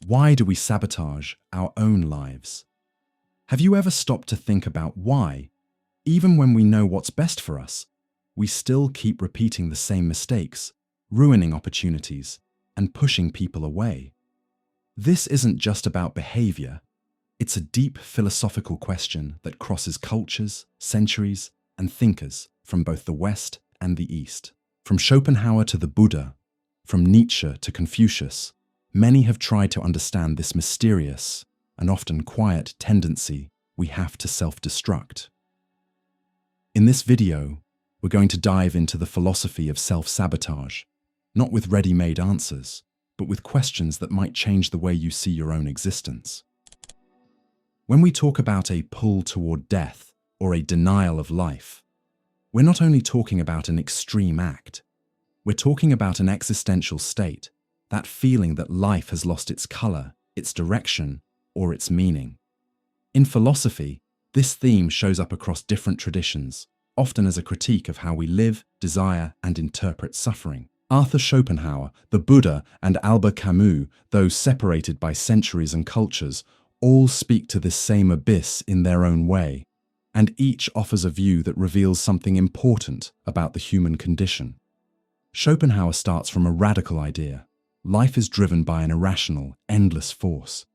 Why do we sabotage our own lives? Have you ever stopped to think about why, even when we know what's best for us, we still keep repeating the same mistakes, ruining opportunities, and pushing people away? This isn't just about behavior. It's a deep philosophical question that crosses cultures, centuries, and thinkers from both the West and the East. From Schopenhauer to the Buddha, from Nietzsche to Confucius, many have tried to understand this mysterious and often quiet tendency we have to self-destruct. In this video, we're going to dive into the philosophy of self-sabotage, not with ready-made answers, but with questions that might change the way you see your own existence. When we talk about a pull toward death or a denial of life, we're not only talking about an extreme act, we're talking about an existential state, that feeling that life has lost its color, its direction, or its meaning. In philosophy, this theme shows up across different traditions, often as a critique of how we live, desire, and interpret suffering. Arthur Schopenhauer, the Buddha, and Albert Camus, though separated by centuries and cultures, all speak to this same abyss in their own way, and each offers a view that reveals something important about the human condition. Schopenhauer starts from a radical idea. Life is driven by an irrational, endless force.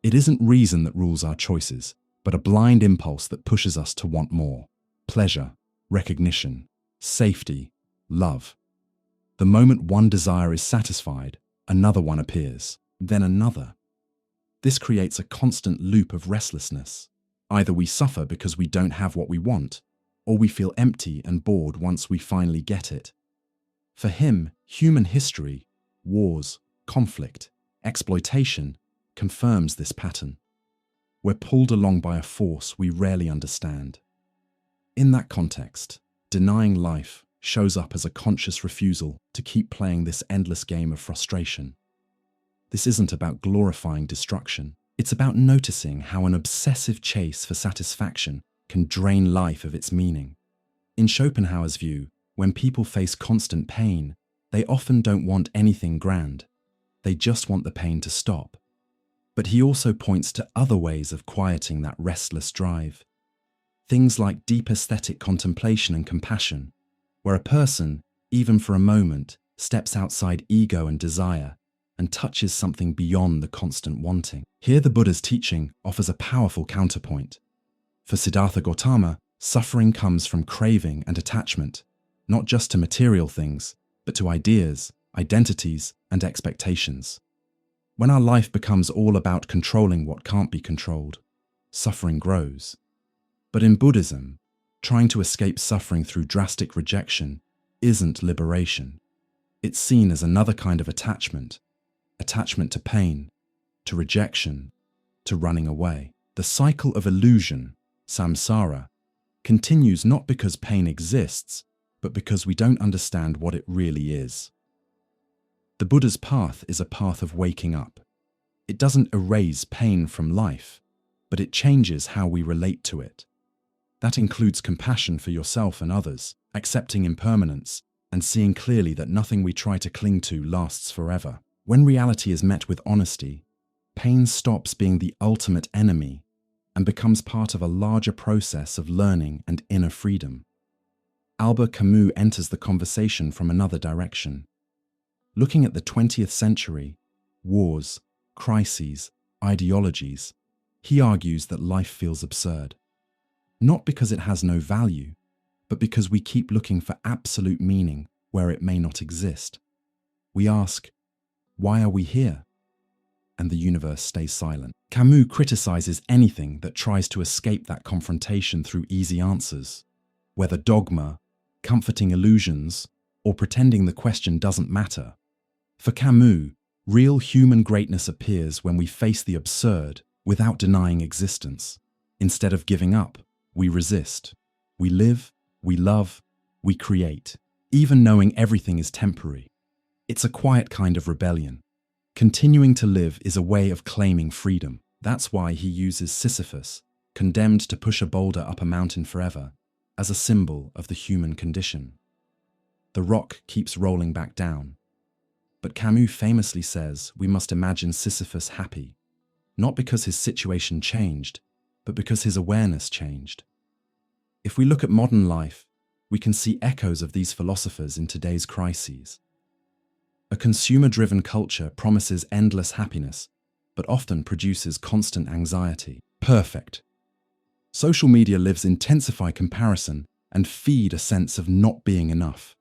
It isn't reason that rules our choices, but a blind impulse that pushes us to want more. Pleasure, recognition, safety, love. The moment one desire is satisfied, another one appears, then another. This creates a constant loop of restlessness. Either we suffer because we don't have what we want, or we feel empty and bored once we finally get it. For him, human history, wars, conflict, exploitation, confirms this pattern. We're pulled along by a force we rarely understand. In that context, denying life shows up as a conscious refusal to keep playing this endless game of frustration. This isn't about glorifying destruction. It's about noticing how an obsessive chase for satisfaction can drain life of its meaning. In Schopenhauer's view, when people face constant pain, they often don't want anything grand. They just want the pain to stop. But he also points to other ways of quieting that restless drive. Things like deep aesthetic contemplation and compassion, where a person, even for a moment, steps outside ego and desire and touches something beyond the constant wanting. Here the Buddha's teaching offers a powerful counterpoint. For Siddhartha Gautama, suffering comes from craving and attachment, not just to material things, but to ideas, identities, and expectations. When our life becomes all about controlling what can't be controlled, suffering grows. But in Buddhism, trying to escape suffering through drastic rejection isn't liberation. It's seen as another kind of attachment to pain, to rejection, to running away. The cycle of illusion, samsara, continues not because pain exists, but because we don't understand what it really is. The Buddha's path is a path of waking up. It doesn't erase pain from life, but it changes how we relate to it. That includes compassion for yourself and others, accepting impermanence, and seeing clearly that nothing we try to cling to lasts forever. When reality is met with honesty, pain stops being the ultimate enemy and becomes part of a larger process of learning and inner freedom. Albert Camus enters the conversation from another direction. Looking at the 20th century, wars, crises, ideologies, he argues that life feels absurd. Not because it has no value, but because we keep looking for absolute meaning where it may not exist. We ask, why are we here? And the universe stays silent. Camus criticizes anything that tries to escape that confrontation through easy answers, whether dogma, comforting illusions, or pretending the question doesn't matter. For Camus, real human greatness appears when we face the absurd without denying existence. Instead of giving up, we resist. We live, we love, we create, even knowing everything is temporary. It's a quiet kind of rebellion. Continuing to live is a way of claiming freedom. That's why he uses Sisyphus, condemned to push a boulder up a mountain forever, as a symbol of the human condition. The rock keeps rolling back down. But Camus famously says we must imagine Sisyphus happy, not because his situation changed, but because his awareness changed. If we look at modern life, we can see echoes of these philosophers in today's crises. A consumer-driven culture promises endless happiness, but often produces constant anxiety. Perfect. Social media lives intensify comparison and feed a sense of not being enough.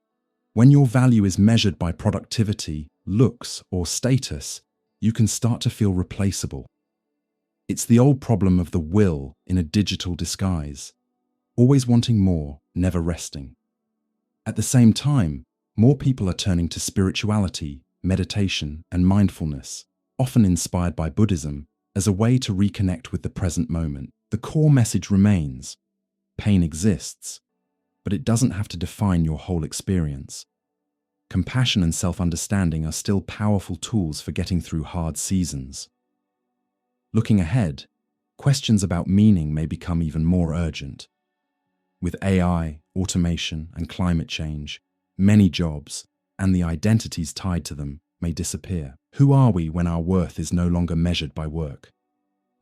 When your value is measured by productivity, looks, or status, you can start to feel replaceable. It's the old problem of the will in a digital disguise, always wanting more, never resting. At the same time, more people are turning to spirituality, meditation, and mindfulness, often inspired by Buddhism, as a way to reconnect with the present moment. The core message remains: pain exists, but it doesn't have to define your whole experience. Compassion and self-understanding are still powerful tools for getting through hard seasons. Looking ahead, questions about meaning may become even more urgent. With AI, automation, and climate change, many jobs, and the identities tied to them, may disappear. Who are we when our worth is no longer measured by work?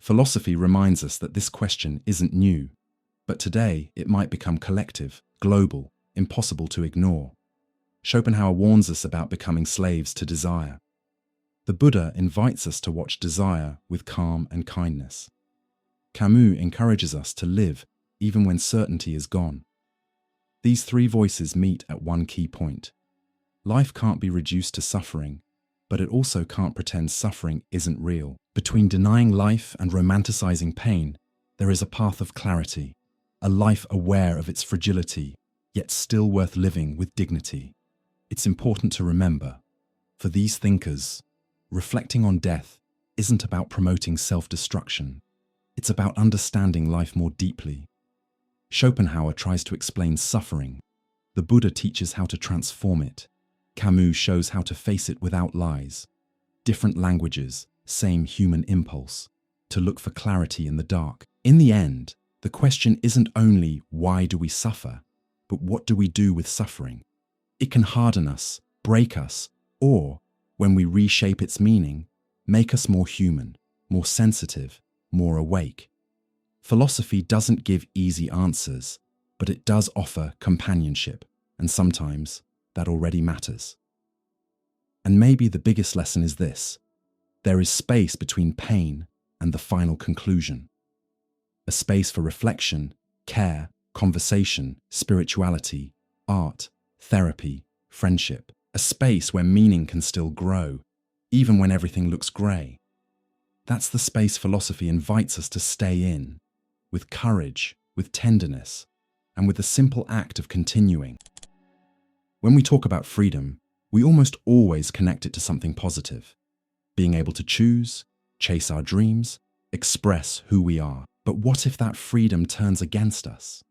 Philosophy reminds us that this question isn't new, but today it might become collective, global, impossible to ignore. Schopenhauer warns us about becoming slaves to desire. The Buddha invites us to watch desire with calm and kindness. Camus encourages us to live even when certainty is gone. These three voices meet at one key point. Life can't be reduced to suffering, but it also can't pretend suffering isn't real. Between denying life and romanticizing pain, there is a path of clarity, a life aware of its fragility, yet still worth living with dignity. It's important to remember, for these thinkers, reflecting on death isn't about promoting self-destruction. It's about understanding life more deeply. Schopenhauer tries to explain suffering. The Buddha teaches how to transform it. Camus shows how to face it without lies. Different languages, same human impulse, to look for clarity in the dark. In the end, the question isn't only why do we suffer, but what do we do with suffering? It can harden us, break us, or, when we reshape its meaning, make us more human, more sensitive, more awake. Philosophy doesn't give easy answers, but it does offer companionship, and sometimes that already matters. And maybe the biggest lesson is this: there is space between pain and the final conclusion. A space for reflection, care, conversation, spirituality, art, therapy, friendship. A space where meaning can still grow, even when everything looks grey. That's the space philosophy invites us to stay in, with courage, with tenderness, and with the simple act of continuing. When we talk about freedom, we almost always connect it to something positive. Being able to choose, chase our dreams, express who we are. But what if that freedom turns against us?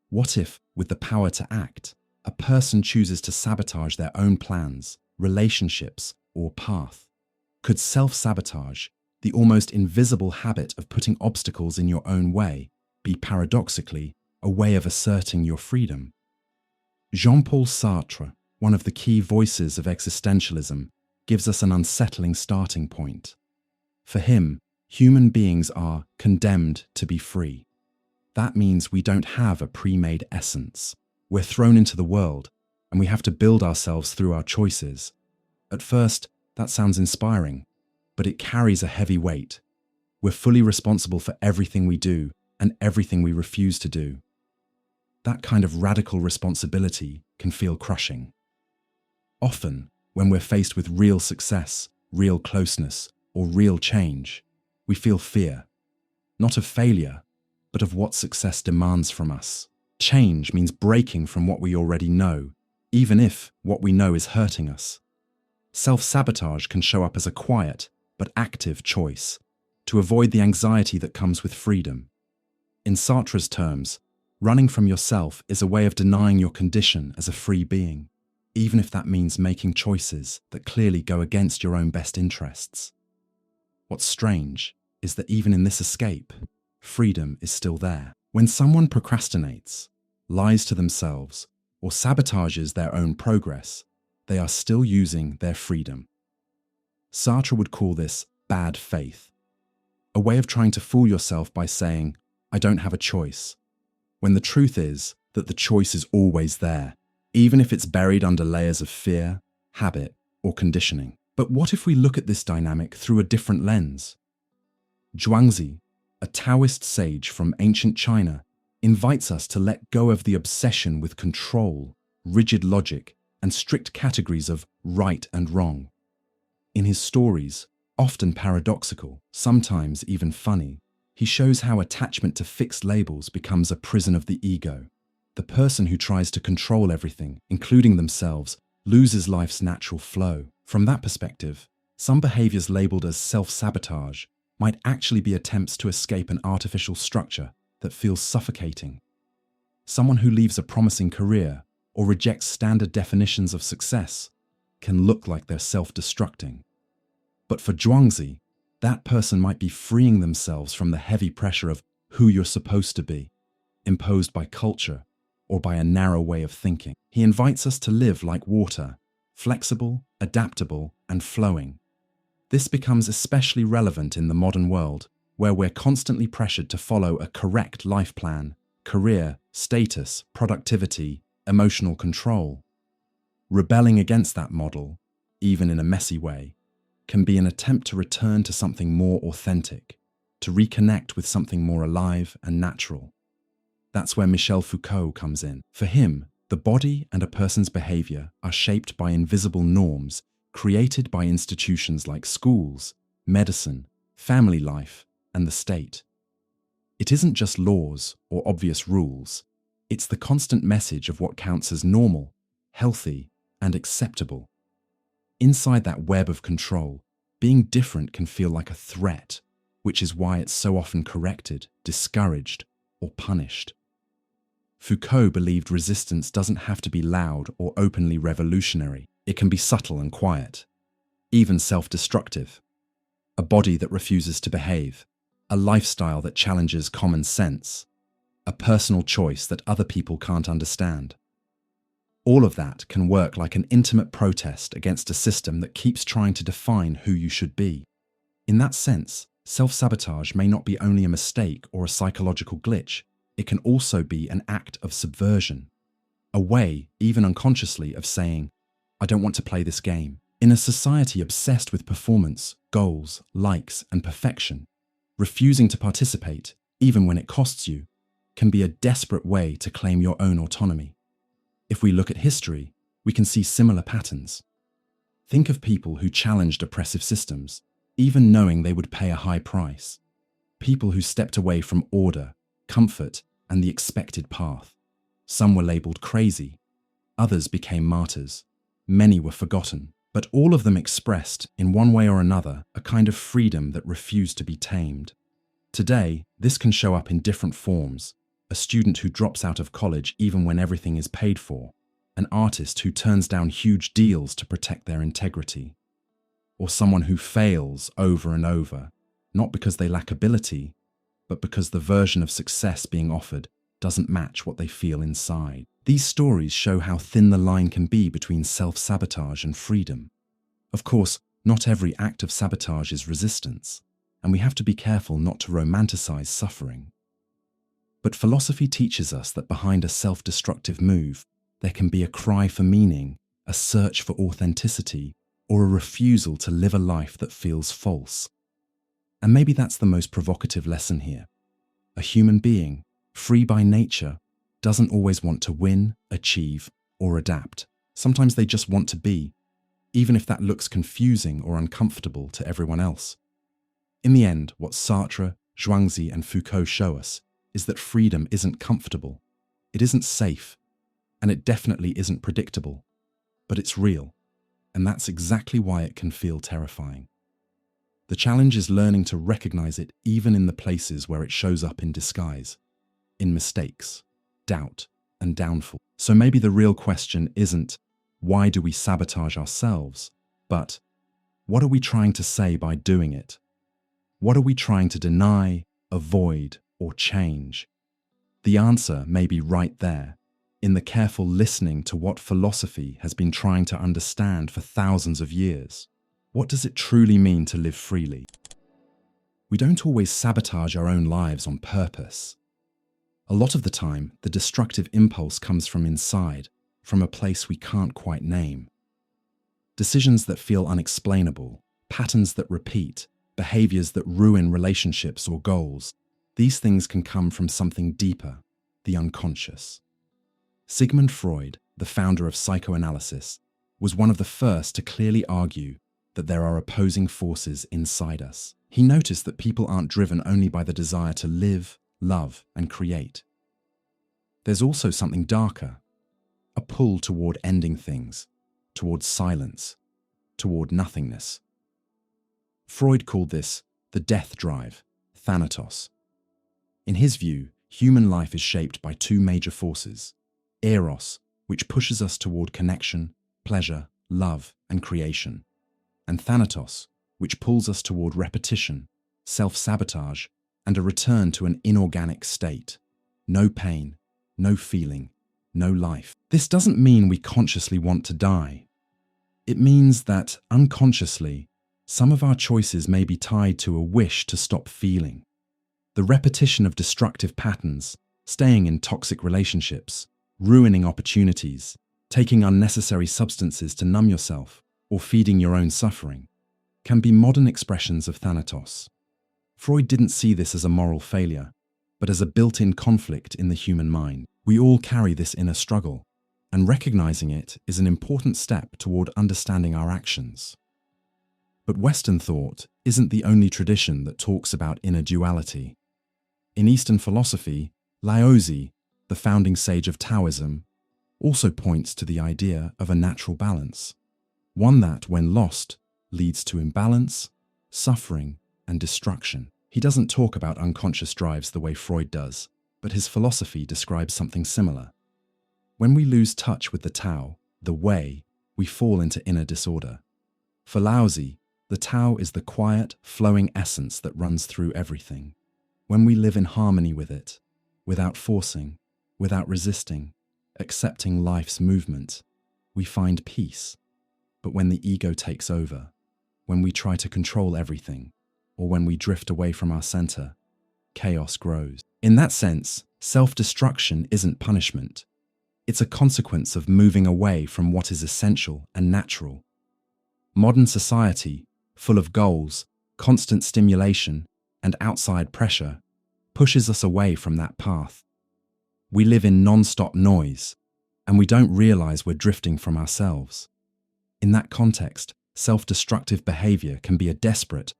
What if, with the power to act, a person chooses to sabotage their own plans, relationships, or path? Could self-sabotage, the almost invisible habit of putting obstacles in your own way, be paradoxically a way of asserting your freedom? Jean-Paul Sartre, one of the key voices of existentialism, gives us an unsettling starting point. For him, human beings are condemned to be free. That means we don't have a pre-made essence. We're thrown into the world, and we have to build ourselves through our choices. At first, that sounds inspiring, but it carries a heavy weight. We're fully responsible for everything we do and everything we refuse to do. That kind of radical responsibility can feel crushing. Often, when we're faced with real success, real closeness, or real change, we feel fear, not of failure, but of what success demands from us. Change means breaking from what we already know, even if what we know is hurting us. Self-sabotage can show up as a quiet but active choice to avoid the anxiety that comes with freedom. In Sartre's terms, running from yourself is a way of denying your condition as a free being, even if that means making choices that clearly go against your own best interests. What's strange is that even in this escape, freedom is still there. When someone procrastinates, lies to themselves, or sabotages their own progress, they are still using their freedom. Sartre would call this bad faith, a way of trying to fool yourself by saying, I don't have a choice, when the truth is that the choice is always there, even if it's buried under layers of fear, habit, or conditioning. But what if we look at this dynamic through a different lens? Zhuangzi, a Taoist sage from ancient China, invites us to let go of the obsession with control, rigid logic, and strict categories of right and wrong. In his stories, often paradoxical, sometimes even funny, he shows how attachment to fixed labels becomes a prison of the ego. The person who tries to control everything, including themselves, loses life's natural flow. From that perspective, some behaviors labeled as self-sabotage might actually be attempts to escape an artificial structure that feels suffocating. Someone who leaves a promising career or rejects standard definitions of success can look like they're self-destructing. But for Zhuangzi, that person might be freeing themselves from the heavy pressure of who you're supposed to be, imposed by culture or by a narrow way of thinking. He invites us to live like water, flexible, adaptable, and flowing. This becomes especially relevant in the modern world, where we're constantly pressured to follow a correct life plan, career, status, productivity, emotional control. Rebelling against that model, even in a messy way, can be an attempt to return to something more authentic, to reconnect with something more alive and natural. That's where Michel Foucault comes in. For him, the body and a person's behavior are shaped by invisible norms created by institutions like schools, medicine, family life, and the state. It isn't just laws or obvious rules, it's the constant message of what counts as normal, healthy, and acceptable. Inside that web of control, being different can feel like a threat, which is why it's so often corrected, discouraged, or punished. Foucault believed resistance doesn't have to be loud or openly revolutionary. It can be subtle and quiet, even self-destructive. A body that refuses to behave, a lifestyle that challenges common sense, a personal choice that other people can't understand. All of that can work like an intimate protest against a system that keeps trying to define who you should be. In that sense, self-sabotage may not be only a mistake or a psychological glitch. It can also be an act of subversion, a way, even unconsciously, of saying, I don't want to play this game. In a society obsessed with performance, goals, likes, and perfection, refusing to participate, even when it costs you, can be a desperate way to claim your own autonomy. If we look at history, we can see similar patterns. Think of people who challenged oppressive systems, even knowing they would pay a high price. People who stepped away from order, comfort, and the expected path. Some were labeled crazy, others became martyrs. Many were forgotten, but all of them expressed, in one way or another, a kind of freedom that refused to be tamed. Today, this can show up in different forms. A student who drops out of college even when everything is paid for, an artist who turns down huge deals to protect their integrity, or someone who fails over and over, not because they lack ability, but because the version of success being offered doesn't match what they feel inside. These stories show how thin the line can be between self-sabotage and freedom. Of course, not every act of sabotage is resistance, and we have to be careful not to romanticize suffering. But philosophy teaches us that behind a self-destructive move, there can be a cry for meaning, a search for authenticity, or a refusal to live a life that feels false. And maybe that's the most provocative lesson here. A human being, free by nature, doesn't always want to win, achieve, or adapt. Sometimes they just want to be, even if that looks confusing or uncomfortable to everyone else. In the end, what Sartre, Zhuangzi, and Foucault show us is that freedom isn't comfortable, it isn't safe, and it definitely isn't predictable. But it's real, and that's exactly why it can feel terrifying. The challenge is learning to recognize it even in the places where it shows up in disguise, in mistakes, doubt, and downfall. So maybe the real question isn't, why do we sabotage ourselves? But, what are we trying to say by doing it? What are we trying to deny, avoid, or change? The answer may be right there, in the careful listening to what philosophy has been trying to understand for thousands of years. What does it truly mean to live freely? We don't always sabotage our own lives on purpose. A lot of the time, the destructive impulse comes from inside, from a place we can't quite name. Decisions that feel unexplainable, patterns that repeat, behaviors that ruin relationships or goals, these things can come from something deeper, the unconscious. Sigmund Freud, the founder of psychoanalysis, was one of the first to clearly argue that there are opposing forces inside us. He noticed that people aren't driven only by the desire to live, love, and create. There's also something darker, a pull toward ending things, toward silence, toward nothingness. Freud called this the death drive, thanatos. In his view, human life is shaped by two major forces: eros, which pushes us toward connection, pleasure, love, and creation, and thanatos, which pulls us toward repetition, self-sabotage, and a return to an inorganic state. No pain, no feeling, no life. This doesn't mean we consciously want to die. It means that, unconsciously, some of our choices may be tied to a wish to stop feeling. The repetition of destructive patterns, staying in toxic relationships, ruining opportunities, taking unnecessary substances to numb yourself, or feeding your own suffering, can be modern expressions of thanatos. Freud didn't see this as a moral failure, but as a built-in conflict in the human mind. We all carry this inner struggle, and recognizing it is an important step toward understanding our actions. But Western thought isn't the only tradition that talks about inner duality. In Eastern philosophy, Laozi, the founding sage of Taoism, also points to the idea of a natural balance, one that, when lost, leads to imbalance, suffering, and destruction. He doesn't talk about unconscious drives the way Freud does, but his philosophy describes something similar. When we lose touch with the Tao, the way, we fall into inner disorder. For Laozi, the Tao is the quiet, flowing essence that runs through everything. When we live in harmony with it, without forcing, without resisting, accepting life's movement, we find peace. But when the ego takes over, when we try to control everything, or when we drift away from our center, chaos grows. In that sense, self-destruction isn't punishment. It's a consequence of moving away from what is essential and natural. Modern society, full of goals, constant stimulation, and outside pressure, pushes us away from that path. We live in non-stop noise, and we don't realize we're drifting from ourselves. In that context, self-destructive behavior can be a desperate,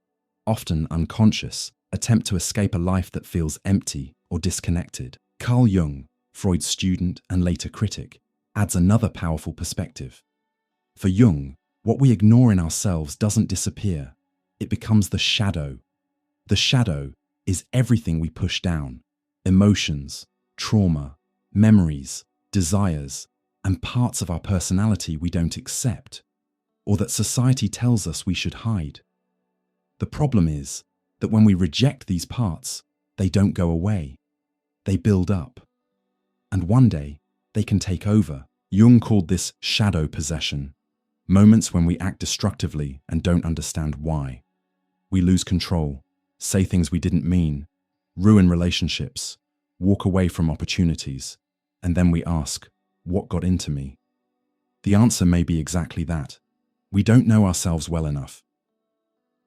often unconscious, attempt to escape a life that feels empty or disconnected. Carl Jung, Freud's student and later critic, adds another powerful perspective. For Jung, what we ignore in ourselves doesn't disappear. It becomes the shadow. The shadow is everything we push down: emotions, trauma, memories, desires, and parts of our personality we don't accept, or that society tells us we should hide. The problem is that when we reject these parts, they don't go away. They build up. And one day, they can take over. Jung called this shadow possession, moments when we act destructively and don't understand why. We lose control, say things we didn't mean, ruin relationships, walk away from opportunities, and then we ask, what got into me? The answer may be exactly that. We don't know ourselves well enough.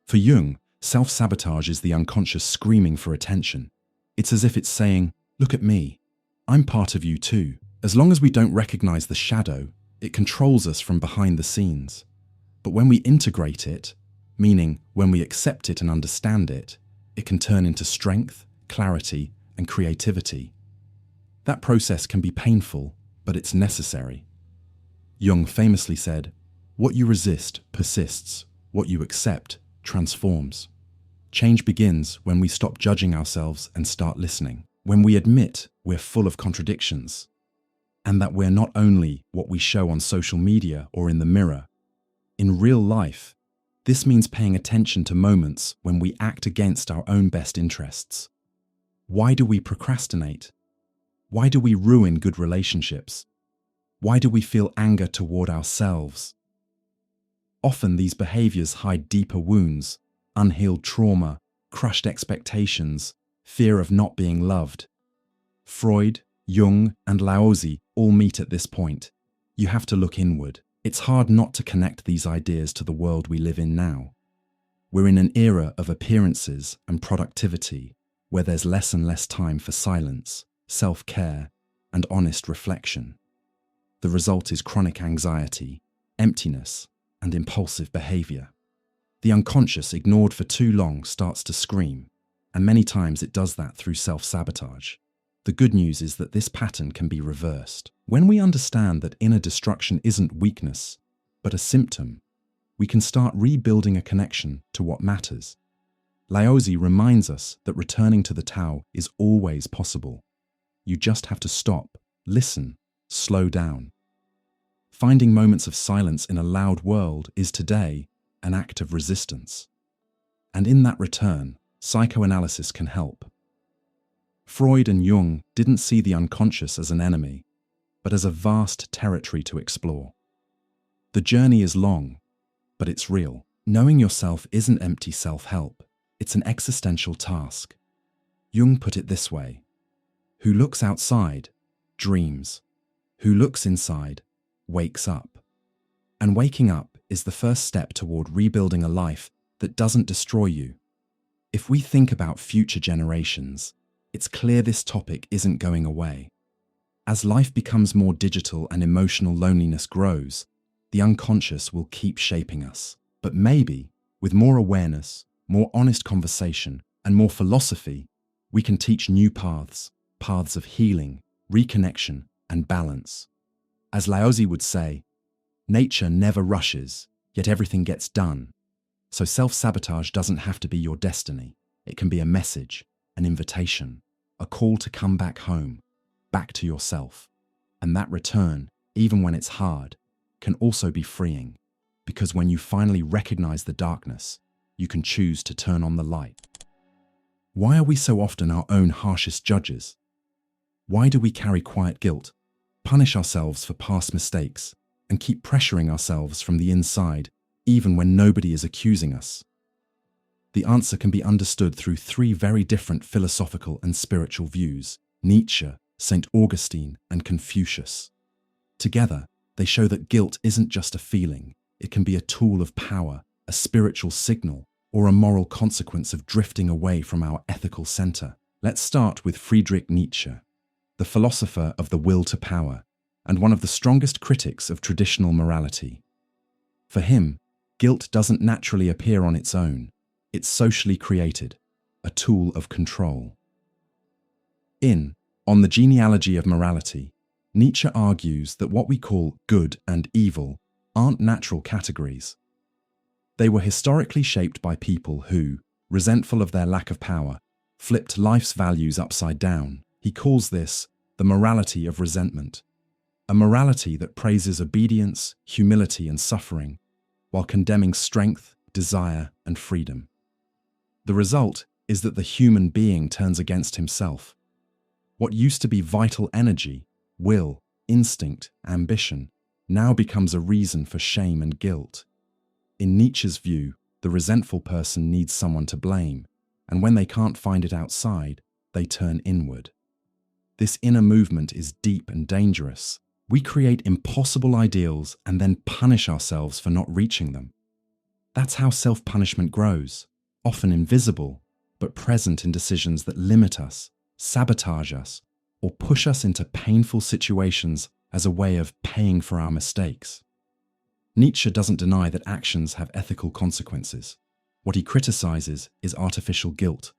For Jung, self-sabotage is the unconscious screaming for attention. It's as if it's saying, look at me, I'm part of you too. As long as we don't recognize the shadow, it controls us from behind the scenes. But when we integrate it, meaning when we accept it and understand it, it can turn into strength, clarity, and creativity. That process can be painful, but it's necessary. Jung famously said, what you resist persists, what you accept transforms. Change begins when we stop judging ourselves and start listening. When we admit we're full of contradictions, and that we're not only what we show on social media or in the mirror. In real life, this means paying attention to moments when we act against our own best interests. Why do we procrastinate? Why do we ruin good relationships? Why do we feel anger toward ourselves? Often these behaviors hide deeper wounds, unhealed trauma, crushed expectations, fear of not being loved. Freud, Jung, and Laozi all meet at this point. You have to look inward. It's hard not to connect these ideas to the world we live in now. We're in an era of appearances and productivity where there's less and less time for silence, self-care, and honest reflection. The result is chronic anxiety, emptiness, and impulsive behavior. The unconscious, ignored for too long, starts to scream, and many times it does that through self-sabotage. The good news is that this pattern can be reversed. When we understand that inner destruction isn't weakness, but a symptom, we can start rebuilding a connection to what matters. Laozi reminds us that returning to the Tao is always possible. You just have to stop, listen, slow down. Finding moments of silence in a loud world is today an act of resistance. And in that return, psychoanalysis can help. Freud and Jung didn't see the unconscious as an enemy, but as a vast territory to explore. The journey is long, but it's real. Knowing yourself isn't empty self-help, it's an existential task. Jung put it this way: who looks outside, dreams. Who looks inside, wakes up. And waking up is the first step toward rebuilding a life that doesn't destroy you. If we think about future generations, it's clear this topic isn't going away. As life becomes more digital and emotional loneliness grows, the unconscious will keep shaping us. But maybe, with more awareness, more honest conversation, and more philosophy, we can teach new paths of healing, reconnection, and balance. As Laozi would say, nature never rushes, yet everything gets done. So self-sabotage doesn't have to be your destiny. It can be a message, an invitation, a call to come back home, back to yourself. And that return, even when it's hard, can also be freeing, because when you finally recognize the darkness, you can choose to turn on the light. Why are we so often our own harshest judges? Why do we carry quiet guilt, punish ourselves for past mistakes, and keep pressuring ourselves from the inside, even when nobody is accusing us? The answer can be understood through three very different philosophical and spiritual views: Nietzsche, St. Augustine, and Confucius. Together, they show that guilt isn't just a feeling. It can be a tool of power, a spiritual signal, or a moral consequence of drifting away from our ethical center. Let's start with Friedrich Nietzsche, the philosopher of the will to power, and one of the strongest critics of traditional morality. For him, guilt doesn't naturally appear on its own. It's socially created, a tool of control. On the genealogy of morality, Nietzsche argues that what we call good and evil aren't natural categories. They were historically shaped by people who, resentful of their lack of power, flipped life's values upside down. He calls this the morality of resentment, a morality that praises obedience, humility, and suffering, while condemning strength, desire, and freedom. The result is that the human being turns against himself. What used to be vital energy, will, instinct, ambition, now becomes a reason for shame and guilt. In Nietzsche's view, the resentful person needs someone to blame, and when they can't find it outside, they turn inward. This inner movement is deep and dangerous. We create impossible ideals and then punish ourselves for not reaching them. That's how self-punishment grows, often invisible, but present in decisions that limit us, sabotage us, or push us into painful situations as a way of paying for our mistakes. Nietzsche doesn't deny that actions have ethical consequences. What he criticizes is artificial guilt,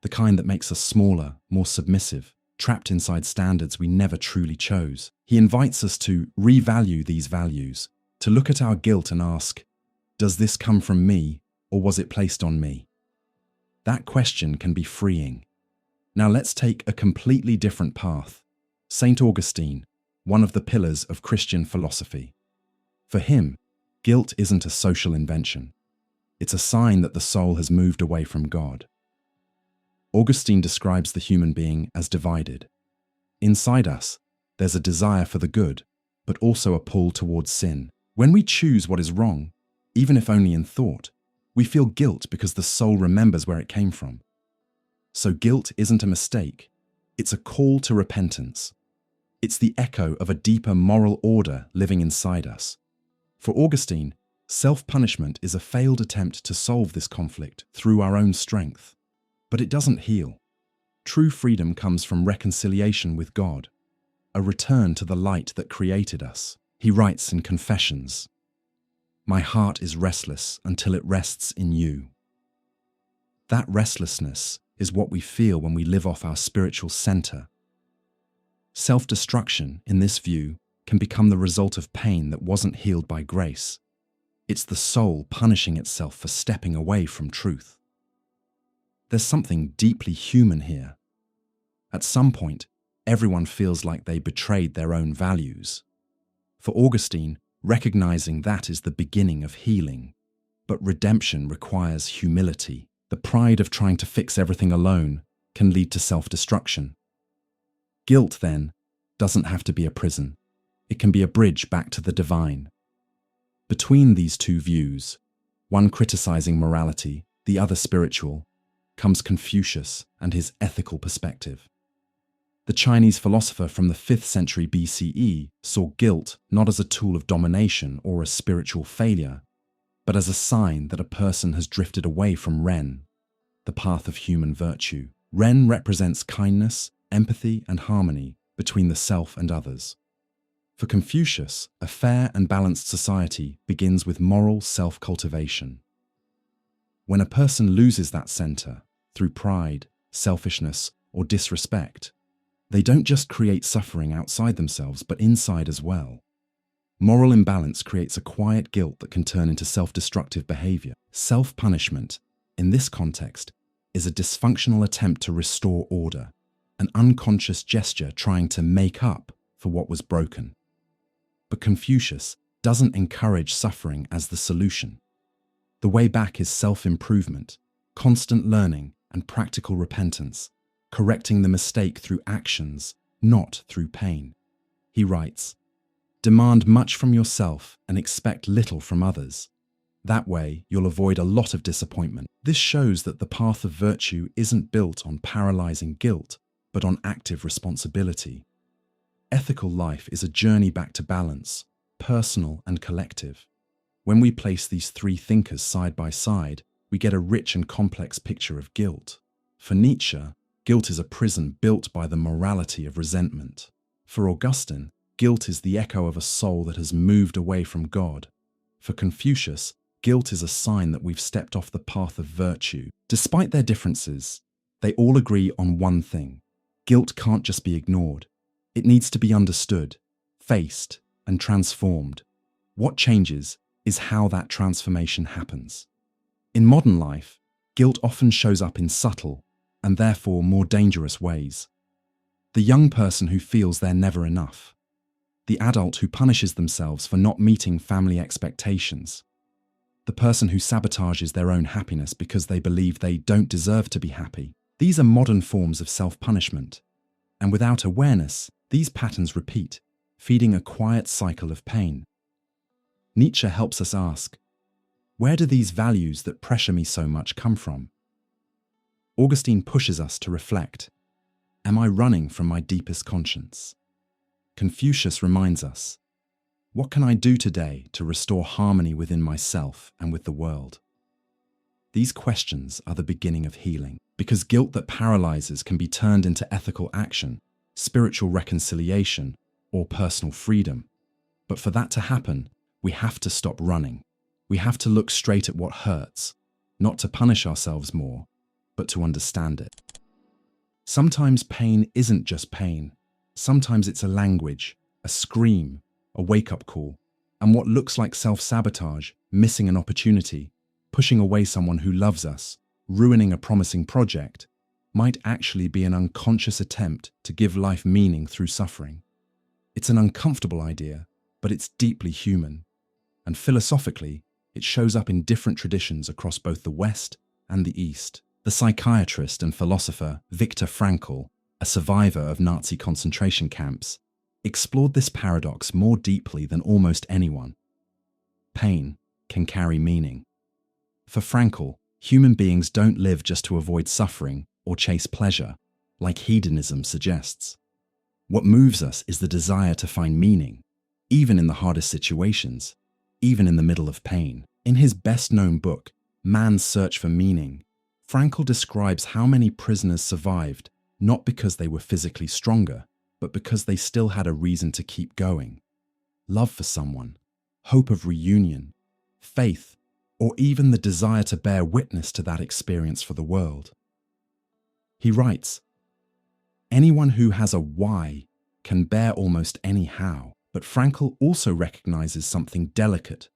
the kind that makes us smaller, more submissive, trapped inside standards we never truly chose. He invites us to revalue these values, to look at our guilt and ask, does this come from me, or was it placed on me? That question can be freeing. Now let's take a completely different path. St. Augustine, one of the pillars of Christian philosophy. For him, guilt isn't a social invention. It's a sign that the soul has moved away from God. Augustine describes the human being as divided. Inside us, there's a desire for the good, but also a pull towards sin. When we choose what is wrong, even if only in thought, we feel guilt because the soul remembers where it came from. So guilt isn't a mistake, it's a call to repentance. It's the echo of a deeper moral order living inside us. For Augustine, self-punishment is a failed attempt to solve this conflict through our own strength. But it doesn't heal. True freedom comes from reconciliation with God, a return to the light that created us. He writes in Confessions, "My heart is restless until it rests in you." That restlessness is what we feel when we live off our spiritual center. Self-destruction, in this view, can become the result of pain that wasn't healed by grace. It's the soul punishing itself for stepping away from truth. There's something deeply human here. At some point, everyone feels like they betrayed their own values. For Augustine, recognizing that is the beginning of healing. But redemption requires humility. The pride of trying to fix everything alone can lead to self-destruction. Guilt, then, doesn't have to be a prison. It can be a bridge back to the divine. Between these two views, one criticizing morality, the other spiritual, comes Confucius and his ethical perspective. The Chinese philosopher from the 5th century BCE saw guilt not as a tool of domination or a spiritual failure, but as a sign that a person has drifted away from Ren, the path of human virtue. Ren represents kindness, empathy, and harmony between the self and others. For Confucius, a fair and balanced society begins with moral self-cultivation. When a person loses that center, through pride, selfishness, or disrespect, they don't just create suffering outside themselves, but inside as well. Moral imbalance creates a quiet guilt that can turn into self-destructive behavior. Self-punishment, in this context, is a dysfunctional attempt to restore order, an unconscious gesture trying to make up for what was broken. But Confucius doesn't encourage suffering as the solution. The way back is self-improvement, constant learning, and practical repentance, correcting the mistake through actions, not through pain. He writes, "Demand much from yourself and expect little from others. That way, you'll avoid a lot of disappointment." This shows that the path of virtue isn't built on paralyzing guilt, but on active responsibility. Ethical life is a journey back to balance, personal and collective. When we place these three thinkers side by side, we get a rich and complex picture of guilt. For Nietzsche, guilt is a prison built by the morality of resentment. For Augustine, guilt is the echo of a soul that has moved away from God. For Confucius, guilt is a sign that we've stepped off the path of virtue. Despite their differences, they all agree on one thing. Guilt can't just be ignored. It needs to be understood, faced, and transformed. What changes is how that transformation happens. In modern life, guilt often shows up in subtle, and therefore more dangerous ways. The young person who feels they're never enough. The adult who punishes themselves for not meeting family expectations. The person who sabotages their own happiness because they believe they don't deserve to be happy. These are modern forms of self-punishment. And without awareness, these patterns repeat, feeding a quiet cycle of pain. Nietzsche helps us ask, where do these values that pressure me so much come from? Augustine pushes us to reflect. Am I running from my deepest conscience? Confucius reminds us, what can I do today to restore harmony within myself and with the world? These questions are the beginning of healing, because guilt that paralyzes can be turned into ethical action, spiritual reconciliation, or personal freedom. But for that to happen, we have to stop running. We have to look straight at what hurts, not to punish ourselves more, but to understand it. Sometimes pain isn't just pain. Sometimes it's a language, a scream, a wake-up call, and what looks like self-sabotage, missing an opportunity, pushing away someone who loves us, ruining a promising project, might actually be an unconscious attempt to give life meaning through suffering. It's an uncomfortable idea, but it's deeply human. And philosophically, it shows up in different traditions across both the West and the East. The psychiatrist and philosopher Viktor Frankl, a survivor of Nazi concentration camps, explored this paradox more deeply than almost anyone. Pain, can carry meaning. For Frankl, human beings don't live just to avoid suffering or chase pleasure, like hedonism suggests. What moves us is the desire to find meaning, even in the hardest situations, even in the middle of pain. In his best-known book, Man's Search for Meaning, Frankl describes how many prisoners survived not because they were physically stronger, but because they still had a reason to keep going. Love for someone, hope of reunion, faith, or even the desire to bear witness to that experience for the world. He writes, "Anyone who has a why can bear almost any how." But Frankl also recognizes something delicate.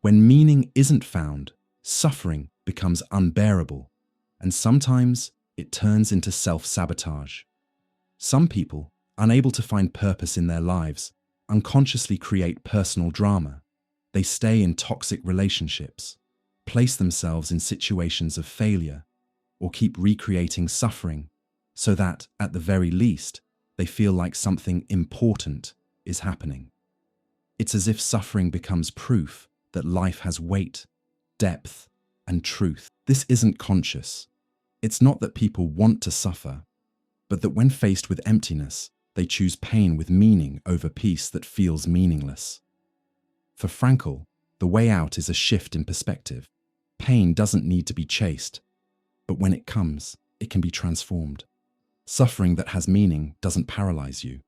When meaning isn't found, suffering becomes unbearable, and sometimes it turns into self-sabotage. Some people, unable to find purpose in their lives, unconsciously create personal drama. They stay in toxic relationships, place themselves in situations of failure, or keep recreating suffering so that, at the very least, they feel like something important is happening. It's as if suffering becomes proof that life has weight, depth, and truth. This isn't conscious. It's not that people want to suffer, but that when faced with emptiness, they choose pain with meaning over peace that feels meaningless. For Frankl, the way out is a shift in perspective. Pain doesn't need to be chased, but when it comes, it can be transformed. Suffering that has meaning doesn't paralyze you,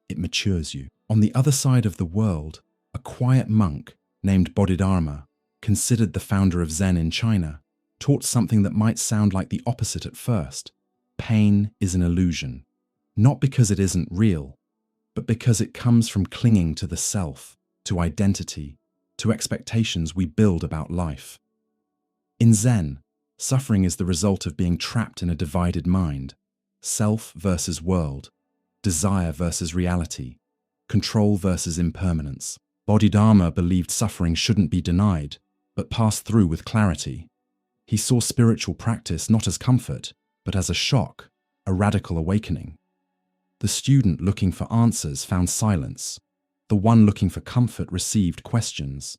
it matures you. On the other side of the world, a quiet monk named Bodhidharma, considered the founder of Zen in China, taught something that might sound like the opposite at first. Pain is an illusion, not because it isn't real, but because it comes from clinging to the self, to identity, to expectations we build about life. In Zen, suffering is the result of being trapped in a divided mind, self versus world, desire versus reality, control versus impermanence. Bodhidharma believed suffering shouldn't be denied, but passed through with clarity. He saw spiritual practice not as comfort, but as a shock, a radical awakening. The student looking for answers found silence. The one looking for comfort received questions.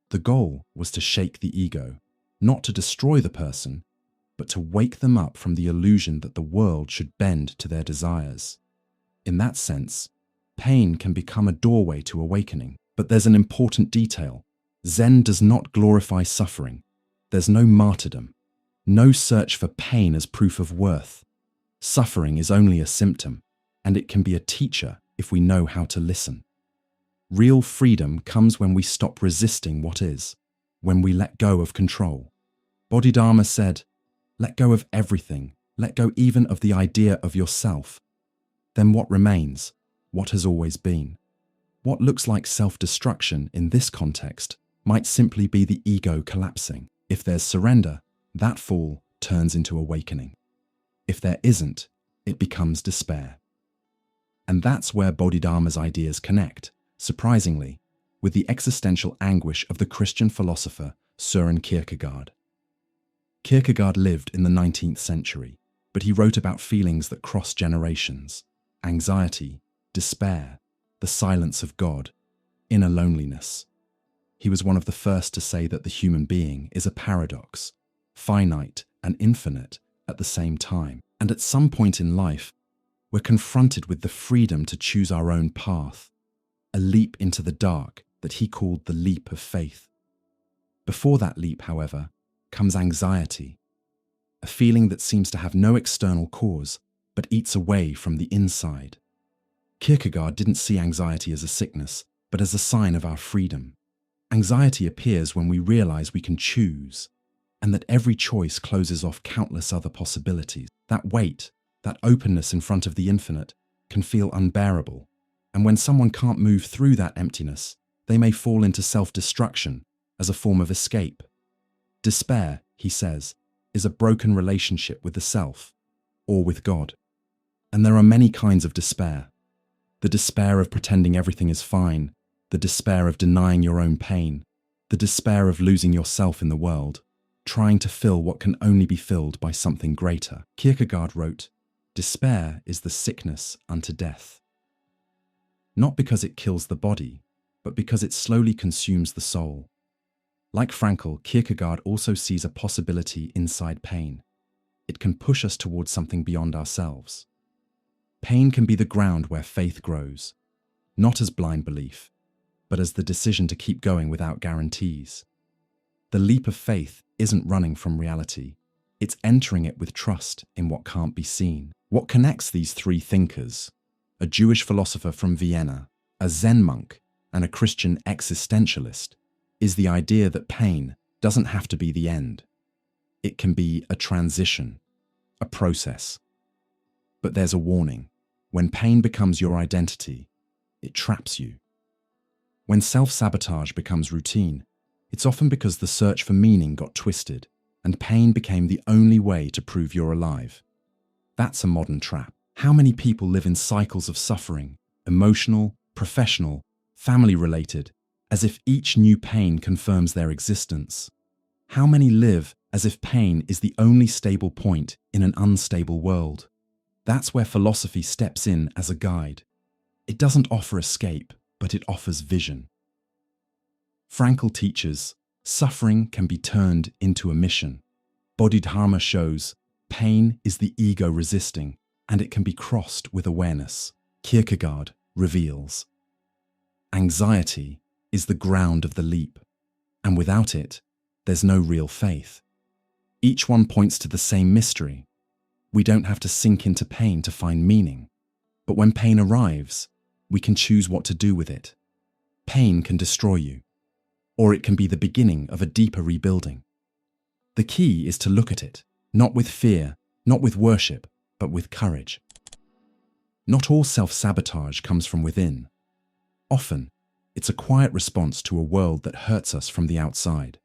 The goal was to shake the ego, not to destroy the person, but to wake them up from the illusion that the world should bend to their desires. In that sense, pain can become a doorway to awakening. But there's an important detail. Zen does not glorify suffering. There's no martyrdom, no search for pain as proof of worth. Suffering is only a symptom, and it can be a teacher if we know how to listen. Real freedom comes when we stop resisting what is, when we let go of control. Bodhidharma said, "Let go of everything, let go even of the idea of yourself. Then what remains? What has always been?" What looks like self-destruction in this context might simply be the ego collapsing. If there's surrender, that fall turns into awakening. If there isn't, it becomes despair. And that's where Bodhidharma's ideas connect, surprisingly, with the existential anguish of the Christian philosopher Søren Kierkegaard. Kierkegaard lived in the 19th century, but he wrote about feelings that cross generations: anxiety, despair, the silence of God, inner loneliness. He was one of the first to say that the human being is a paradox, finite and infinite at the same time. And at some point in life, we're confronted with the freedom to choose our own path, a leap into the dark that he called the leap of faith. Before that leap, however, comes anxiety, a feeling that seems to have no external cause, but eats away from the inside. Kierkegaard didn't see anxiety as a sickness, but as a sign of our freedom. Anxiety appears when we realize we can choose, and that every choice closes off countless other possibilities. That weight, that openness in front of the infinite, can feel unbearable, and when someone can't move through that emptiness, they may fall into self-destruction as a form of escape. Despair, he says, is a broken relationship with the self, or with God. And there are many kinds of despair. The despair of pretending everything is fine, the despair of denying your own pain, the despair of losing yourself in the world, trying to fill what can only be filled by something greater. Kierkegaard wrote, "Despair is the sickness unto death." Not because it kills the body, but because it slowly consumes the soul. Like Frankl, Kierkegaard also sees a possibility inside pain. It can push us towards something beyond ourselves. Pain can be the ground where faith grows, not as blind belief, but as the decision to keep going without guarantees. The leap of faith isn't running from reality. It's entering it with trust in what can't be seen. What connects these three thinkers, a Jewish philosopher from Vienna, a Zen monk, and a Christian existentialist, is the idea that pain doesn't have to be the end. It can be a transition, a process. But there's a warning. When pain becomes your identity, it traps you. When self-sabotage becomes routine, it's often because the search for meaning got twisted and pain became the only way to prove you're alive. That's a modern trap. How many people live in cycles of suffering, emotional, professional, family-related, as if each new pain confirms their existence? How many live as if pain is the only stable point in an unstable world? That's where philosophy steps in as a guide. It doesn't offer escape, but it offers vision. Frankl teaches, suffering can be turned into a mission. Bodhidharma shows, pain is the ego resisting, and it can be crossed with awareness. Kierkegaard reveals, anxiety is the ground of the leap, and without it, there's no real faith. Each one points to the same mystery. We don't have to sink into pain to find meaning, but when pain arrives, we can choose what to do with it. Pain can destroy you, or it can be the beginning of a deeper rebuilding. The key is to look at it, not with fear, not with worship, but with courage. Not all self-sabotage comes from within. Often, it's a quiet response to a world that hurts us from the outside.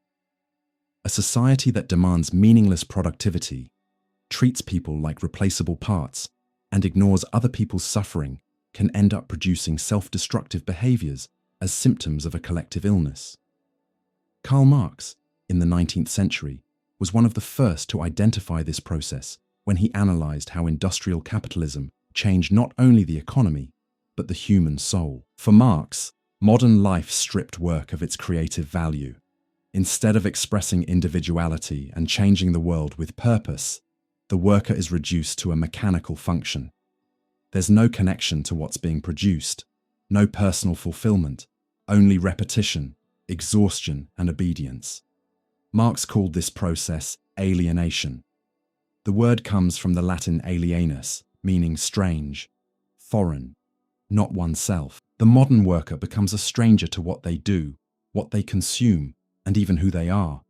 A society that demands meaningless productivity, treats people like replaceable parts, and ignores other people's suffering can end up producing self-destructive behaviors as symptoms of a collective illness. Karl Marx, in the 19th century, was one of the first to identify this process when he analyzed how industrial capitalism changed not only the economy, but the human soul. For Marx, modern life stripped work of its creative value. Instead of expressing individuality and changing the world with purpose, the worker is reduced to a mechanical function. There's no connection to what's being produced, no personal fulfillment, only repetition, exhaustion, and obedience. Marx called this process alienation. The word comes from the Latin alienus, meaning strange, foreign, not oneself. The modern worker becomes a stranger to what they do, what they consume, and even who they are.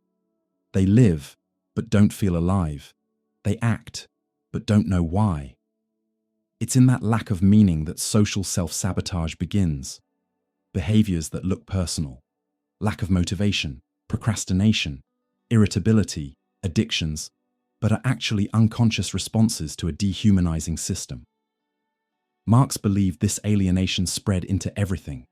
They live, but don't feel alive. They act, but don't know why. It's in that lack of meaning that social self-sabotage begins. Behaviors that look personal, lack of motivation, procrastination, irritability, addictions, but are actually unconscious responses to a dehumanizing system. Marx believed this alienation spread into everything,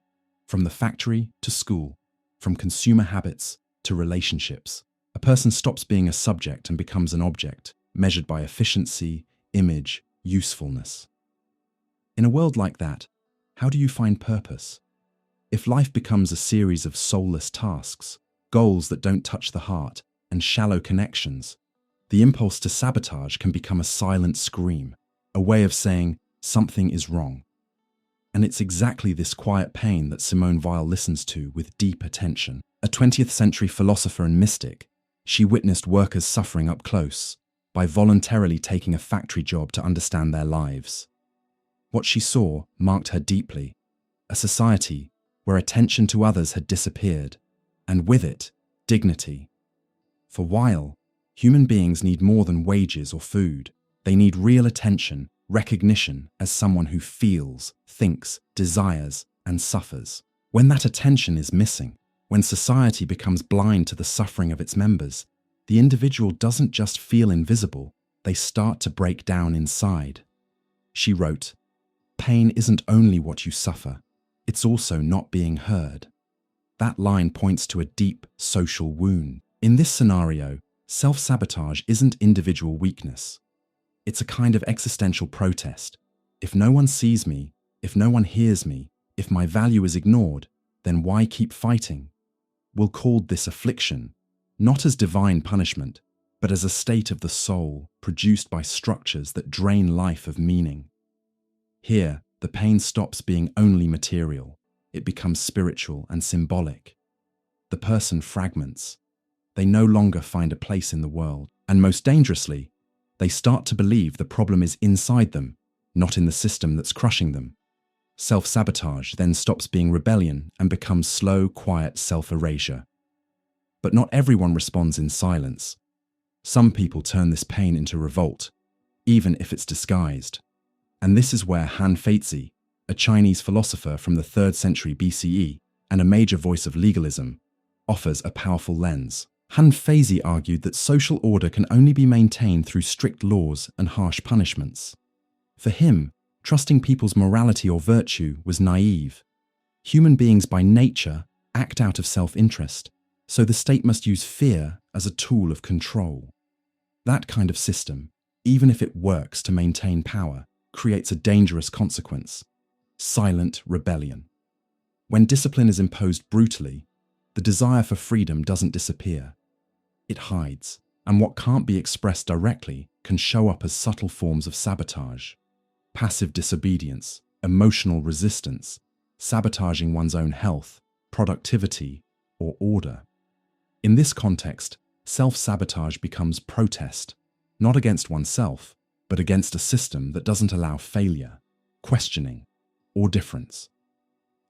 from the factory to school, from consumer habits to relationships. A person stops being a subject and becomes an object, measured by efficiency, image, usefulness. In a world like that, how do you find purpose? If life becomes a series of soulless tasks, goals that don't touch the heart, and shallow connections, the impulse to sabotage can become a silent scream, a way of saying something is wrong. And it's exactly this quiet pain that Simone Weil listens to with deep attention. A 20th century philosopher and mystic, she witnessed workers suffering up close by voluntarily taking a factory job to understand their lives. What she saw marked her deeply, a society where attention to others had disappeared, and with it, dignity. For Weil, human beings need more than wages or food. They need real attention, recognition as someone who feels, thinks, desires, and suffers. When that attention is missing, when society becomes blind to the suffering of its members, the individual doesn't just feel invisible, they start to break down inside. She wrote, "Pain isn't only what you suffer, it's also not being heard." That line points to a deep social wound. In this scenario, self-sabotage isn't individual weakness. It's a kind of existential protest. If no one sees me, if no one hears me, if my value is ignored, then why keep fighting? will call this affliction, not as divine punishment, but as a state of the soul produced by structures that drain life of meaning. Here, the pain stops being only material. It becomes spiritual and symbolic. The person fragments. They no longer find a place in the world. And most dangerously, they start to believe the problem is inside them, not in the system that's crushing them. Self-sabotage then stops being rebellion and becomes slow, quiet self-erasure. But not everyone responds in silence. Some people turn this pain into revolt, even if it's disguised. And this is where Han Feizi, a Chinese philosopher from the 3rd century BCE and a major voice of legalism, offers a powerful lens. Han Feizi argued that social order can only be maintained through strict laws and harsh punishments. For him, trusting people's morality or virtue was naive. Human beings by nature act out of self-interest, so the state must use fear as a tool of control. That kind of system, even if it works to maintain power, creates a dangerous consequence: silent rebellion. When discipline is imposed brutally, the desire for freedom doesn't disappear. It hides, and what can't be expressed directly can show up as subtle forms of sabotage. Passive disobedience, emotional resistance, sabotaging one's own health, productivity, or order. In this context, self-sabotage becomes protest, not against oneself, but against a system that doesn't allow failure, questioning, or difference.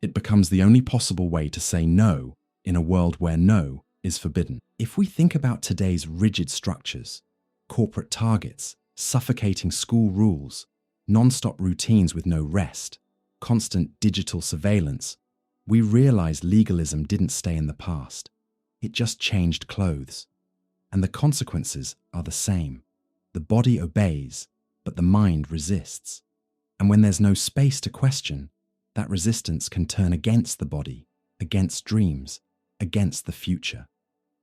It becomes the only possible way to say no in a world where no is forbidden. If we think about today's rigid structures, corporate targets, suffocating school rules, non-stop routines with no rest, constant digital surveillance, we realize legalism didn't stay in the past. It just changed clothes. And the consequences are the same. The body obeys, but the mind resists. And when there's no space to question, that resistance can turn against the body, against dreams, against the future.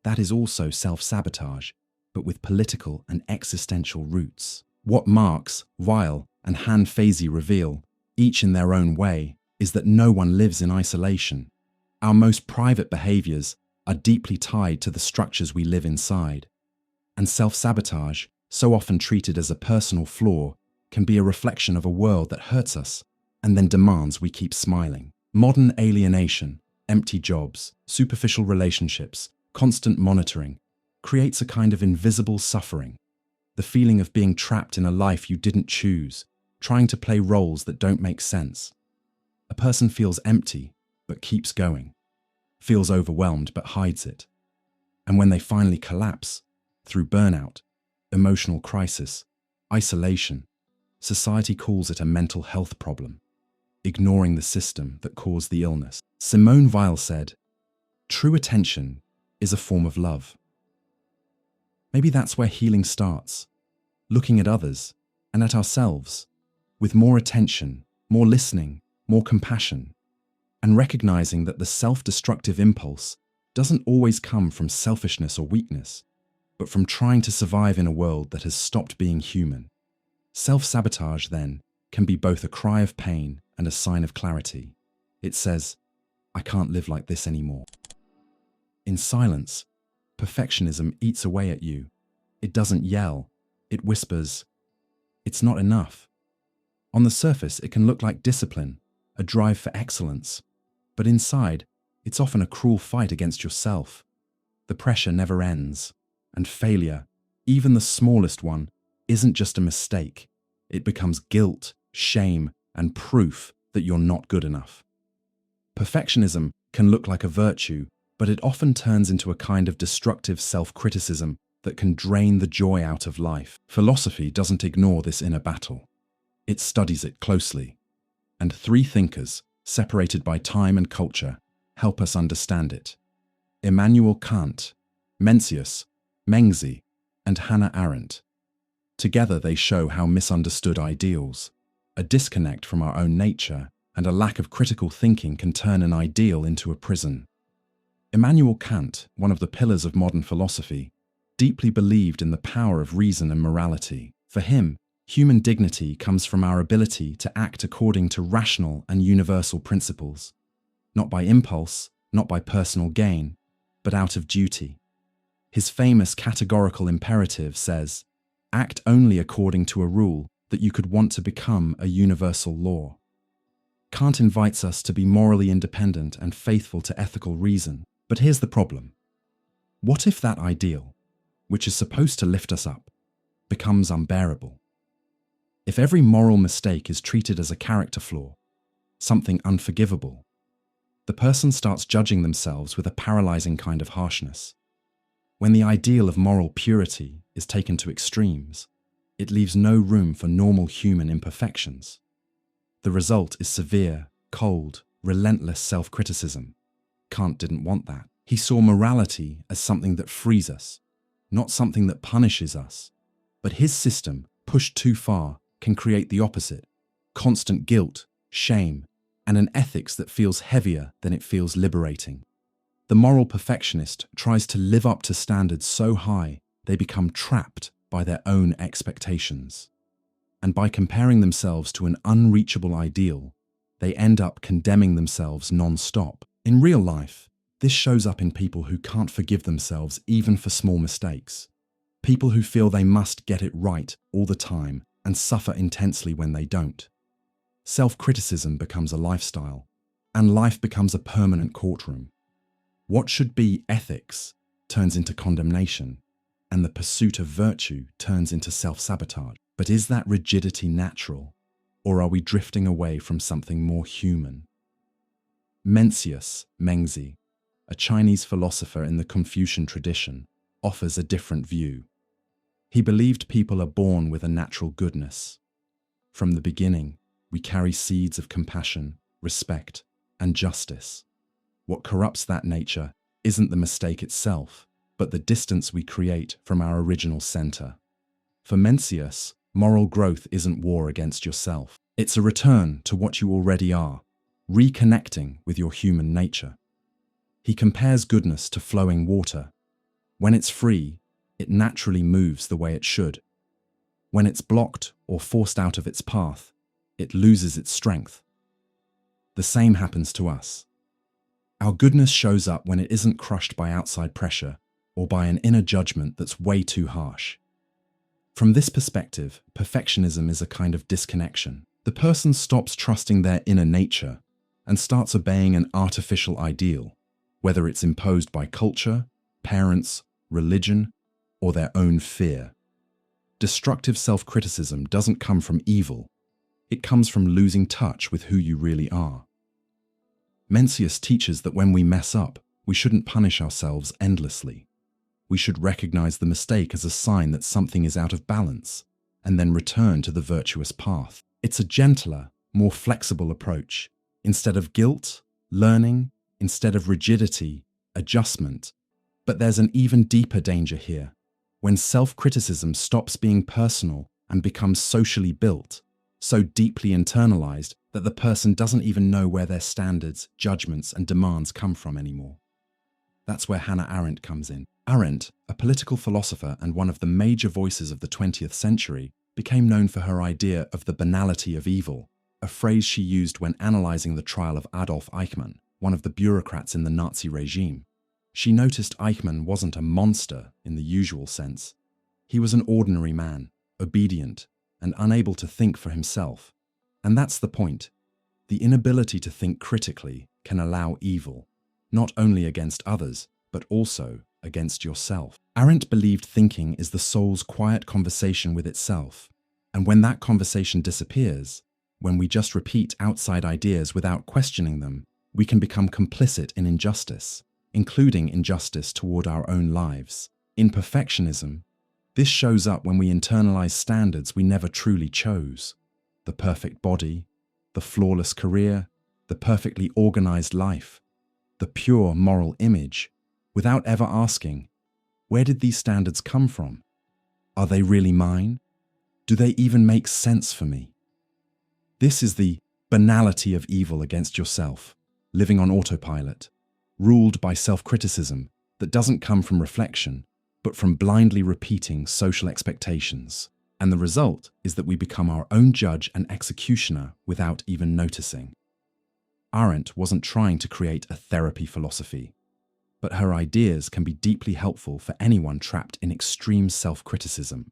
That is also self-sabotage, but with political and existential roots. What Marx, Weil, and Han Feizi reveal, each in their own way, is that no one lives in isolation. Our most private behaviors are deeply tied to the structures we live inside. And self-sabotage, so often treated as a personal flaw, can be a reflection of a world that hurts us and then demands we keep smiling. Modern alienation, empty jobs, superficial relationships, constant monitoring, creates a kind of invisible suffering. The feeling of being trapped in a life you didn't choose, trying to play roles that don't make sense. A person feels empty, but keeps going, feels overwhelmed, but hides it. And when they finally collapse, through burnout, emotional crisis, isolation, society calls it a mental health problem, ignoring the system that caused the illness. Simone Weil said, "True attention is a form of love." Maybe that's where healing starts, looking at others and at ourselves with more attention, more listening, more compassion, and recognizing that the self-destructive impulse doesn't always come from selfishness or weakness, but from trying to survive in a world that has stopped being human. Self-sabotage, then, can be both a cry of pain and a sign of clarity. It says, "I can't live like this anymore." In silence, perfectionism eats away at you. It doesn't yell. It whispers, "It's not enough." On the surface, it can look like discipline, a drive for excellence. But inside, it's often a cruel fight against yourself. The pressure never ends. And failure, even the smallest one, isn't just a mistake. It becomes guilt, shame, and proof that you're not good enough. Perfectionism can look like a virtue, but it often turns into a kind of destructive self-criticism that can drain the joy out of life. Philosophy doesn't ignore this inner battle. It studies it closely. And three thinkers, separated by time and culture, help us understand it: Immanuel Kant, Mencius, Mengzi, and Hannah Arendt. Together they show how misunderstood ideals, a disconnect from our own nature, and a lack of critical thinking can turn an ideal into a prison. Immanuel Kant, one of the pillars of modern philosophy, deeply believed in the power of reason and morality. For him, human dignity comes from our ability to act according to rational and universal principles, not by impulse, not by personal gain, but out of duty. His famous categorical imperative says, "Act only according to a rule that you could want to become a universal law." Kant invites us to be morally independent and faithful to ethical reason. But here's the problem. What if that ideal, which is supposed to lift us up, becomes unbearable? If every moral mistake is treated as a character flaw, something unforgivable, the person starts judging themselves with a paralyzing kind of harshness. When the ideal of moral purity is taken to extremes, it leaves no room for normal human imperfections. The result is severe, cold, relentless self-criticism. Kant didn't want that. He saw morality as something that frees us, not something that punishes us. But his system, pushed too far, can create the opposite: constant guilt, shame, and an ethics that feels heavier than it feels liberating. The moral perfectionist tries to live up to standards so high they become trapped by their own expectations. And by comparing themselves to an unreachable ideal, they end up condemning themselves non-stop. In real life, this shows up in people who can't forgive themselves even for small mistakes. People who feel they must get it right all the time and suffer intensely when they don't. Self-criticism becomes a lifestyle, and life becomes a permanent courtroom. What should be ethics turns into condemnation, and the pursuit of virtue turns into self-sabotage. But is that rigidity natural, or are we drifting away from something more human? Mencius, Mengzi, a Chinese philosopher in the Confucian tradition, offers a different view. He believed people are born with a natural goodness. From the beginning, we carry seeds of compassion, respect, and justice. What corrupts that nature isn't the mistake itself, but the distance we create from our original center. For Mencius, moral growth isn't war against yourself. It's a return to what you already are, reconnecting with your human nature. He compares goodness to flowing water. When it's free, it naturally moves the way it should. When it's blocked or forced out of its path, it loses its strength. The same happens to us. Our goodness shows up when it isn't crushed by outside pressure or by an inner judgment that's way too harsh. From this perspective, perfectionism is a kind of disconnection. The person stops trusting their inner nature and starts obeying an artificial ideal, whether it's imposed by culture, parents, religion, or their own fear. Destructive self-criticism doesn't come from evil. It comes from losing touch with who you really are. Mencius teaches that when we mess up, we shouldn't punish ourselves endlessly. We should recognize the mistake as a sign that something is out of balance, and then return to the virtuous path. It's a gentler, more flexible approach. Instead of guilt, learning; instead of rigidity, adjustment. But there's an even deeper danger here. When self-criticism stops being personal and becomes socially built, so deeply internalized that the person doesn't even know where their standards, judgments, and demands come from anymore. That's where Hannah Arendt comes in. Arendt, a political philosopher and one of the major voices of the 20th century, became known for her idea of the banality of evil, a phrase she used when analyzing the trial of Adolf Eichmann, one of the bureaucrats in the Nazi regime. She noticed Eichmann wasn't a monster in the usual sense. He was an ordinary man, obedient, and unable to think for himself. And that's the point. The inability to think critically can allow evil, not only against others, but also against yourself. Arendt believed thinking is the soul's quiet conversation with itself, and when that conversation disappears, when we just repeat outside ideas without questioning them, we can become complicit in injustice, including injustice toward our own lives. In perfectionism, this shows up when we internalize standards we never truly chose: the perfect body, the flawless career, the perfectly organized life, the pure moral image, without ever asking, where did these standards come from? Are they really mine? Do they even make sense for me? This is the banality of evil against yourself, living on autopilot, ruled by self-criticism that doesn't come from reflection, but from blindly repeating social expectations. And the result is that we become our own judge and executioner without even noticing. Arendt wasn't trying to create a therapy philosophy. but her ideas can be deeply helpful for anyone trapped in extreme self-criticism.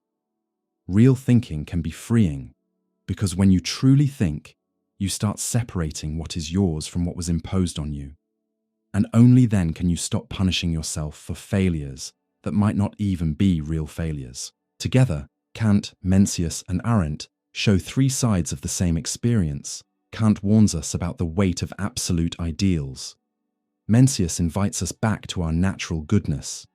Real thinking can be freeing, because when you truly think, you start separating what is yours from what was imposed on you. And only then can you stop punishing yourself for failures that might not even be real failures. Together, Kant, Mencius, and Arendt show three sides of the same experience. Kant warns us about the weight of absolute ideals. Mencius invites us back to our natural goodness.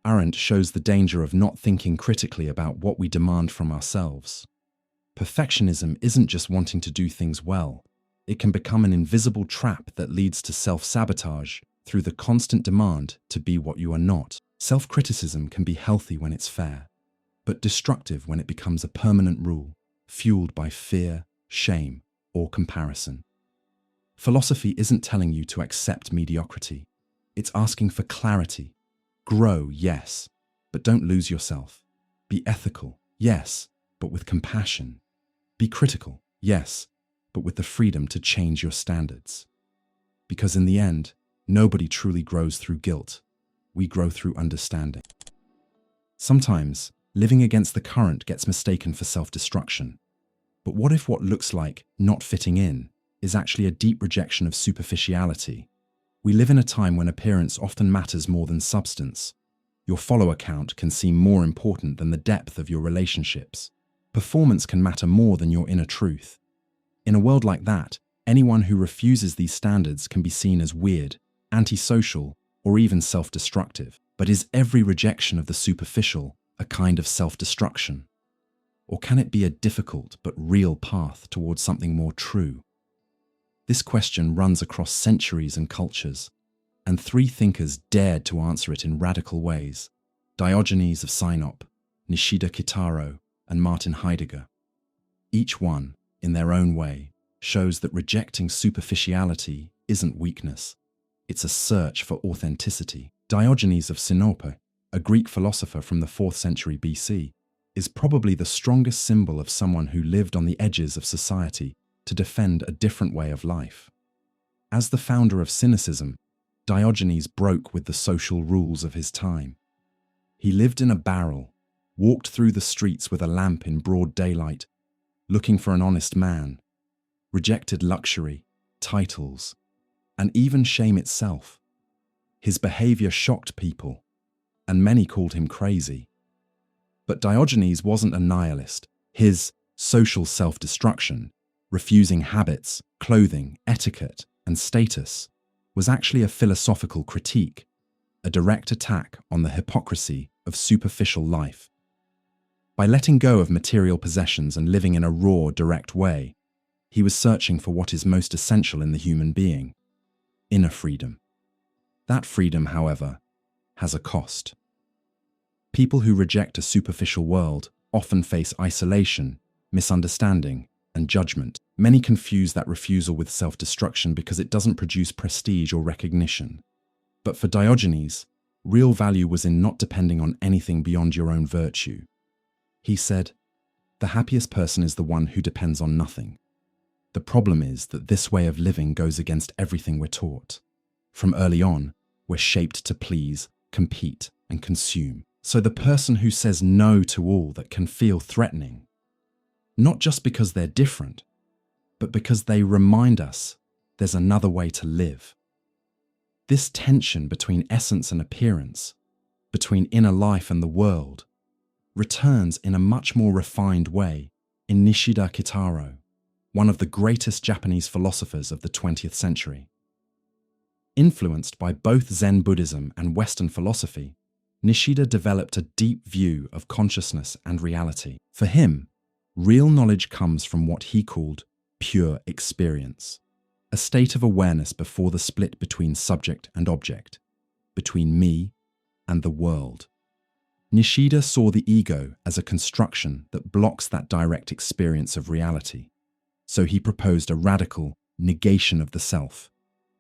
Arendt shows the danger of not thinking critically about what we demand from ourselves. Perfectionism isn't just wanting to do things well. It can become an invisible trap that leads to self-sabotage through the constant demand to be what you are not. Self-criticism can be healthy when it's fair, but destructive when it becomes a permanent rule, fueled by fear, shame, or comparison. Philosophy isn't telling you to accept mediocrity. It's asking for clarity. Grow, yes, but don't lose yourself. Be ethical, yes, but with compassion. Be critical, yes, but with the freedom to change your standards. Because in the end, nobody truly grows through guilt. We grow through understanding. Sometimes, living against the current gets mistaken for self-destruction. But what if what looks like not fitting in is actually a deep rejection of superficiality? We live in a time when appearance often matters more than substance. Your follower count can seem more important than the depth of your relationships. Performance can matter more than your inner truth. In a world like that, anyone who refuses these standards can be seen as weird, antisocial, or even self-destructive. But is every rejection of the superficial a kind of self-destruction? Or can it be a difficult but real path towards something more true? This question runs across centuries and cultures, and three thinkers dared to answer it in radical ways: Diogenes of Sinope, Nishida Kitaro, and Martin Heidegger. Each one, in their own way, shows that rejecting superficiality isn't weakness. It's a search for authenticity. Diogenes of Sinope, a Greek philosopher from the 4th century BC, is probably the strongest symbol of someone who lived on the edges of society to defend a different way of life. As the founder of Cynicism, Diogenes broke with the social rules of his time. He lived in a barrel, walked through the streets with a lamp in broad daylight, looking for an honest man, rejected luxury, titles, and even shame itself. His behavior shocked people, and many called him crazy. But Diogenes wasn't a nihilist. His social self-destruction, refusing habits, clothing, etiquette, and status, was actually a philosophical critique, a direct attack on the hypocrisy of superficial life. By letting go of material possessions and living in a raw, direct way, he was searching for what is most essential in the human being: inner freedom. That freedom, however, has a cost. People who reject a superficial world often face isolation, misunderstanding, and judgment. Many confuse that refusal with self-destruction because it doesn't produce prestige or recognition. But for Diogenes, real value was in not depending on anything beyond your own virtue. He said, "The happiest person is the one who depends on nothing." The problem is that this way of living goes against everything we're taught. From early on, we're shaped to please, compete, and consume. So the person who says no to all that can feel threatening, not just because they're different, but because they remind us there's another way to live. This tension between essence and appearance, between inner life and the world, returns in a much more refined way in Nishida Kitaro, one of the greatest Japanese philosophers of the 20th century. Influenced by both Zen Buddhism and Western philosophy, Nishida developed a deep view of consciousness and reality. For him, real knowledge comes from what he called pure experience, a state of awareness before the split between subject and object, between me and the world. Nishida saw the ego as a construction that blocks that direct experience of reality. So he proposed a radical negation of the self,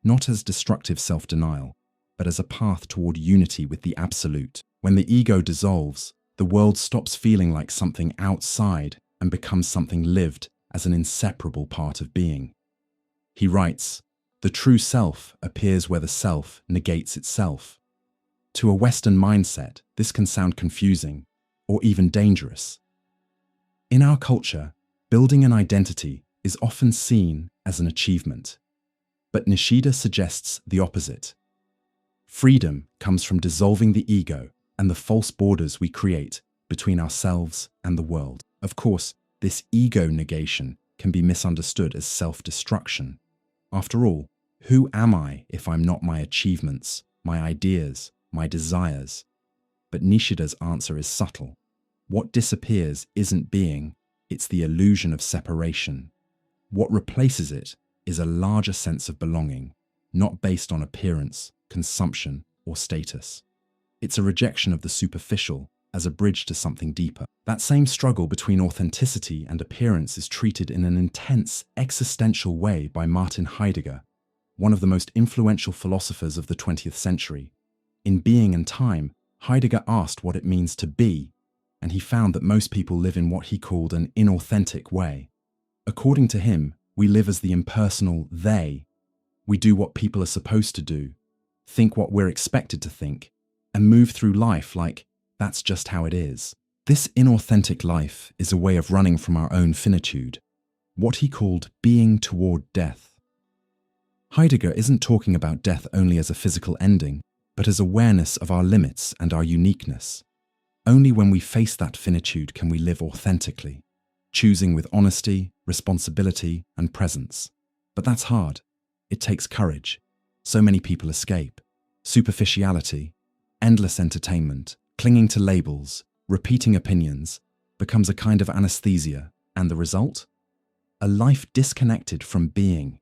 not as destructive self-denial, but as a path toward unity with the absolute. When the ego dissolves, the world stops feeling like something outside and becomes something lived as an inseparable part of being. He writes, "The true self appears where the self negates itself." To a Western mindset, this can sound confusing or even dangerous. In our culture, building an identity is often seen as an achievement. But Nishida suggests the opposite. Freedom comes from dissolving the ego and the false borders we create between ourselves and the world. Of course, this ego negation can be misunderstood as self-destruction. After all, who am I if I'm not my achievements, my ideas, my desires? But Nishida's answer is subtle. What disappears isn't being, it's the illusion of separation. What replaces it is a larger sense of belonging, not based on appearance, consumption, or status. It's a rejection of the superficial as a bridge to something deeper. That same struggle between authenticity and appearance is treated in an intense, existential way by Martin Heidegger, one of the most influential philosophers of the 20th century. In Being and Time, Heidegger asked what it means to be, and he found that most people live in what he called an inauthentic way. According to him, we live as the impersonal they. We do what people are supposed to do, think what we're expected to think, and move through life like that's just how it is. This inauthentic life is a way of running from our own finitude, what he called being toward death. Heidegger isn't talking about death only as a physical ending, but as awareness of our limits and our uniqueness. Only when we face that finitude can we live authentically, choosing with honesty, responsibility, and presence. But that's hard. It takes courage. So many people escape. Superficiality, endless entertainment, clinging to labels, repeating opinions, becomes a kind of anesthesia, and the result? A life disconnected from being,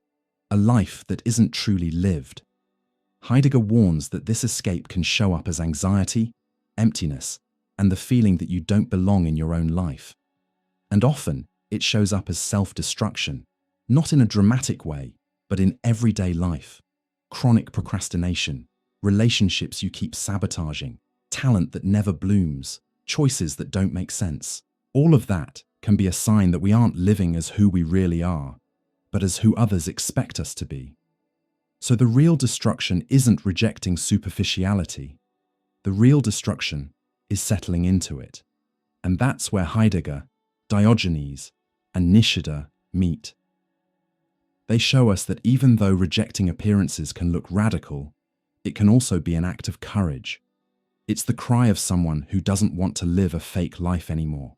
a life that isn't truly lived. Heidegger warns that this escape can show up as anxiety, emptiness, and the feeling that you don't belong in your own life. And often, it shows up as self-destruction, not in a dramatic way, but in everyday life. Chronic procrastination, relationships you keep sabotaging, talent that never blooms, choices that don't make sense. All of that can be a sign that we aren't living as who we really are, but as who others expect us to be. So the real destruction isn't rejecting superficiality. The real destruction is settling into it. And that's where Heidegger, Diogenes, and Nishida meet. They show us that even though rejecting appearances can look radical, it can also be an act of courage. It's the cry of someone who doesn't want to live a fake life anymore,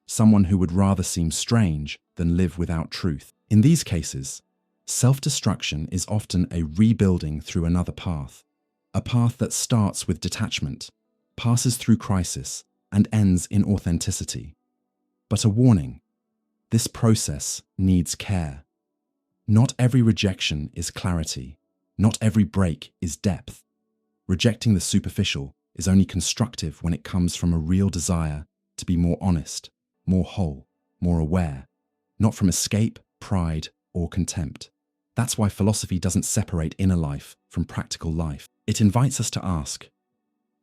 someone who would rather seem strange than live without truth. In these cases, self-destruction is often a rebuilding through another path, a path that starts with detachment, passes through crisis, and ends in authenticity. But a warning, this process needs care. Not every rejection is clarity. Not every break is depth. Rejecting the superficial is only constructive when it comes from a real desire to be more honest, more whole, more aware, not from escape, pride, or contempt. That's why philosophy doesn't separate inner life from practical life. It invites us to ask,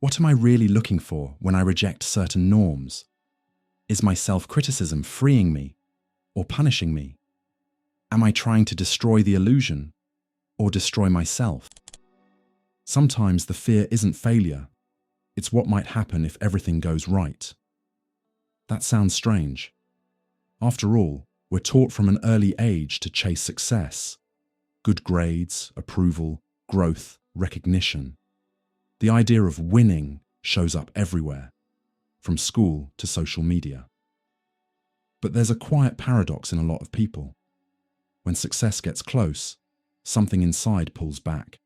what am I really looking for when I reject certain norms? Is my self-criticism freeing me or punishing me? Am I trying to destroy the illusion or destroy myself? Sometimes the fear isn't failure. It's what might happen if everything goes right. That sounds strange. After all, we're taught from an early age to chase success. Good grades, approval, growth, recognition. The idea of winning shows up everywhere, from school to social media. But there's a quiet paradox in a lot of people. When success gets close, something inside pulls back.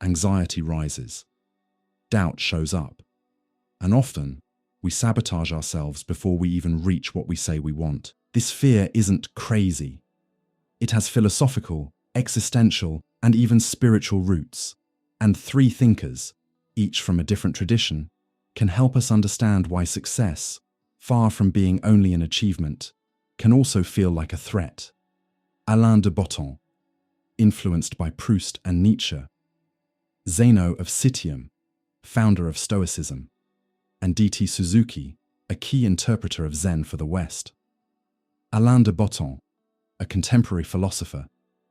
Anxiety rises. Doubt shows up. And often, we sabotage ourselves before we even reach what we say we want. This fear isn't crazy. It has philosophical, existential, and even spiritual roots. And three thinkers, each from a different tradition, can help us understand why success, far from being only an achievement, can also feel like a threat. Alain de Botton, influenced by Proust and Nietzsche. Zeno of Citium, founder of Stoicism. And D.T. Suzuki, a key interpreter of Zen for the West. Alain de Botton, a contemporary philosopher,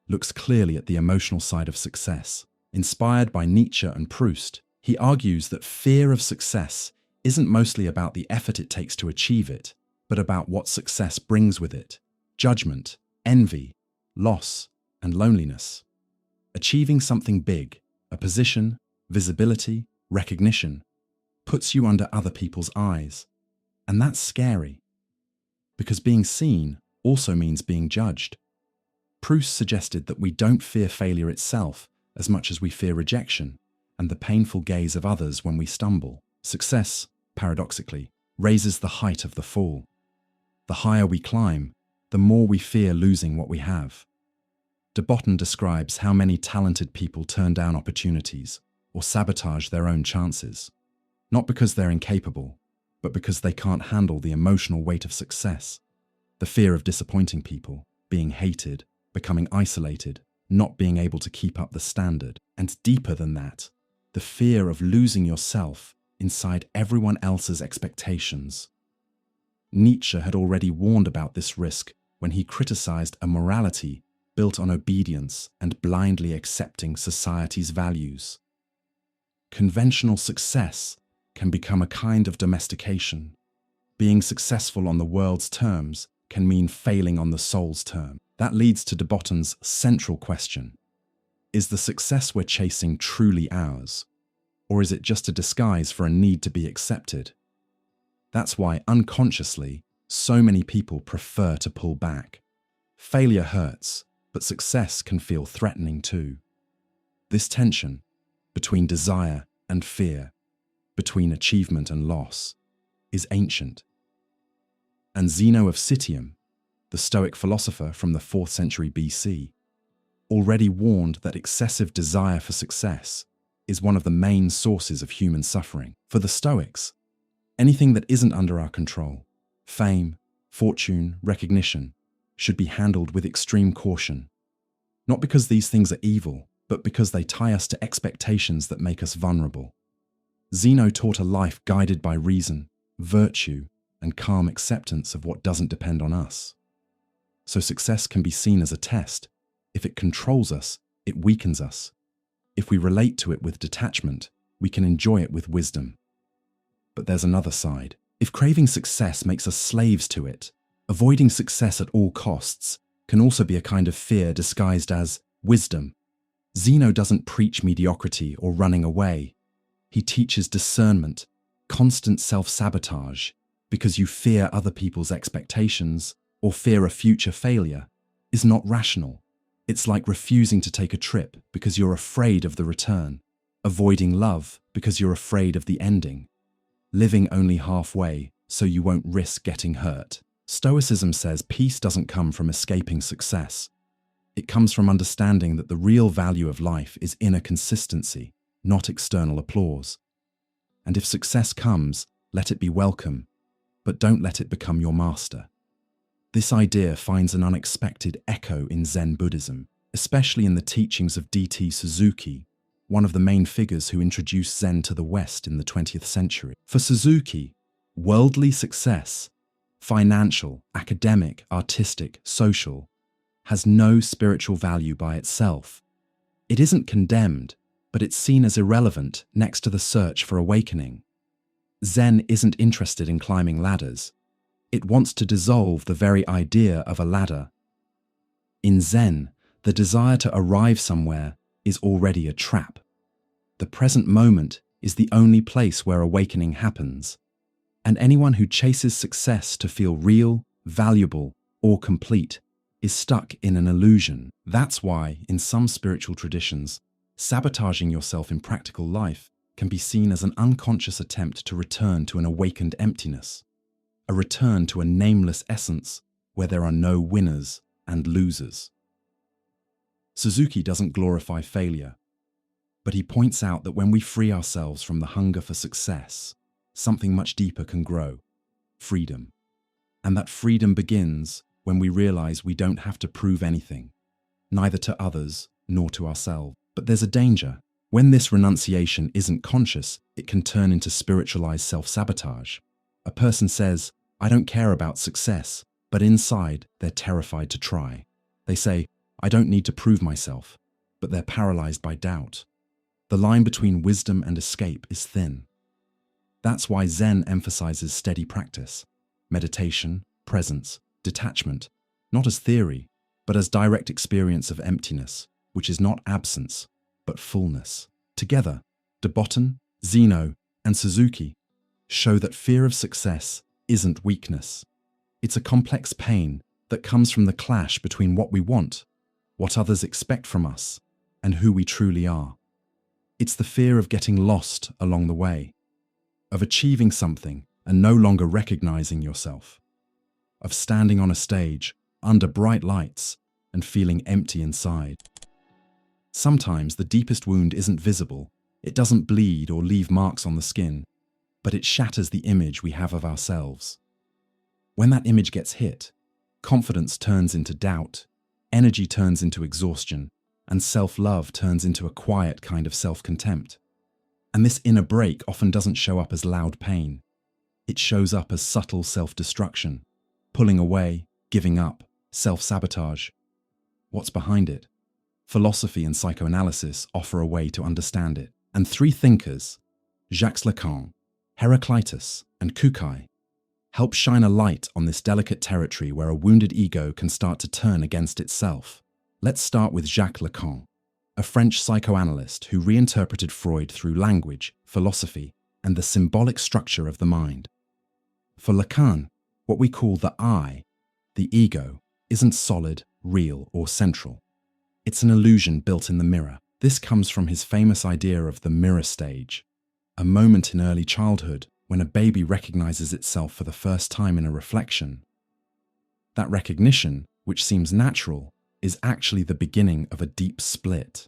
looks clearly at the emotional side of success. Inspired by Nietzsche and Proust, He argues that fear of success isn't mostly about the effort it takes to achieve it, but about what success brings with it: judgment, envy, loss, and loneliness. Achieving something big, a position, visibility, recognition, puts you under other people's eyes. And that's scary, because being seen also means being judged. Proust suggested that we don't fear failure itself as much as we fear rejection and the painful gaze of others when we stumble. Success, paradoxically, raises the height of the fall. The higher we climb, the more we fear losing what we have. De Botton describes how many talented people turn down opportunities or sabotage their own chances, not because they're incapable, but because they can't handle the emotional weight of success, the fear of disappointing people, being hated, becoming isolated, not being able to keep up the standard, and deeper than that, the fear of losing yourself inside everyone else's expectations. Nietzsche had already warned about this risk when he criticized a morality built on obedience and blindly accepting society's values. Conventional success can become a kind of domestication. Being successful on the world's terms can mean failing on the soul's term. That leads to de Botton's central question: is the success we're chasing truly ours? Or is it just a disguise for a need to be accepted? That's why, unconsciously, so many people prefer to pull back. Failure hurts, but success can feel threatening too. This tension between desire and fear, between achievement and loss, is ancient. And Zeno of Citium, the Stoic philosopher from the 4th century BC, already warned that excessive desire for success is one of the main sources of human suffering. For the Stoics, anything that isn't under our control, fame, fortune, recognition, should be handled with extreme caution. Not because these things are evil, but because they tie us to expectations that make us vulnerable. Zeno taught a life guided by reason, virtue, and calm acceptance of what doesn't depend on us. So success can be seen as a test. If it controls us, it weakens us. If we relate to it with detachment, we can enjoy it with wisdom. But there's another side. If craving success makes us slaves to it, avoiding success at all costs can also be a kind of fear disguised as wisdom. Zeno doesn't preach mediocrity or running away. He teaches discernment, constant self-sabotage, because you fear other people's expectations or fear a future failure, is not rational. It's like refusing to take a trip because you're afraid of the return, avoiding love because you're afraid of the ending, living only halfway so you won't risk getting hurt. Stoicism says peace doesn't come from escaping success. It comes from understanding that the real value of life is inner consistency, not external applause. And if success comes, let it be welcome, but don't let it become your master. This idea finds an unexpected echo in Zen Buddhism, especially in the teachings of D.T. Suzuki, one of the main figures who introduced Zen to the West in the 20th century. For Suzuki, worldly success, financial, academic, artistic, social, has no spiritual value by itself. It isn't condemned, but it's seen as irrelevant next to the search for awakening. Zen isn't interested in climbing ladders. It wants to dissolve the very idea of a ladder. In Zen, the desire to arrive somewhere is already a trap. The present moment is the only place where awakening happens, and anyone who chases success to feel real, valuable, or complete is stuck in an illusion. That's why, in some spiritual traditions, sabotaging yourself in practical life can be seen as an unconscious attempt to return to an awakened emptiness, a return to a nameless essence where there are no winners and losers. Suzuki doesn't glorify failure, but he points out that when we free ourselves from the hunger for success, something much deeper can grow: freedom. And that freedom begins when we realize we don't have to prove anything, neither to others nor to ourselves. But there's a danger. When this renunciation isn't conscious, it can turn into spiritualized self-sabotage. A person says, "I don't care about success," but inside they're terrified to try. They say, "I don't need to prove myself," but they're paralyzed by doubt. The line between wisdom and escape is thin. That's why Zen emphasizes steady practice, meditation, presence, detachment, not as theory, but as direct experience of emptiness, which is not absence, but fullness. Together, de Botton, Zeno, and Suzuki show that fear of success isn't weakness. It's a complex pain that comes from the clash between what we want, what others expect from us, and who we truly are. It's the fear of getting lost along the way, of achieving something and no longer recognizing yourself, of standing on a stage under bright lights and feeling empty inside. Sometimes the deepest wound isn't visible, it doesn't bleed or leave marks on the skin, but it shatters the image we have of ourselves. When that image gets hit, confidence turns into doubt, energy turns into exhaustion, and self-love turns into a quiet kind of self-contempt. And this inner break often doesn't show up as loud pain. It shows up as subtle self-destruction, pulling away, giving up, self-sabotage. What's behind it? Philosophy and psychoanalysis offer a way to understand it. And three thinkers, Jacques Lacan, Heraclitus, and Kukai, help shine a light on this delicate territory where a wounded ego can start to turn against itself. Let's start with Jacques Lacan, a French psychoanalyst who reinterpreted Freud through language, philosophy, and the symbolic structure of the mind. For Lacan, what we call the I, the ego, isn't solid, real, or central. It's an illusion built in the mirror. This comes from his famous idea of the mirror stage, a moment in early childhood when a baby recognizes itself for the first time in a reflection. That recognition, which seems natural, is actually the beginning of a deep split.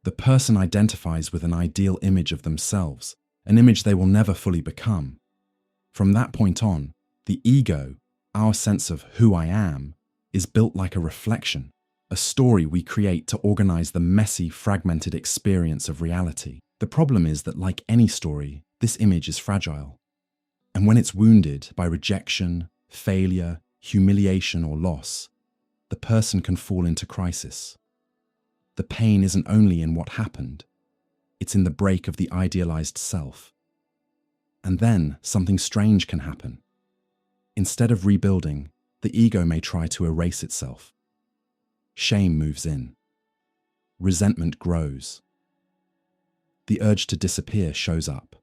The person identifies with an ideal image of themselves, an image they will never fully become. From that point on, the ego, our sense of who I am, is built like a reflection, a story we create to organize the messy, fragmented experience of reality. The problem is that, like any story, this image is fragile. And when it's wounded by rejection, failure, humiliation, or loss, the person can fall into crisis. The pain isn't only in what happened, it's in the break of the idealized self. And then something strange can happen. Instead of rebuilding, the ego may try to erase itself. Shame moves in. Resentment grows. The urge to disappear shows up.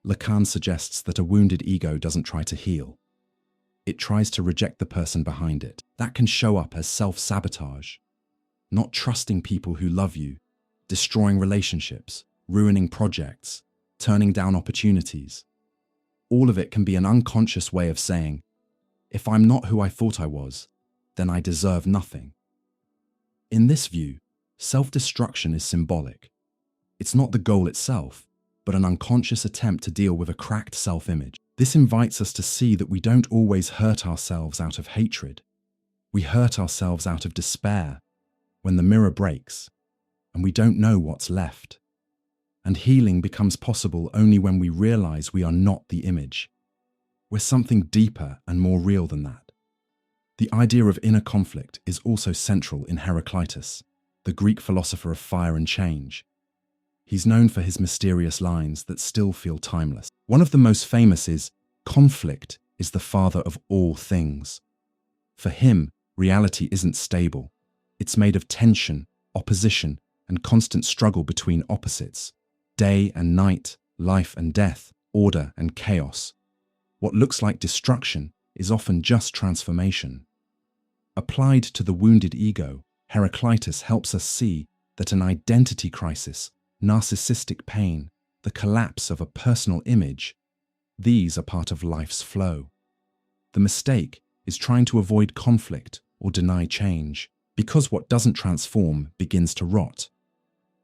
Lacan suggests that a wounded ego doesn't try to heal. It tries to reject the person behind it. That can show up as self-sabotage, not trusting people who love you, destroying relationships, ruining projects, turning down opportunities. All of it can be an unconscious way of saying, if I'm not who I thought I was, then I deserve nothing. In this view, self-destruction is symbolic. It's not the goal itself, but an unconscious attempt to deal with a cracked self-image. This invites us to see that we don't always hurt ourselves out of hatred. We hurt ourselves out of despair when the mirror breaks and we don't know what's left. And healing becomes possible only when we realize we are not the image. We're something deeper and more real than that. The idea of inner conflict is also central in Heraclitus, the Greek philosopher of fire and change. He's known for his mysterious lines that still feel timeless. One of the most famous is, "Conflict is the father of all things." For him, reality isn't stable. It's made of tension, opposition, and constant struggle between opposites. Day and night, life and death, order and chaos. What looks like destruction is often just transformation. Applied to the wounded ego, Heraclitus helps us see that an identity crisis, narcissistic pain, the collapse of a personal image, these are part of life's flow. The mistake is trying to avoid conflict or deny change, because what doesn't transform begins to rot.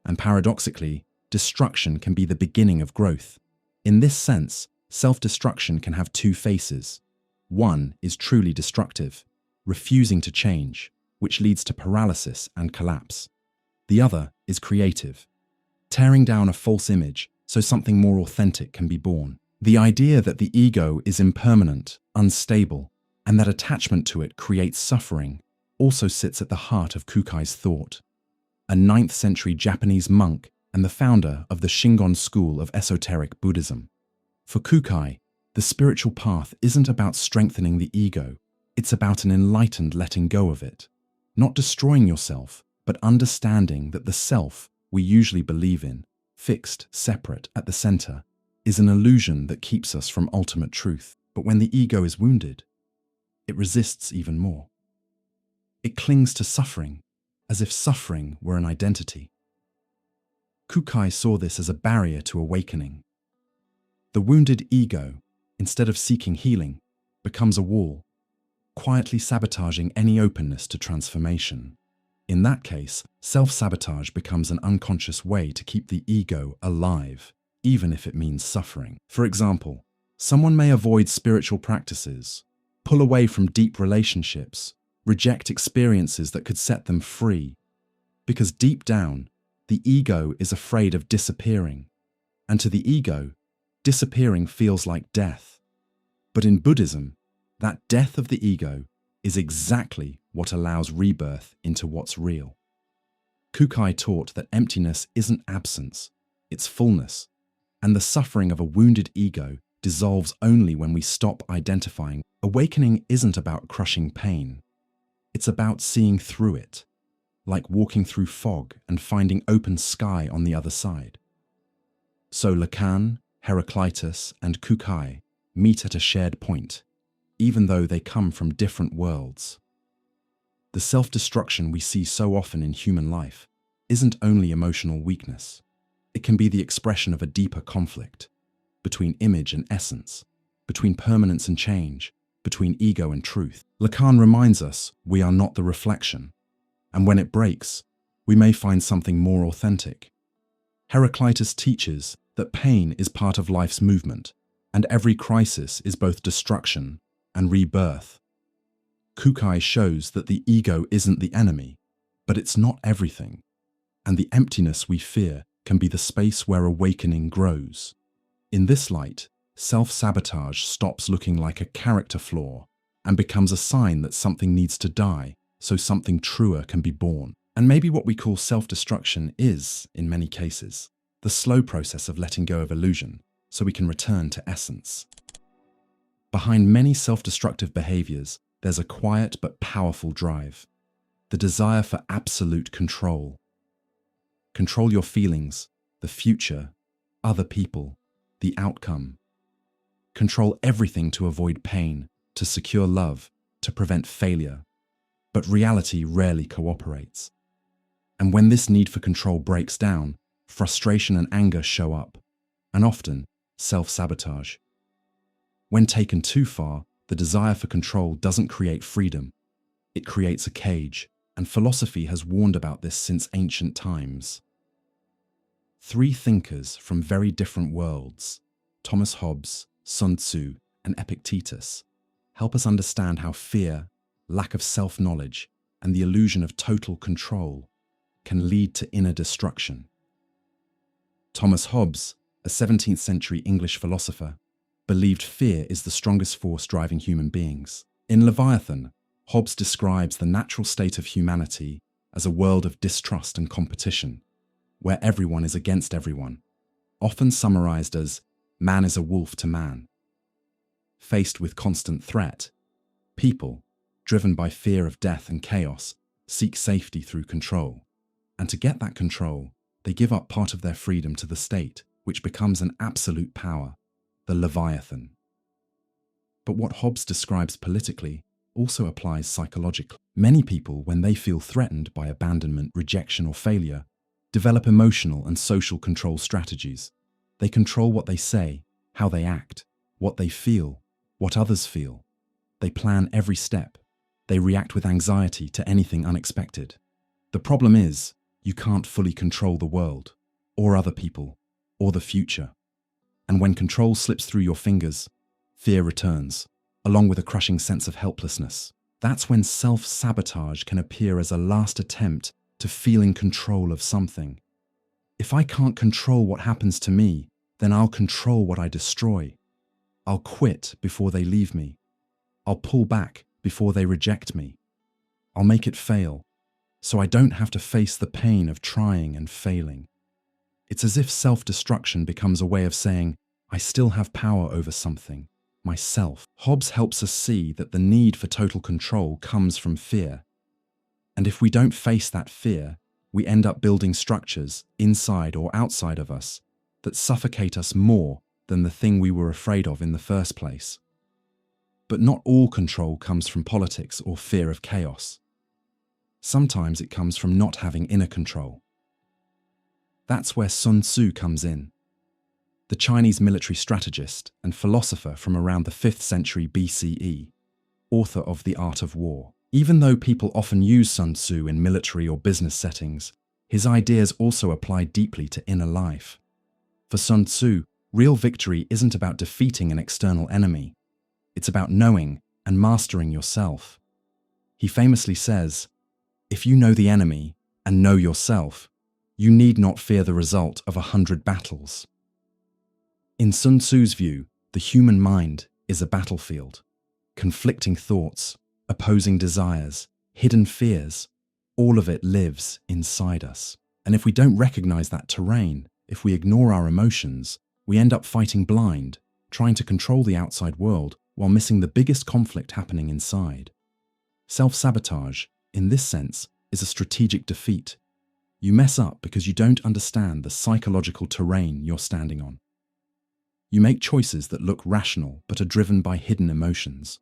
And paradoxically, destruction can be the beginning of growth. In this sense, self-destruction can have two faces. One is truly destructive, refusing to change, which leads to paralysis and collapse. The other is creative, tearing down a false image so something more authentic can be born. The idea that the ego is impermanent, unstable, and that attachment to it creates suffering also sits at the heart of Kukai's thought. A 9th century Japanese monk and the founder of the Shingon school of esoteric Buddhism. For Kukai, the spiritual path isn't about strengthening the ego, it's about an enlightened letting go of it. Not destroying yourself, but understanding that the self we usually believe in, fixed, separate, at the center, is an illusion that keeps us from ultimate truth. But when the ego is wounded, it resists even more. It clings to suffering, as if suffering were an identity. Kukai saw this as a barrier to awakening. The wounded ego, instead of seeking healing, becomes a wall, quietly sabotaging any openness to transformation. In that case, self-sabotage becomes an unconscious way to keep the ego alive, even if it means suffering. For example, someone may avoid spiritual practices, pull away from deep relationships, reject experiences that could set them free, because deep down, the ego is afraid of disappearing, and to the ego, disappearing feels like death. But in Buddhism, that death of the ego is exactly what allows rebirth into what's real. Kukai taught that emptiness isn't absence, it's fullness, and the suffering of a wounded ego dissolves only when we stop identifying. Awakening isn't about crushing pain, it's about seeing through it, like walking through fog and finding open sky on the other side. So Lacan, Heraclitus, and Kukai meet at a shared point, even though they come from different worlds. The self-destruction we see so often in human life isn't only emotional weakness. It can be the expression of a deeper conflict between image and essence, between permanence and change, between ego and truth. Lacan reminds us we are not the reflection, and when it breaks, we may find something more authentic. Heraclitus teaches that pain is part of life's movement, and every crisis is both destruction and rebirth. Kukai shows that the ego isn't the enemy, but it's not everything, and the emptiness we fear can be the space where awakening grows. In this light, self-sabotage stops looking like a character flaw and becomes a sign that something needs to die so something truer can be born. And maybe what we call self-destruction is, in many cases, the slow process of letting go of illusion so we can return to essence. Behind many self-destructive behaviors, there's a quiet but powerful drive, the desire for absolute control. Control your feelings, the future, other people, the outcome. Control everything to avoid pain, to secure love, to prevent failure. But reality rarely cooperates. And when this need for control breaks down, frustration and anger show up, and often self-sabotage. When taken too far, the desire for control doesn't create freedom. It creates a cage, and philosophy has warned about this since ancient times. Three thinkers from very different worlds, Thomas Hobbes, Sun Tzu, and Epictetus, help us understand how fear, lack of self-knowledge, and the illusion of total control can lead to inner destruction. Thomas Hobbes, a 17th century English philosopher, believed fear is the strongest force driving human beings. In Leviathan, Hobbes describes the natural state of humanity as a world of distrust and competition, where everyone is against everyone, often summarized as man is a wolf to man. Faced with constant threat, people, driven by fear of death and chaos, seek safety through control. And to get that control, they give up part of their freedom to the state, which becomes an absolute power, the Leviathan. But what Hobbes describes politically also applies psychologically. Many people, when they feel threatened by abandonment, rejection, or failure, develop emotional and social control strategies. They control what they say, how they act, what they feel, what others feel. They plan every step. They react with anxiety to anything unexpected. The problem is, you can't fully control the world, or other people, or the future. And when control slips through your fingers, fear returns, along with a crushing sense of helplessness. That's when self-sabotage can appear as a last attempt to feeling control of something. If I can't control what happens to me, then I'll control what I destroy. I'll quit before they leave me. I'll pull back before they reject me. I'll make it fail, so I don't have to face the pain of trying and failing. It's as if self-destruction becomes a way of saying, I still have power over something, myself. Hobbes helps us see that the need for total control comes from fear. And if we don't face that fear, we end up building structures, inside or outside of us, that suffocate us more than the thing we were afraid of in the first place. But not all control comes from politics or fear of chaos. Sometimes it comes from not having inner control. That's where Sun Tzu comes in. The Chinese military strategist and philosopher from around the 5th century BCE, author of The Art of War. Even though people often use Sun Tzu in military or business settings, his ideas also apply deeply to inner life. For Sun Tzu, real victory isn't about defeating an external enemy. It's about knowing and mastering yourself. He famously says, if you know the enemy and know yourself, you need not fear the result of 100 battles. In Sun Tzu's view, the human mind is a battlefield. Conflicting thoughts, opposing desires, hidden fears, all of it lives inside us. And if we don't recognize that terrain, if we ignore our emotions, we end up fighting blind, trying to control the outside world while missing the biggest conflict happening inside. Self-sabotage, in this sense, is a strategic defeat. You mess up because you don't understand the psychological terrain you're standing on. You make choices that look rational but are driven by hidden emotions.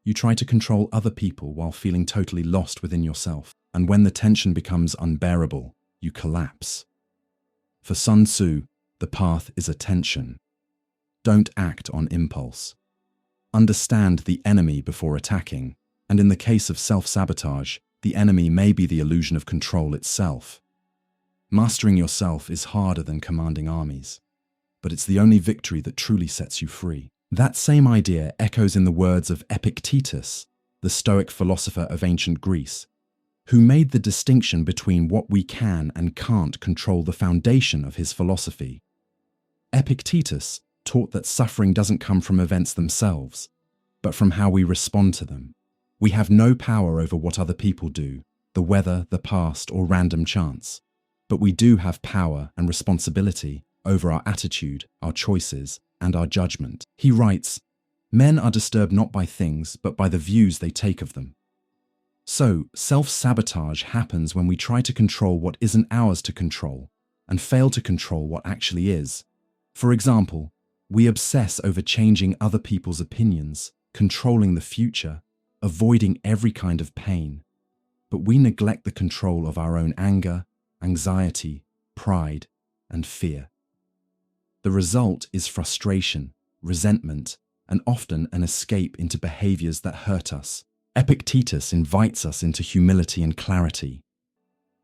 You try to control other people while feeling totally lost within yourself, and when the tension becomes unbearable, you collapse. For Sun Tzu, the path is attention. Don't act on impulse. Understand the enemy before attacking, and in the case of self-sabotage, the enemy may be the illusion of control itself. Mastering yourself is harder than commanding armies, but it's the only victory that truly sets you free. That same idea echoes in the words of Epictetus, the Stoic philosopher of ancient Greece, who made the distinction between what we can and can't control the foundation of his philosophy. Epictetus taught that suffering doesn't come from events themselves, but from how we respond to them. We have no power over what other people do, the weather, the past, or random chance, but we do have power and responsibility over our attitude, our choices, and our judgment. He writes, "Men are disturbed not by things, but by the views they take of them." So, self-sabotage happens when we try to control what isn't ours to control, and fail to control what actually is. For example, we obsess over changing other people's opinions, controlling the future, avoiding every kind of pain, but we neglect the control of our own anger, anxiety, pride, and fear. The result is frustration, resentment, and often an escape into behaviors that hurt us. Epictetus invites us into humility and clarity.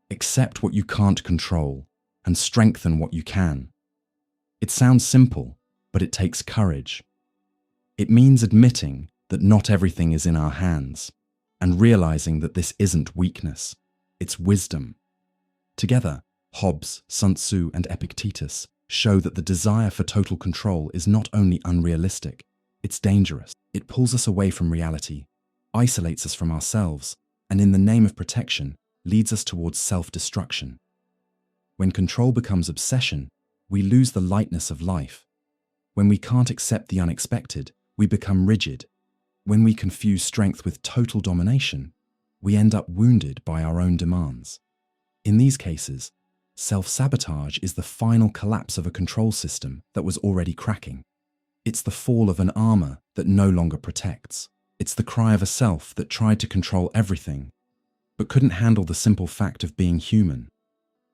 Accept what you can't control and strengthen what you can. It sounds simple, but it takes courage. It means admitting that not everything is in our hands and realizing that this isn't weakness, it's wisdom. Together, Hobbes, Sun Tzu, and Epictetus show that the desire for total control is not only unrealistic, it's dangerous. It pulls us away from reality, isolates us from ourselves, and in the name of protection, leads us towards self-destruction. When control becomes obsession, we lose the lightness of life. When we can't accept the unexpected, we become rigid. When we confuse strength with total domination, we end up wounded by our own demands. In these cases, self-sabotage is the final collapse of a control system that was already cracking. It's the fall of an armor that no longer protects. It's the cry of a self that tried to control everything, but couldn't handle the simple fact of being human.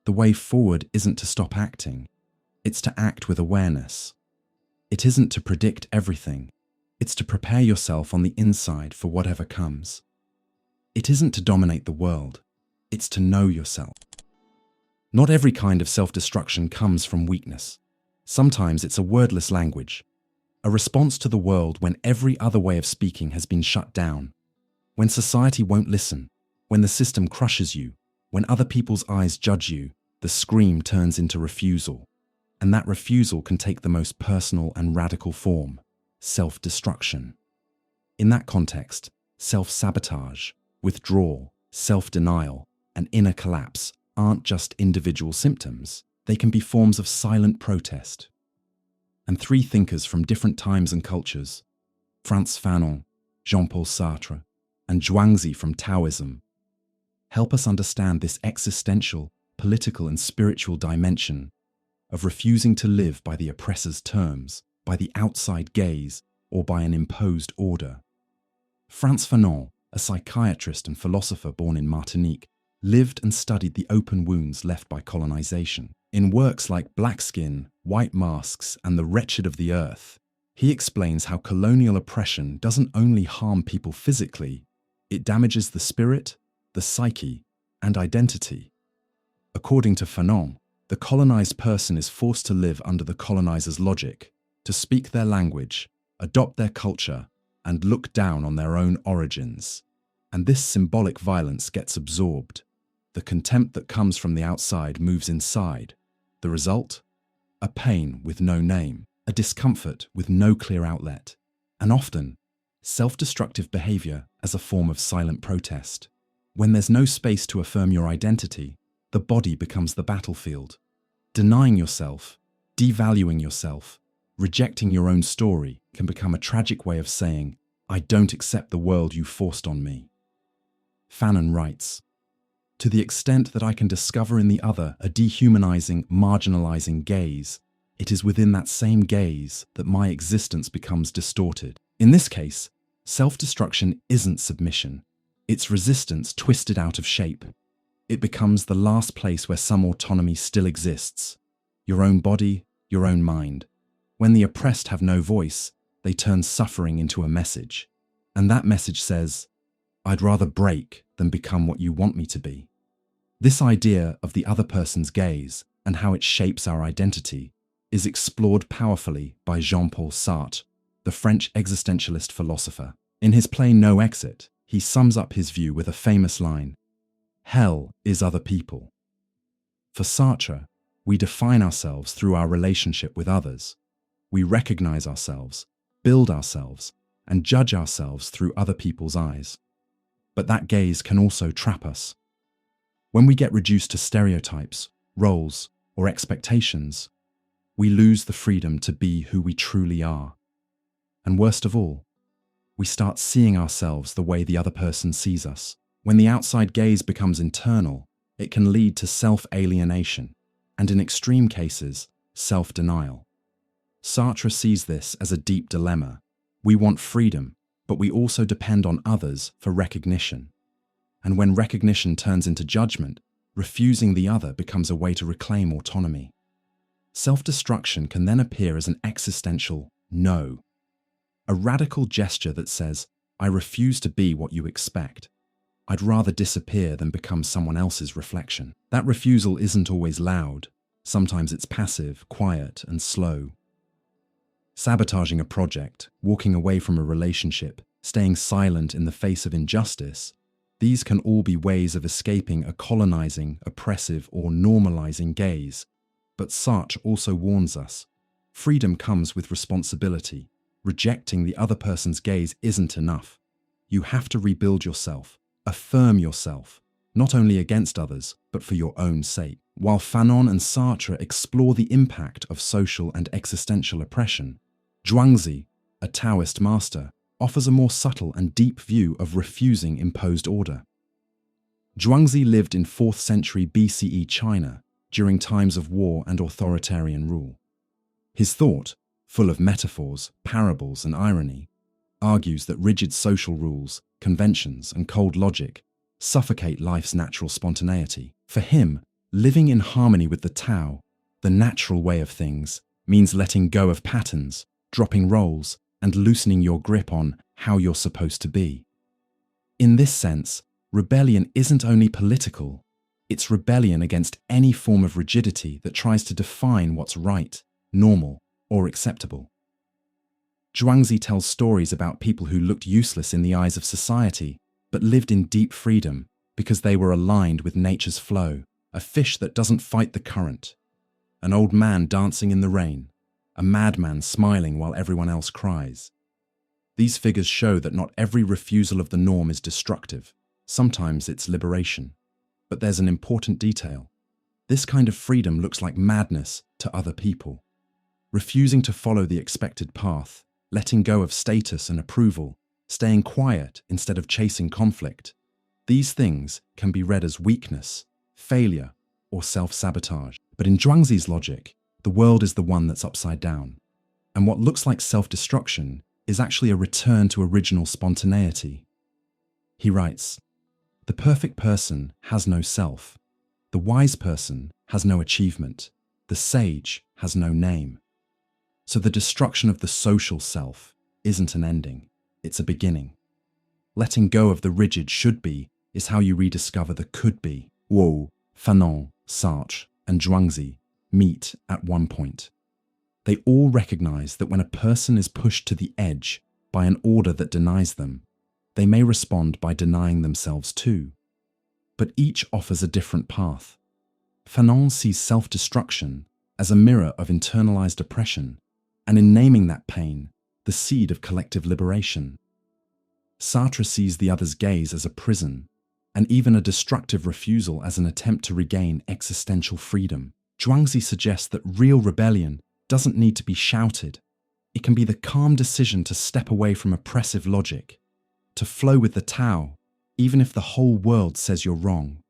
The way forward isn't to stop acting, it's to act with awareness. It isn't to predict everything, it's to prepare yourself on the inside for whatever comes. It isn't to dominate the world, it's to know yourself. Not every kind of self-destruction comes from weakness. Sometimes it's a wordless language, a response to the world when every other way of speaking has been shut down, when society won't listen, when the system crushes you, when other people's eyes judge you, the scream turns into refusal. And that refusal can take the most personal and radical form, self-destruction. In that context, self-sabotage, withdrawal, self-denial, and inner collapse aren't just individual symptoms, They can be forms of silent protest. And three thinkers from different times and cultures, Frantz Fanon, Jean-Paul Sartre, and Zhuangzi from Taoism, help us understand this existential, political and spiritual dimension of refusing to live by the oppressor's terms, by the outside gaze, or by an imposed order. Frantz Fanon, a psychiatrist and philosopher born in Martinique, lived and studied the open wounds left by colonization. In works like Black Skin, White Masks, and The Wretched of the Earth, he explains how colonial oppression doesn't only harm people physically, it damages the spirit, the psyche, and identity. According to Fanon, the colonized person is forced to live under the colonizer's logic, to speak their language, adopt their culture, and look down on their own origins. And this symbolic violence gets absorbed. The contempt that comes from the outside moves inside. The result? A pain with no name, a discomfort with no clear outlet, and often, self-destructive behavior as a form of silent protest. When there's no space to affirm your identity, the body becomes the battlefield. Denying yourself, devaluing yourself, rejecting your own story can become a tragic way of saying, "I don't accept the world you forced on me." Fanon writes, "To the extent that I can discover in the other a dehumanizing, marginalizing gaze, it is within that same gaze that my existence becomes distorted." In this case, self-destruction isn't submission. It's resistance twisted out of shape. It becomes the last place where some autonomy still exists. Your own body, your own mind. When the oppressed have no voice, they turn suffering into a message. And that message says, "I'd rather break than become what you want me to be." This idea of the other person's gaze and how it shapes our identity is explored powerfully by Jean-Paul Sartre, the French existentialist philosopher. In his play No Exit, he sums up his view with a famous line, "Hell is other people." For Sartre, we define ourselves through our relationship with others. We recognize ourselves, build ourselves, and judge ourselves through other people's eyes. But that gaze can also trap us. When we get reduced to stereotypes, roles, or expectations, we lose the freedom to be who we truly are. And worst of all, we start seeing ourselves the way the other person sees us. When the outside gaze becomes internal, it can lead to self-alienation, and in extreme cases, self-denial. Sartre sees this as a deep dilemma. We want freedom, but we also depend on others for recognition. And when recognition turns into judgment, refusing the other becomes a way to reclaim autonomy. Self-destruction can then appear as an existential no, a radical gesture that says, "I refuse to be what you expect. I'd rather disappear than become someone else's reflection." That refusal isn't always loud. Sometimes it's passive, quiet, and slow. Sabotaging a project, walking away from a relationship, staying silent in the face of injustice, these can all be ways of escaping a colonizing, oppressive, or normalizing gaze. But Sartre also warns us, freedom comes with responsibility. Rejecting the other person's gaze isn't enough. You have to rebuild yourself, affirm yourself, not only against others, but for your own sake. While Fanon and Sartre explore the impact of social and existential oppression, Zhuangzi, a Taoist master, offers a more subtle and deep view of refusing imposed order. Zhuangzi lived in 4th century BCE China during times of war and authoritarian rule. His thought, full of metaphors, parables, and irony, argues that rigid social rules, conventions, and cold logic suffocate life's natural spontaneity. For him, living in harmony with the Tao, the natural way of things, means letting go of patterns, dropping roles, and loosening your grip on how you're supposed to be. In this sense, rebellion isn't only political, it's rebellion against any form of rigidity that tries to define what's right, normal, or acceptable. Zhuangzi tells stories about people who looked useless in the eyes of society, but lived in deep freedom because they were aligned with nature's flow, a fish that doesn't fight the current, an old man dancing in the rain, a madman smiling while everyone else cries. These figures show that not every refusal of the norm is destructive. Sometimes it's liberation. But there's an important detail. This kind of freedom looks like madness to other people. Refusing to follow the expected path, letting go of status and approval, staying quiet instead of chasing conflict. These things can be read as weakness, failure, or self-sabotage. But in Zhuangzi's logic, the world is the one that's upside down. And what looks like self-destruction is actually a return to original spontaneity. He writes, "The perfect person has no self. The wise person has no achievement. The sage has no name." So the destruction of the social self isn't an ending, it's a beginning. Letting go of the rigid should be is how you rediscover the could be. Wu, Fanon, Sartre, and Zhuangzi meet at one point. They all recognize that when a person is pushed to the edge by an order that denies them, they may respond by denying themselves too. But each offers a different path. Fanon sees self-destruction as a mirror of internalized oppression, and in naming that pain, the seed of collective liberation. Sartre sees the other's gaze as a prison, and even a destructive refusal as an attempt to regain existential freedom. Zhuangzi suggests that real rebellion doesn't need to be shouted. It can be the calm decision to step away from oppressive logic, to flow with the Tao, even if the whole world says you're wrong.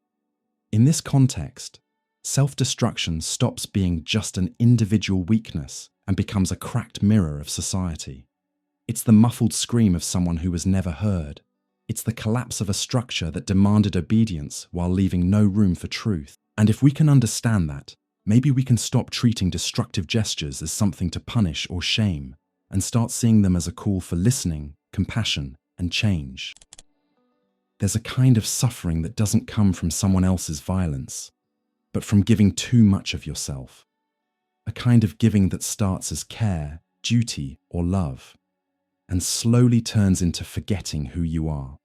In this context, self-destruction stops being just an individual weakness and becomes a cracked mirror of society. It's the muffled scream of someone who was never heard. It's the collapse of a structure that demanded obedience while leaving no room for truth. And if we can understand that, maybe we can stop treating destructive gestures as something to punish or shame, and start seeing them as a call for listening, compassion, and change. There's a kind of suffering that doesn't come from someone else's violence, but from giving too much of yourself. A kind of giving that starts as care, duty, or love, and slowly turns into forgetting who you are.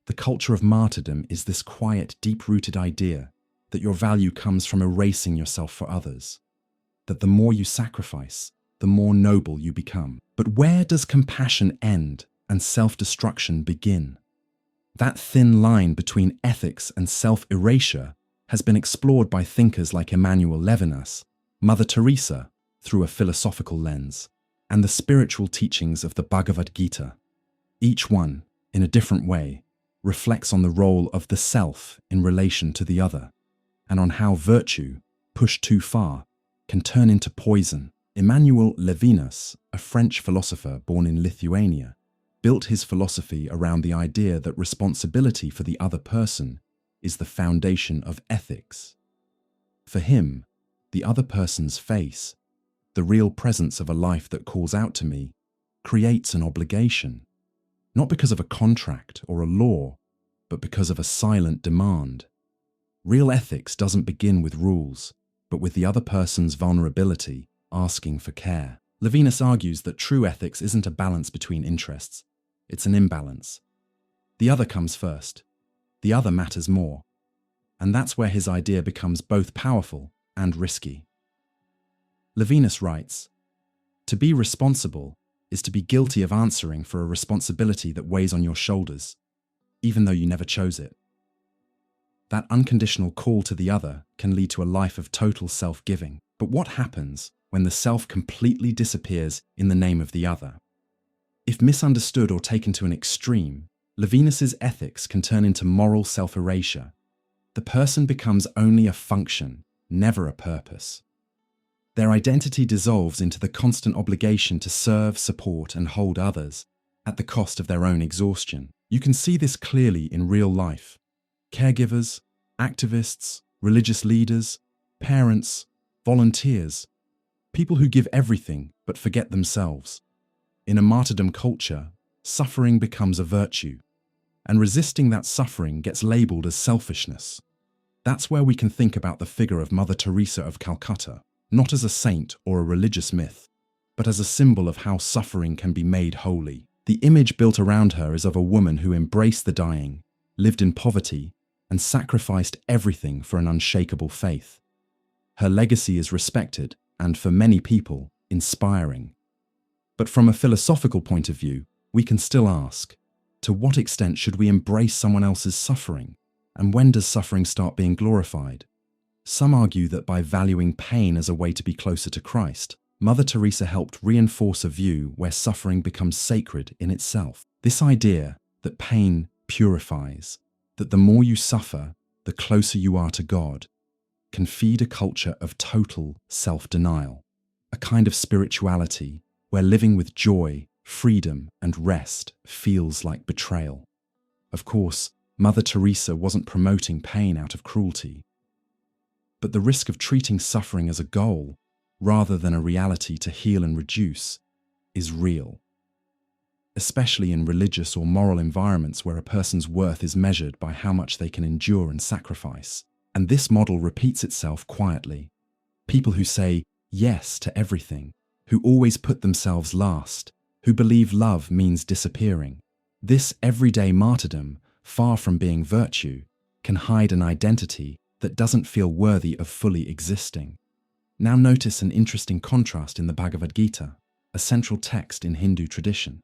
The culture of martyrdom is this quiet, deep-rooted idea that your value comes from erasing yourself for others, that the more you sacrifice, the more noble you become. But where does compassion end and self-destruction begin? That thin line between ethics and self-erasure has been explored by thinkers like Emmanuel Levinas, Mother Teresa through a philosophical lens, and the spiritual teachings of the Bhagavad Gita. Each one, in a different way, reflects on the role of the self in relation to the other, and on how virtue, pushed too far, can turn into poison. Emmanuel Levinas, a French philosopher born in Lithuania, built his philosophy around the idea that responsibility for the other person is the foundation of ethics. For him, the other person's face, the real presence of a life that calls out to me, creates an obligation, not because of a contract or a law, but because of a silent demand. Real ethics doesn't begin with rules, but with the other person's vulnerability asking for care. Levinas argues that true ethics isn't a balance between interests, it's an imbalance. The other comes first. The other matters more. And that's where his idea becomes both powerful and risky. Levinas writes, "To be responsible is to be guilty of answering for a responsibility that weighs on your shoulders, even though you never chose it. That unconditional call to the other can lead to a life of total self-giving. But what happens when the self completely disappears in the name of the other? If misunderstood or taken to an extreme, Levinas's ethics can turn into moral self-erasure. The person becomes only a function, never a purpose. Their identity dissolves into the constant obligation to serve, support, and hold others at the cost of their own exhaustion. You can see this clearly in real life. Caregivers, activists, religious leaders, parents, volunteers, people who give everything but forget themselves. In a martyrdom culture, suffering becomes a virtue, and resisting that suffering gets labeled as selfishness. That's where we can think about the figure of Mother Teresa of Calcutta, not as a saint or a religious myth, but as a symbol of how suffering can be made holy. The image built around her is of a woman who embraced the dying, lived in poverty, and sacrificed everything for an unshakable faith. Her legacy is respected and, for many people, inspiring. But from a philosophical point of view, we can still ask, to what extent should we embrace someone else's suffering? And when does suffering start being glorified? Some argue that by valuing pain as a way to be closer to Christ, Mother Teresa helped reinforce a view where suffering becomes sacred in itself. This idea that pain purifies, that the more you suffer, the closer you are to God, can feed a culture of total self-denial, a kind of spirituality where living with joy, freedom, and rest feels like betrayal. Of course, Mother Teresa wasn't promoting pain out of cruelty, but the risk of treating suffering as a goal, rather than a reality to heal and reduce, is real. Especially in religious or moral environments where a person's worth is measured by how much they can endure and sacrifice. And this model repeats itself quietly. People who say yes to everything, who always put themselves last, who believe love means disappearing. This everyday martyrdom, far from being virtue, can hide an identity that doesn't feel worthy of fully existing. Now notice an interesting contrast in the Bhagavad Gita, a central text in Hindu tradition.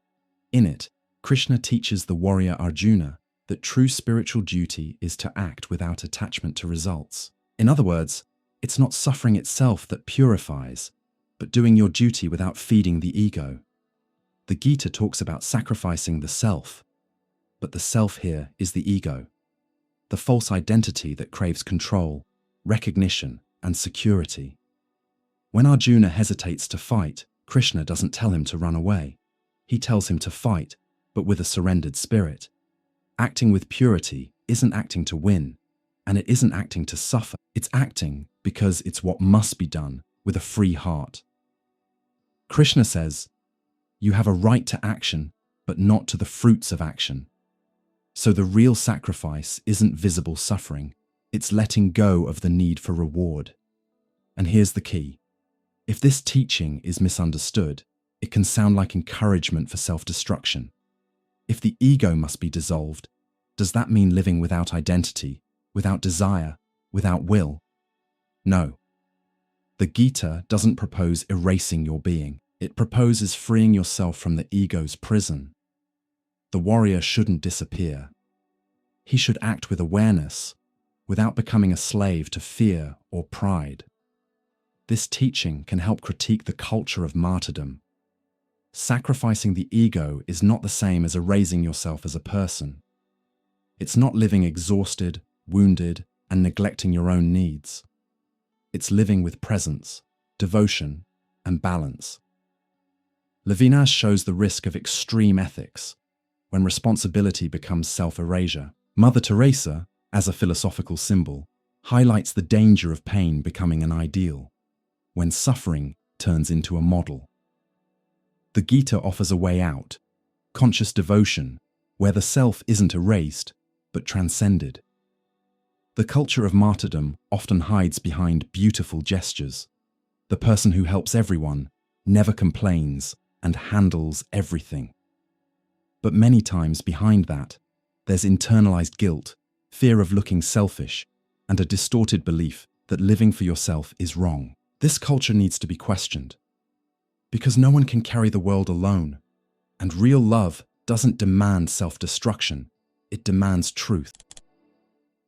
In it, Krishna teaches the warrior Arjuna that true spiritual duty is to act without attachment to results. In other words, it's not suffering itself that purifies, but doing your duty without feeding the ego. The Gita talks about sacrificing the self, but the self here is the ego, the false identity that craves control, recognition, and security. When Arjuna hesitates to fight, Krishna doesn't tell him to run away. He tells him to fight, but with a surrendered spirit. Acting with purity isn't acting to win, and it isn't acting to suffer. It's acting because it's what must be done with a free heart. Krishna says, you have a right to action, but not to the fruits of action. So the real sacrifice isn't visible suffering, it's letting go of the need for reward. And here's the key. If this teaching is misunderstood, it can sound like encouragement for self-destruction. If the ego must be dissolved, does that mean living without identity, without desire, without will? No. The Gita doesn't propose erasing your being. It proposes freeing yourself from the ego's prison. The warrior shouldn't disappear. He should act with awareness, without becoming a slave to fear or pride. This teaching can help critique the culture of martyrdom. Sacrificing the ego is not the same as erasing yourself as a person. It's not living exhausted, wounded, and neglecting your own needs. It's living with presence, devotion, and balance. Levinas shows the risk of extreme ethics, when responsibility becomes self-erasure. Mother Teresa, as a philosophical symbol, highlights the danger of pain becoming an ideal, when suffering turns into a model. The Gita offers a way out, conscious devotion, where the self isn't erased, but transcended. The culture of martyrdom often hides behind beautiful gestures. The person who helps everyone, never complains, and handles everything. But many times behind that, there's internalized guilt, fear of looking selfish, and a distorted belief that living for yourself is wrong. This culture needs to be questioned. Because no one can carry the world alone, and real love doesn't demand self-destruction, it demands truth.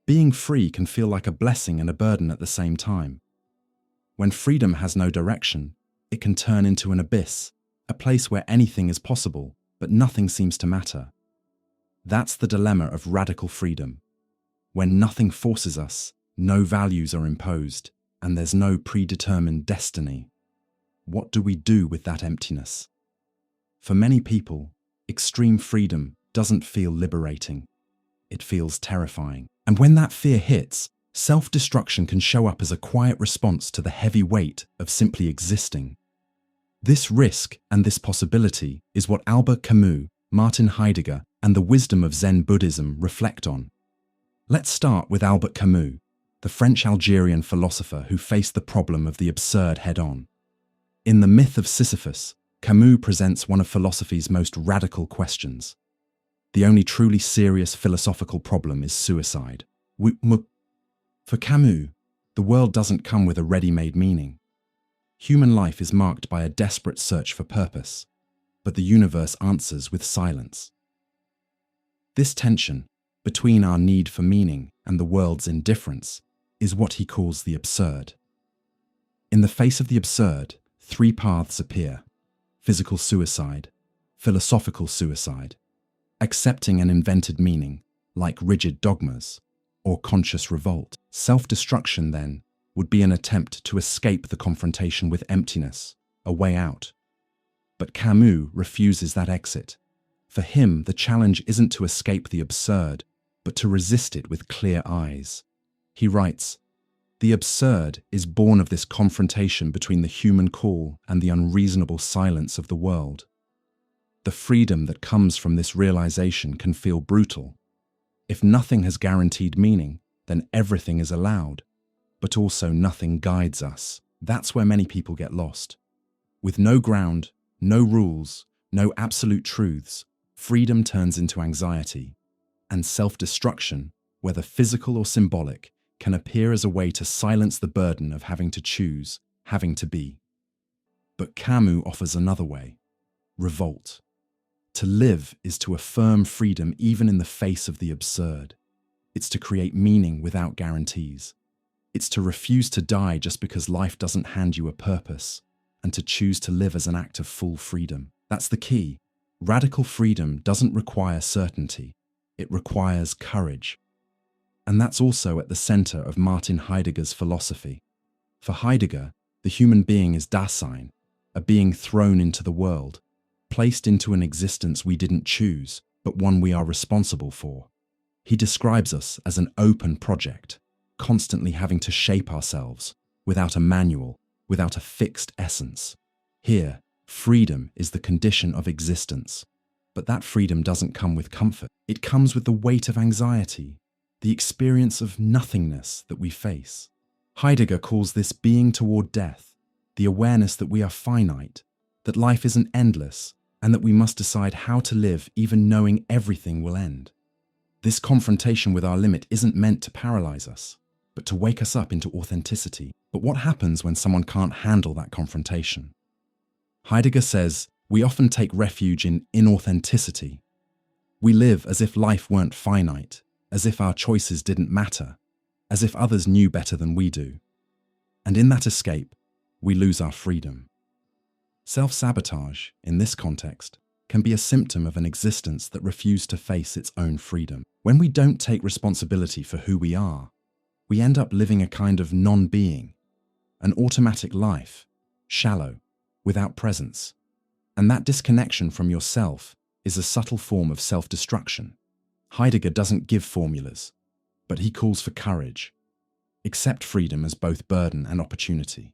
Being free can feel like a blessing and a burden at the same time. When freedom has no direction, it can turn into an abyss, a place where anything is possible, but nothing seems to matter. That's the dilemma of radical freedom. When nothing forces us, no values are imposed, and there's no predetermined destiny. What do we do with that emptiness? For many people, extreme freedom doesn't feel liberating. It feels terrifying. And when that fear hits, self-destruction can show up as a quiet response to the heavy weight of simply existing. This risk and this possibility is what Albert Camus, Martin Heidegger, and the wisdom of Zen Buddhism reflect on. Let's start with Albert Camus, the French-Algerian philosopher who faced the problem of the absurd head-on. In The Myth of Sisyphus, Camus presents one of philosophy's most radical questions. The only truly serious philosophical problem is suicide. For Camus, the world doesn't come with a ready-made meaning. Human life is marked by a desperate search for purpose, but the universe answers with silence. This tension, between our need for meaning and the world's indifference, is what he calls the absurd. In the face of the absurd, three paths appear: physical suicide, philosophical suicide, accepting an invented meaning, like rigid dogmas, or conscious revolt. Self-destruction, then, would be an attempt to escape the confrontation with emptiness, a way out. But Camus refuses that exit. For him, the challenge isn't to escape the absurd, but to resist it with clear eyes. He writes, "The absurd is born of this confrontation between the human call and the unreasonable silence of the world. The freedom that comes from this realization can feel brutal. If nothing has guaranteed meaning, then everything is allowed, but also nothing guides us." That's where many people get lost. With no ground, no rules, no absolute truths, freedom turns into anxiety, and self-destruction, whether physical or symbolic, can appear as a way to silence the burden of having to choose, having to be. But Camus offers another way: revolt. To live is to affirm freedom even in the face of the absurd. It's to create meaning without guarantees. It's to refuse to die just because life doesn't hand you a purpose, and to choose to live as an act of full freedom. That's the key. Radical freedom doesn't require certainty. It requires courage. And that's also at the center of Martin Heidegger's philosophy. For Heidegger, the human being is Dasein, a being thrown into the world, placed into an existence we didn't choose, but one we are responsible for. He describes us as an open project, constantly having to shape ourselves, without a manual, without a fixed essence. Here, freedom is the condition of existence. But that freedom doesn't come with comfort. It comes with the weight of anxiety, the experience of nothingness that we face. Heidegger calls this being toward death, the awareness that we are finite, that life isn't endless, and that we must decide how to live even knowing everything will end. This confrontation with our limit isn't meant to paralyze us, but to wake us up into authenticity. But what happens when someone can't handle that confrontation? Heidegger says we often take refuge in inauthenticity. We live as if life weren't finite, as if our choices didn't matter, as if others knew better than we do. And in that escape, we lose our freedom. Self-sabotage, in this context, can be a symptom of an existence that refused to face its own freedom. When we don't take responsibility for who we are, we end up living a kind of non-being, an automatic life, shallow, without presence. And that disconnection from yourself is a subtle form of self-destruction. Heidegger doesn't give formulas, but he calls for courage. Accept freedom as both burden and opportunity.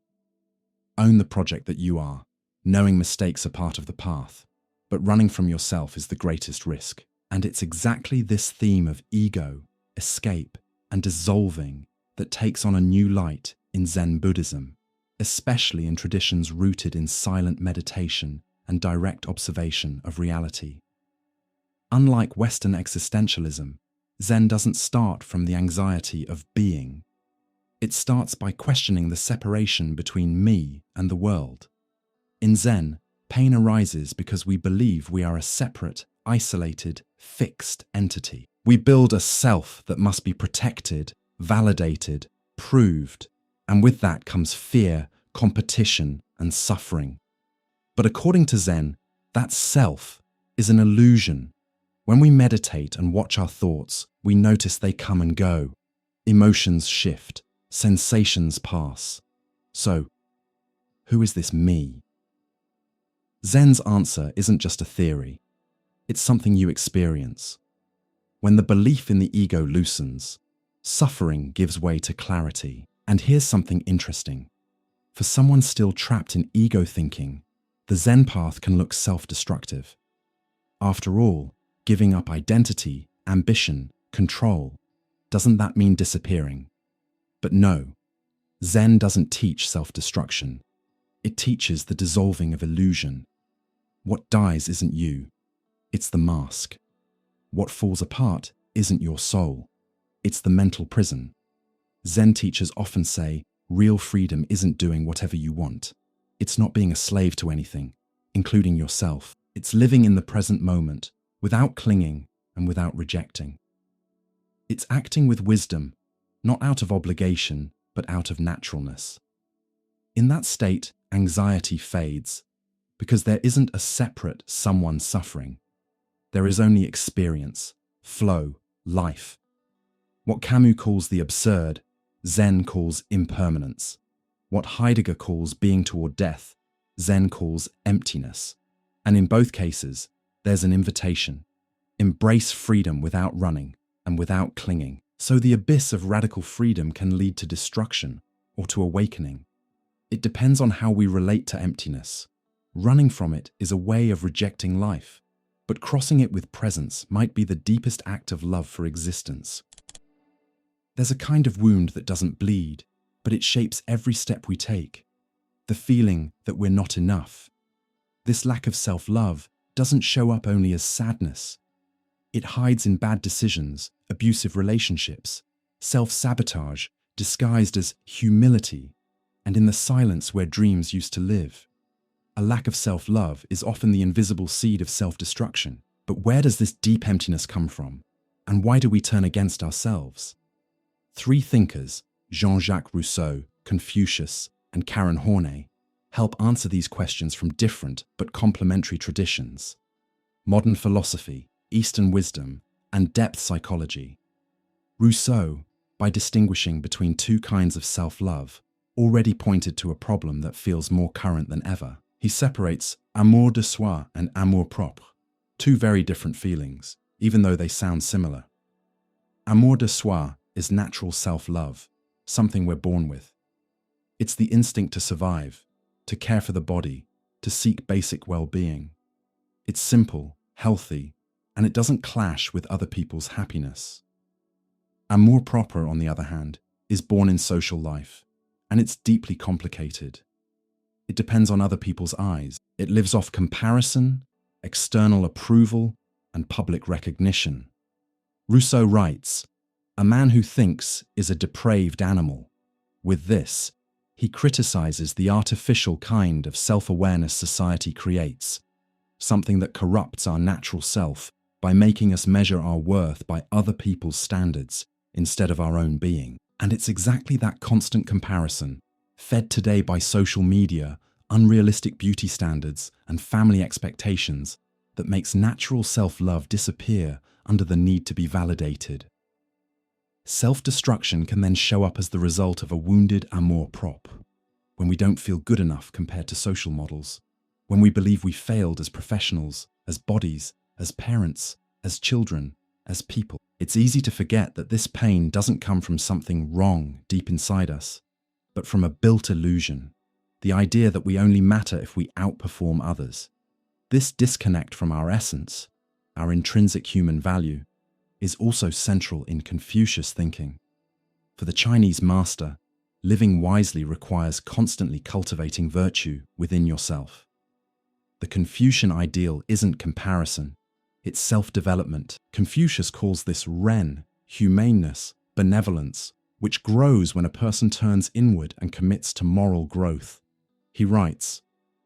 Own the project that you are, knowing mistakes are part of the path, but running from yourself is the greatest risk. And it's exactly this theme of ego, escape, and dissolving that takes on a new light in Zen Buddhism, especially in traditions rooted in silent meditation and direct observation of reality. Unlike Western existentialism, Zen doesn't start from the anxiety of being. It starts by questioning the separation between me and the world. In Zen, pain arises because we believe we are a separate, isolated, fixed entity. We build a self that must be protected, validated, proved, and with that comes fear, competition, and suffering. But according to Zen, that self is an illusion. When we meditate and watch our thoughts, we notice they come and go. Emotions shift, sensations pass. So, who is this me? Zen's answer isn't just a theory. It's something you experience. When the belief in the ego loosens, suffering gives way to clarity. And here's something interesting. For someone still trapped in ego thinking, the Zen path can look self-destructive. After all, giving up identity, ambition, control, doesn't that mean disappearing? But no, Zen doesn't teach self-destruction. It teaches the dissolving of illusion. What dies isn't you, it's the mask. What falls apart isn't your soul, it's the mental prison. Zen teachers often say, real freedom isn't doing whatever you want. It's not being a slave to anything, including yourself. It's living in the present moment, without clinging and without rejecting. It's acting with wisdom, not out of obligation, but out of naturalness. In that state, anxiety fades, because there isn't a separate someone suffering. There is only experience, flow, life. What Camus calls the absurd, Zen calls impermanence. What Heidegger calls being toward death, Zen calls emptiness. And in both cases, there's an invitation. Embrace freedom without running and without clinging. So the abyss of radical freedom can lead to destruction or to awakening. It depends on how we relate to emptiness. Running from it is a way of rejecting life, but crossing it with presence might be the deepest act of love for existence. There's a kind of wound that doesn't bleed, but it shapes every step we take. The feeling that we're not enough. This lack of self-love doesn't show up only as sadness. It hides in bad decisions, abusive relationships, self-sabotage disguised as humility, and in the silence where dreams used to live. A lack of self-love is often the invisible seed of self-destruction. But where does this deep emptiness come from? And why do we turn against ourselves? Three thinkers, Jean-Jacques Rousseau, Confucius, and Karen Horney, help answer these questions from different but complementary traditions: modern philosophy, Eastern wisdom, and depth psychology. Rousseau, by distinguishing between two kinds of self-love, already pointed to a problem that feels more current than ever. He separates amour de soi and amour propre, two very different feelings, even though they sound similar. Amour de soi is natural self-love, something we're born with. It's the instinct to survive, to care for the body, to seek basic well-being. It's simple, healthy, and it doesn't clash with other people's happiness. Amour propre, on the other hand, is born in social life, and it's deeply complicated. It depends on other people's eyes. It lives off comparison, external approval, and public recognition. Rousseau writes, "A man who thinks is a depraved animal." With this, he criticizes the artificial kind of self-awareness society creates, something that corrupts our natural self by making us measure our worth by other people's standards instead of our own being. And it's exactly that constant comparison, fed today by social media, unrealistic beauty standards, and family expectations, that makes natural self-love disappear under the need to be validated. Self-destruction can then show up as the result of a wounded amour propre, when we don't feel good enough compared to social models, when we believe we failed as professionals, as bodies, as parents, as children, as people. It's easy to forget that this pain doesn't come from something wrong deep inside us, but from a built illusion, the idea that we only matter if we outperform others. This disconnect from our essence, our intrinsic human value, is also central in Confucius thinking. For the Chinese master, living wisely requires constantly cultivating virtue within yourself. The Confucian ideal isn't comparison, it's self-development. Confucius calls this ren, humaneness, benevolence, which grows when a person turns inward and commits to moral growth. He writes,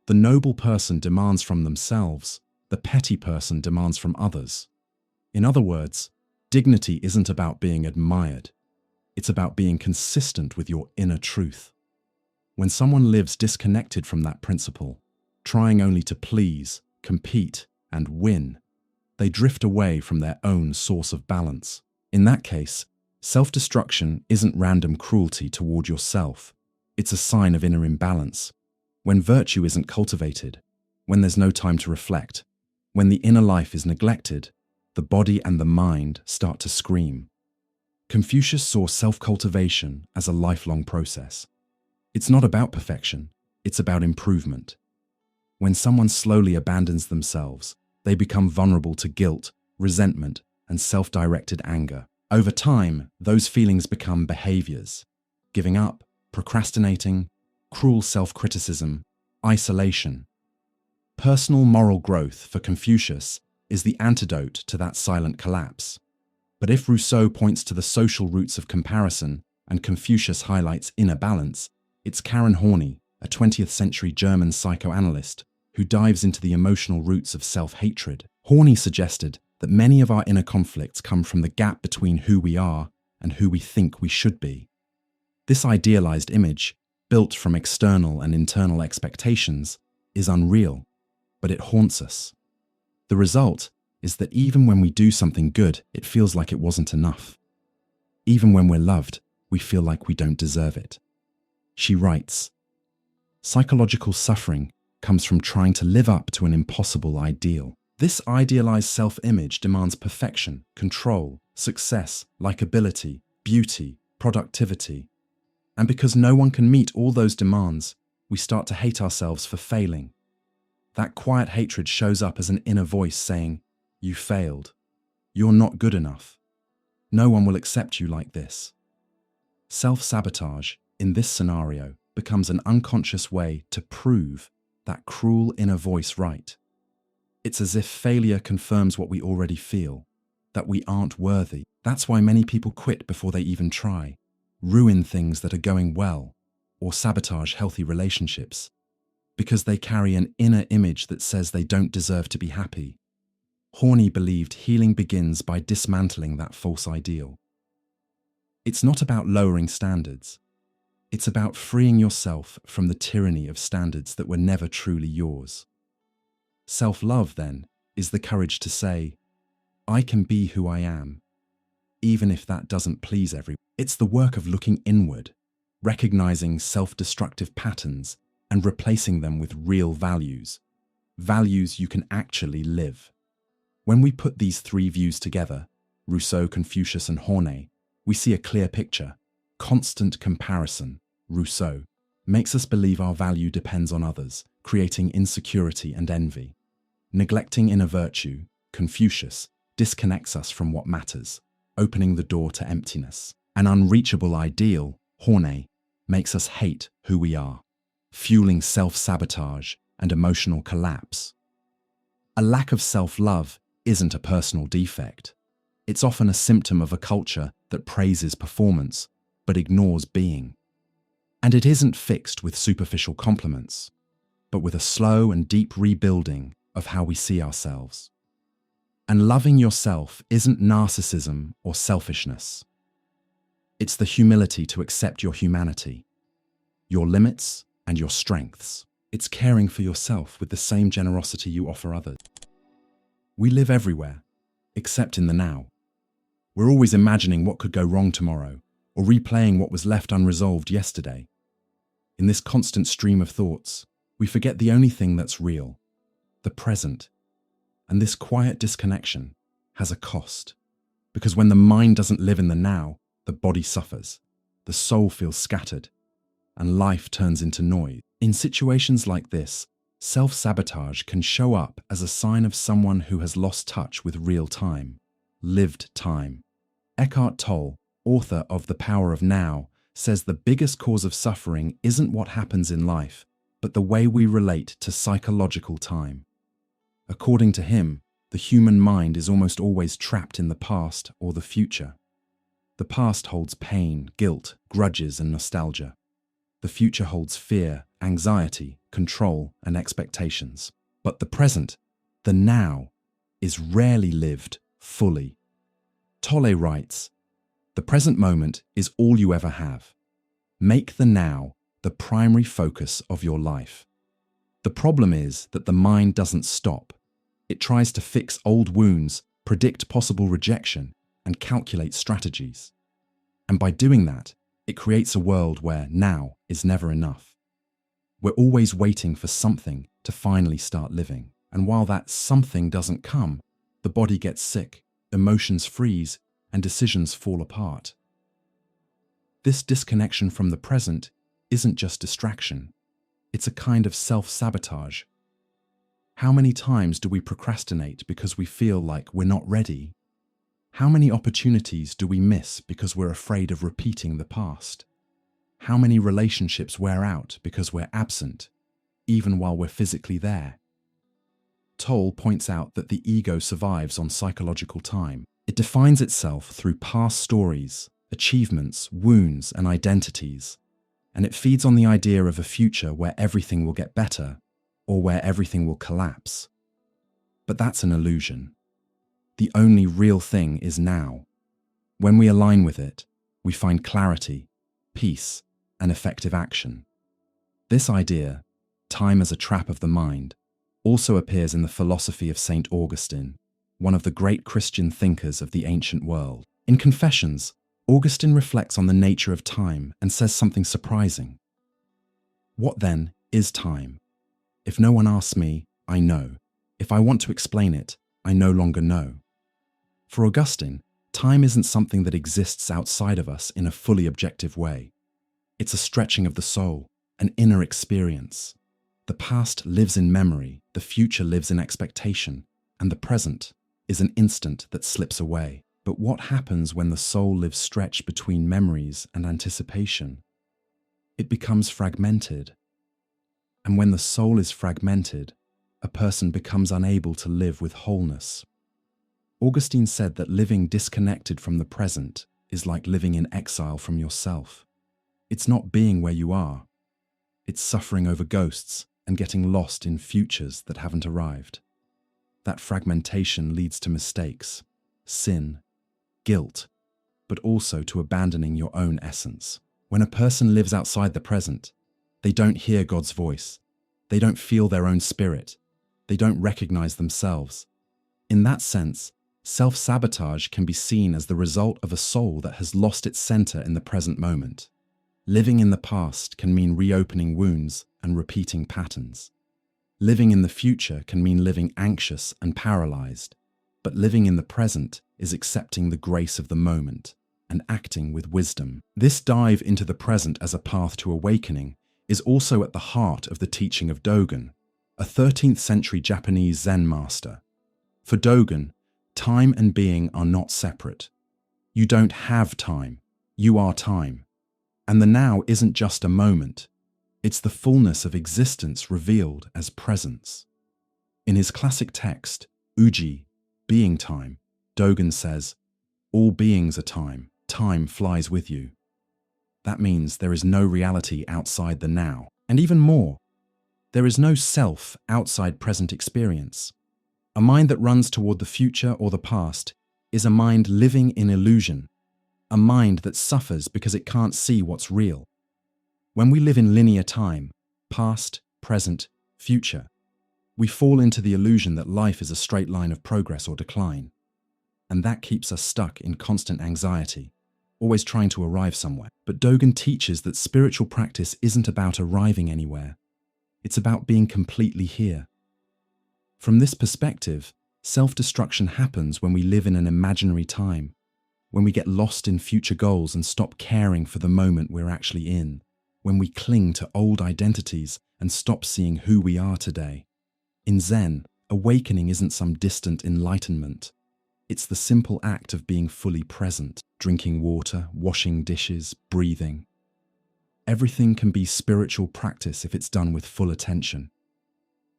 "The noble person demands from themselves, the petty person demands from others." In other words, dignity isn't about being admired. It's about being consistent with your inner truth. When someone lives disconnected from that principle, trying only to please, compete, and win, they drift away from their own source of balance. In that case, self-destruction isn't random cruelty toward yourself. It's a sign of inner imbalance. When virtue isn't cultivated, when there's no time to reflect, when the inner life is neglected, the body and the mind start to scream. Confucius saw self-cultivation as a lifelong process. It's not about perfection, it's about improvement. When someone slowly abandons themselves, they become vulnerable to guilt, resentment, and self-directed anger. Over time, those feelings become behaviors: giving up, procrastinating, cruel self-criticism, isolation. Personal moral growth for Confucius is the antidote to that silent collapse. But if Rousseau points to the social roots of comparison and Confucius highlights inner balance, it's Karen Horney, a 20th century German psychoanalyst, who dives into the emotional roots of self-hatred. Horney suggested that many of our inner conflicts come from the gap between who we are and who we think we should be. This idealized image, built from external and internal expectations, is unreal, but it haunts us. The result is that even when we do something good, it feels like it wasn't enough. Even when we're loved, we feel like we don't deserve it. She writes, "Psychological suffering comes from trying to live up to an impossible ideal. This idealized self-image demands perfection, control, success, likability, beauty, productivity. And because no one can meet all those demands, we start to hate ourselves for failing. That quiet hatred shows up as an inner voice saying, 'You failed. You're not good enough. No one will accept you like this.' Self-sabotage, in this scenario, becomes an unconscious way to prove that cruel inner voice right. It's as if failure confirms what we already feel, that we aren't worthy. That's why many people quit before they even try, ruin things that are going well, or sabotage healthy relationships, because they carry an inner image that says they don't deserve to be happy. Horney believed healing begins by dismantling that false ideal. It's not about lowering standards. It's about freeing yourself from the tyranny of standards that were never truly yours. Self-love, then, is the courage to say, 'I can be who I am, even if that doesn't please everyone.' It's the work of looking inward, recognizing self-destructive patterns and replacing them with real values, values you can actually live. When we put these three views together, Rousseau, Confucius, and Horney, we see a clear picture. Constant comparison, Rousseau, makes us believe our value depends on others, creating insecurity and envy. Neglecting inner virtue, Confucius, disconnects us from what matters, opening the door to emptiness. An unreachable ideal, Horney, makes us hate who we are, fueling self-sabotage and emotional collapse. A lack of self-love isn't a personal defect. It's often a symptom of a culture that praises performance but ignores being. And it isn't fixed with superficial compliments, but with a slow and deep rebuilding of how we see ourselves. And loving yourself isn't narcissism or selfishness. It's the humility to accept your humanity, your limits and your strengths. It's caring for yourself with the same generosity you offer others. We live everywhere, except in the now. We're always imagining what could go wrong tomorrow, or replaying what was left unresolved yesterday. In this constant stream of thoughts, we forget the only thing that's real, the present. And this quiet disconnection has a cost, because when the mind doesn't live in the now, the body suffers, the soul feels scattered, and life turns into noise. In situations like this, self-sabotage can show up as a sign of someone who has lost touch with real time, lived time. Eckhart Tolle, author of The Power of Now, says the biggest cause of suffering isn't what happens in life, but the way we relate to psychological time. According to him, the human mind is almost always trapped in the past or the future. The past holds pain, guilt, grudges, and nostalgia. The future holds fear, anxiety, control, and expectations. But the present, the now, is rarely lived fully. Tolle writes, "The present moment is all you ever have. Make the now the primary focus of your life." The problem is that the mind doesn't stop. It tries to fix old wounds, predict possible rejection, and calculate strategies. And by doing that, it creates a world where now is never enough. We're always waiting for something to finally start living. And while that something doesn't come, the body gets sick, emotions freeze, and decisions fall apart. This disconnection from the present isn't just distraction. It's a kind of self-sabotage. How many times do we procrastinate because we feel like we're not ready? How many opportunities do we miss because we're afraid of repeating the past? How many relationships wear out because we're absent, even while we're physically there? Tolle points out that the ego survives on psychological time. It defines itself through past stories, achievements, wounds, and identities, and it feeds on the idea of a future where everything will get better or where everything will collapse. But that's an illusion. The only real thing is now. When we align with it, we find clarity, peace, and effective action. This idea, time as a trap of the mind, also appears in the philosophy of St. Augustine, one of the great Christian thinkers of the ancient world. In Confessions, Augustine reflects on the nature of time and says something surprising. What then is time? If no one asks me, I know. If I want to explain it, I no longer know. For Augustine, time isn't something that exists outside of us in a fully objective way. It's a stretching of the soul, an inner experience. The past lives in memory, the future lives in expectation, and the present is an instant that slips away. But what happens when the soul lives stretched between memories and anticipation? It becomes fragmented. And when the soul is fragmented, a person becomes unable to live with wholeness. Augustine said that living disconnected from the present is like living in exile from yourself. It's not being where you are. It's suffering over ghosts and getting lost in futures that haven't arrived. That fragmentation leads to mistakes, sin, guilt, but also to abandoning your own essence. When a person lives outside the present, they don't hear God's voice. They don't feel their own spirit. They don't recognize themselves. In that sense, self-sabotage can be seen as the result of a soul that has lost its center in the present moment. Living in the past can mean reopening wounds and repeating patterns. Living in the future can mean living anxious and paralyzed, but living in the present is accepting the grace of the moment and acting with wisdom. This dive into the present as a path to awakening is also at the heart of the teaching of Dogen, a 13th century Japanese Zen master. For Dogen, time and being are not separate. You don't have time, you are time. And the now isn't just a moment, it's the fullness of existence revealed as presence. In his classic text, Uji, Being Time, Dogen says, "All beings are time, time flies with you." That means there is no reality outside the now. And even more, there is no self outside present experience. A mind that runs toward the future or the past is a mind living in illusion, a mind that suffers because it can't see what's real. When we live in linear time, past, present, future, we fall into the illusion that life is a straight line of progress or decline. And that keeps us stuck in constant anxiety, always trying to arrive somewhere. But Dogen teaches that spiritual practice isn't about arriving anywhere. It's about being completely here. From this perspective, self-destruction happens when we live in an imaginary time, when we get lost in future goals and stop caring for the moment we're actually in, when we cling to old identities and stop seeing who we are today. In Zen, awakening isn't some distant enlightenment. It's the simple act of being fully present, drinking water, washing dishes, breathing. Everything can be spiritual practice if it's done with full attention.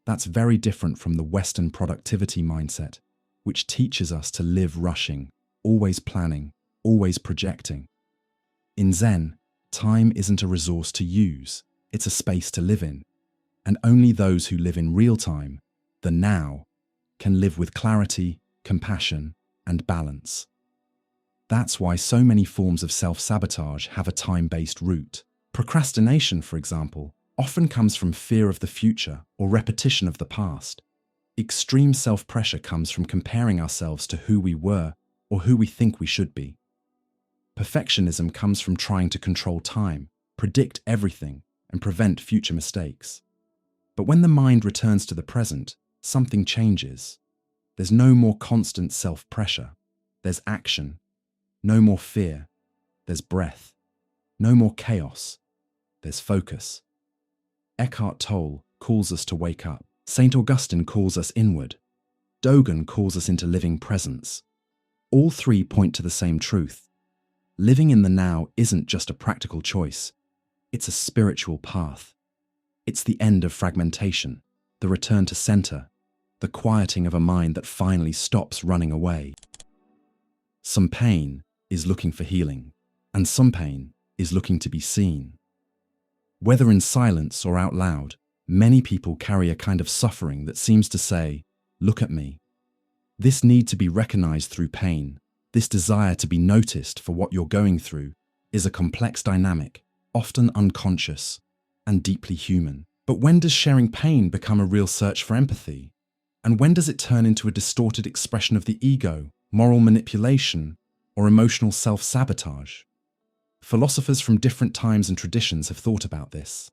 That's very different from the Western productivity mindset, which teaches us to live rushing, always planning, always projecting. In Zen, time isn't a resource to use, it's a space to live in. And only those who live in real time, the now, can live with clarity, compassion, and balance. That's why so many forms of self-sabotage have a time-based root. Procrastination, for example, often comes from fear of the future or repetition of the past. Extreme self-pressure comes from comparing ourselves to who we were or who we think we should be. Perfectionism comes from trying to control time, predict everything, and prevent future mistakes. But when the mind returns to the present, something changes. There's no more constant self-pressure. There's action. No more fear. There's breath. No more chaos. There's focus. Eckhart Tolle calls us to wake up. St. Augustine calls us inward. Dogen calls us into living presence. All three point to the same truth. Living in the now isn't just a practical choice. It's a spiritual path. It's the end of fragmentation, the return to center, the quieting of a mind that finally stops running away. Some pain is looking for healing, and some pain is looking to be seen. Whether in silence or out loud, many people carry a kind of suffering that seems to say, "Look at me." This need to be recognized through pain, this desire to be noticed for what you're going through, is a complex dynamic, often unconscious and deeply human. But when does sharing pain become a real search for empathy? And when does it turn into a distorted expression of the ego, moral manipulation, or emotional self-sabotage? Philosophers from different times and traditions have thought about this,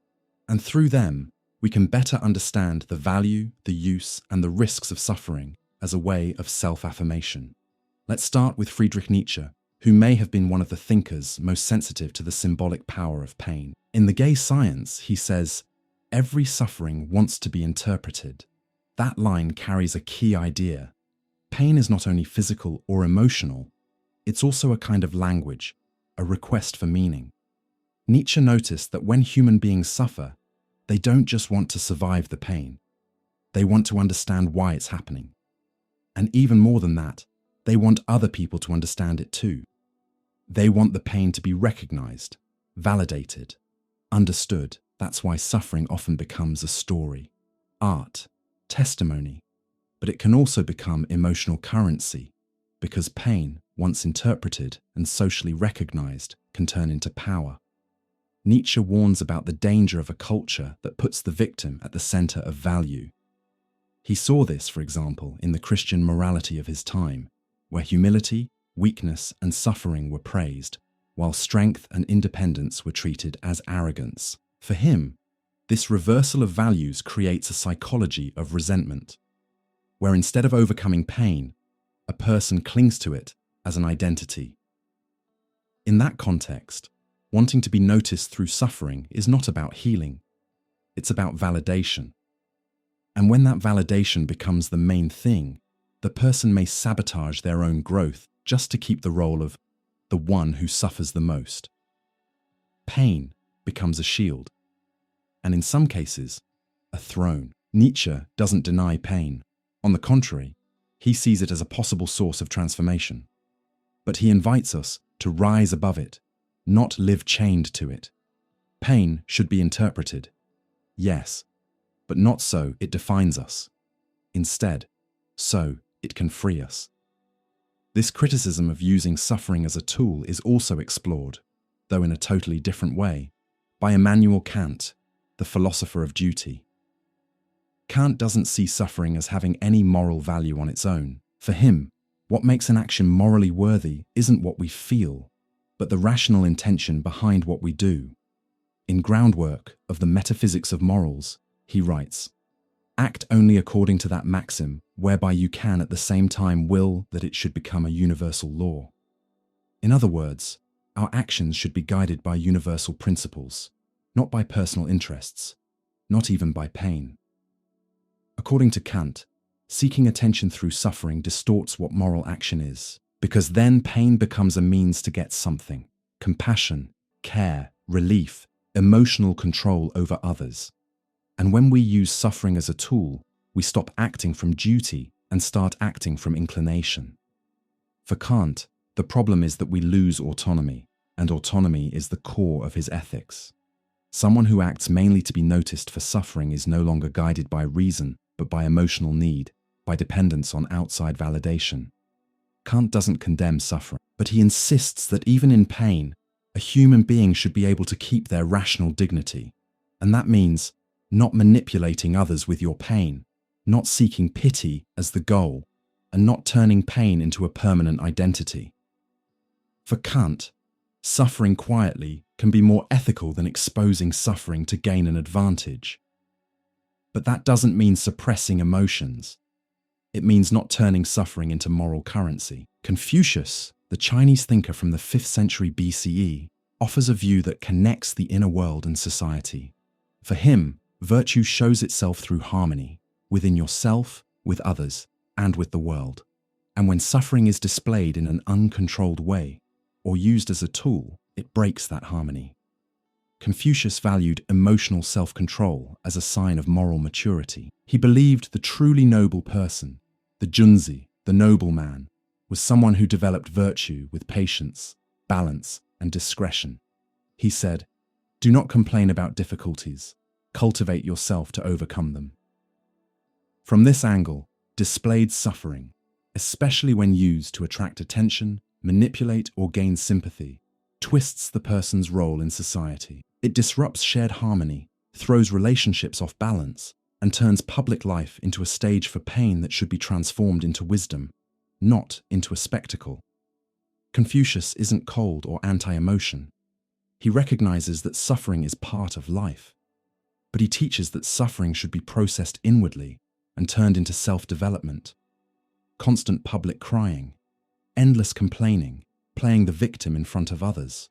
and through them, we can better understand the value, the use, and the risks of suffering as a way of self-affirmation. Let's start with Friedrich Nietzsche, who may have been one of the thinkers most sensitive to the symbolic power of pain. In The Gay Science, he says, "Every suffering wants to be interpreted." That line carries a key idea. Pain is not only physical or emotional, it's also a kind of language, a request for meaning. Nietzsche noticed that when human beings suffer, they don't just want to survive the pain. They want to understand why it's happening. And even more than that, they want other people to understand it too. They want the pain to be recognized, validated, understood. That's why suffering often becomes a story, art, testimony. But it can also become emotional currency, because pain, once interpreted and socially recognized, can turn into power. Nietzsche warns about the danger of a culture that puts the victim at the center of value. He saw this, for example, in the Christian morality of his time, where humility, weakness, and suffering were praised, while strength and independence were treated as arrogance. For him, this reversal of values creates a psychology of resentment, where instead of overcoming pain, a person clings to it as an identity. In that context, wanting to be noticed through suffering is not about healing, it's about validation. And when that validation becomes the main thing, the person may sabotage their own growth just to keep the role of the one who suffers the most. Pain becomes a shield, and in some cases, a throne. Nietzsche doesn't deny pain. On the contrary, he sees it as a possible source of transformation. But he invites us to rise above it, not live chained to it. Pain should be interpreted, yes, but not so it defines us. Instead, so it can free us. This criticism of using suffering as a tool is also explored, though in a totally different way, by Immanuel Kant, the philosopher of duty. Kant doesn't see suffering as having any moral value on its own. For him, what makes an action morally worthy isn't what we feel, but the rational intention behind what we do. In Groundwork of the Metaphysics of Morals, he writes, "Act only according to that maxim whereby you can at the same time will that it should become a universal law." In other words, our actions should be guided by universal principles, not by personal interests, not even by pain. According to Kant, seeking attention through suffering distorts what moral action is, because then pain becomes a means to get something: compassion, care, relief, emotional control over others. And when we use suffering as a tool, we stop acting from duty and start acting from inclination. For Kant, the problem is that we lose autonomy, and autonomy is the core of his ethics. Someone who acts mainly to be noticed for suffering is no longer guided by reason, but by emotional need, by dependence on outside validation. Kant doesn't condemn suffering, but he insists that even in pain, a human being should be able to keep their rational dignity. And that means not manipulating others with your pain, not seeking pity as the goal, and not turning pain into a permanent identity. For Kant, suffering quietly can be more ethical than exposing suffering to gain an advantage. But that doesn't mean suppressing emotions. It means not turning suffering into moral currency. Confucius, the Chinese thinker from the 5th century BCE, offers a view that connects the inner world and society. For him, virtue shows itself through harmony, within yourself, with others, and with the world. And when suffering is displayed in an uncontrolled way, or used as a tool, it breaks that harmony. Confucius valued emotional self-control as a sign of moral maturity. He believed the truly noble person, the junzi, the noble man, was someone who developed virtue with patience, balance, and discretion. He said, "Do not complain about difficulties. Cultivate yourself to overcome them." From this angle, displayed suffering, especially when used to attract attention, manipulate, or gain sympathy, twists the person's role in society. It disrupts shared harmony, throws relationships off balance, and turns public life into a stage for pain that should be transformed into wisdom, not into a spectacle. Confucius isn't cold or anti-emotion. He recognizes that suffering is part of life. But he teaches that suffering should be processed inwardly and turned into self-development. Constant public crying, endless complaining, playing the victim in front of others.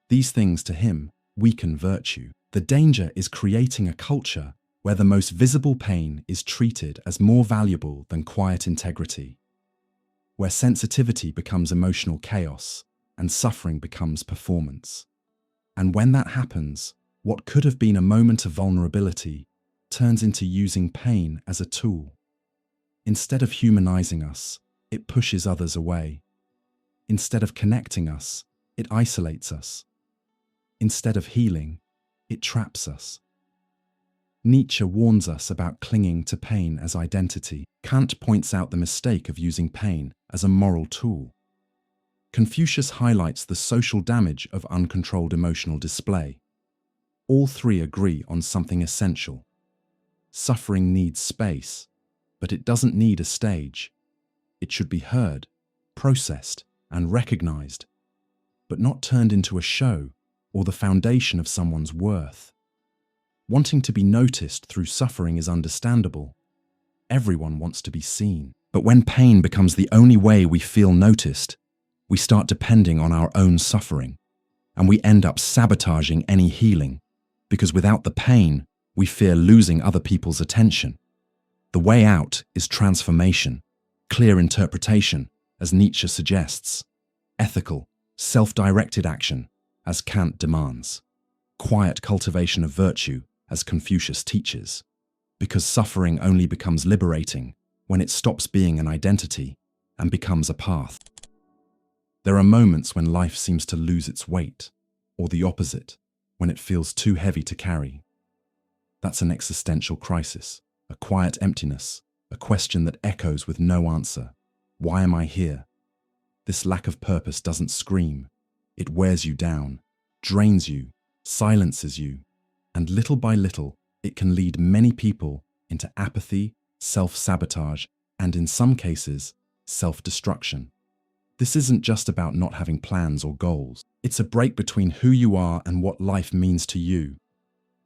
These things, to him, weaken virtue. The danger is creating a culture where the most visible pain is treated as more valuable than quiet integrity, where sensitivity becomes emotional chaos and suffering becomes performance. And when that happens, what could have been a moment of vulnerability turns into using pain as a tool. Instead of humanizing us, it pushes others away. Instead of connecting us, it isolates us. Instead of healing, it traps us. Nietzsche warns us about clinging to pain as identity. Kant points out the mistake of using pain as a moral tool. Confucius highlights the social damage of uncontrolled emotional display. All three agree on something essential. Suffering needs space, but it doesn't need a stage. It should be heard, processed, and recognized, but not turned into a show or the foundation of someone's worth. Wanting to be noticed through suffering is understandable. Everyone wants to be seen. But when pain becomes the only way we feel noticed, we start depending on our own suffering, and we end up sabotaging any healing, because without the pain, we fear losing other people's attention. The way out is transformation, clear interpretation, as Nietzsche suggests, ethical, self-directed action, as Kant demands, quiet cultivation of virtue, as Confucius teaches, because suffering only becomes liberating when it stops being an identity and becomes a path. There are moments when life seems to lose its weight, or the opposite, when it feels too heavy to carry. That's an existential crisis, a quiet emptiness, a question that echoes with no answer. Why am I here? This lack of purpose doesn't scream. It wears you down, drains you, silences you, and little by little, it can lead many people into apathy, self-sabotage, and in some cases, self-destruction. This isn't just about not having plans or goals. It's a break between who you are and what life means to you.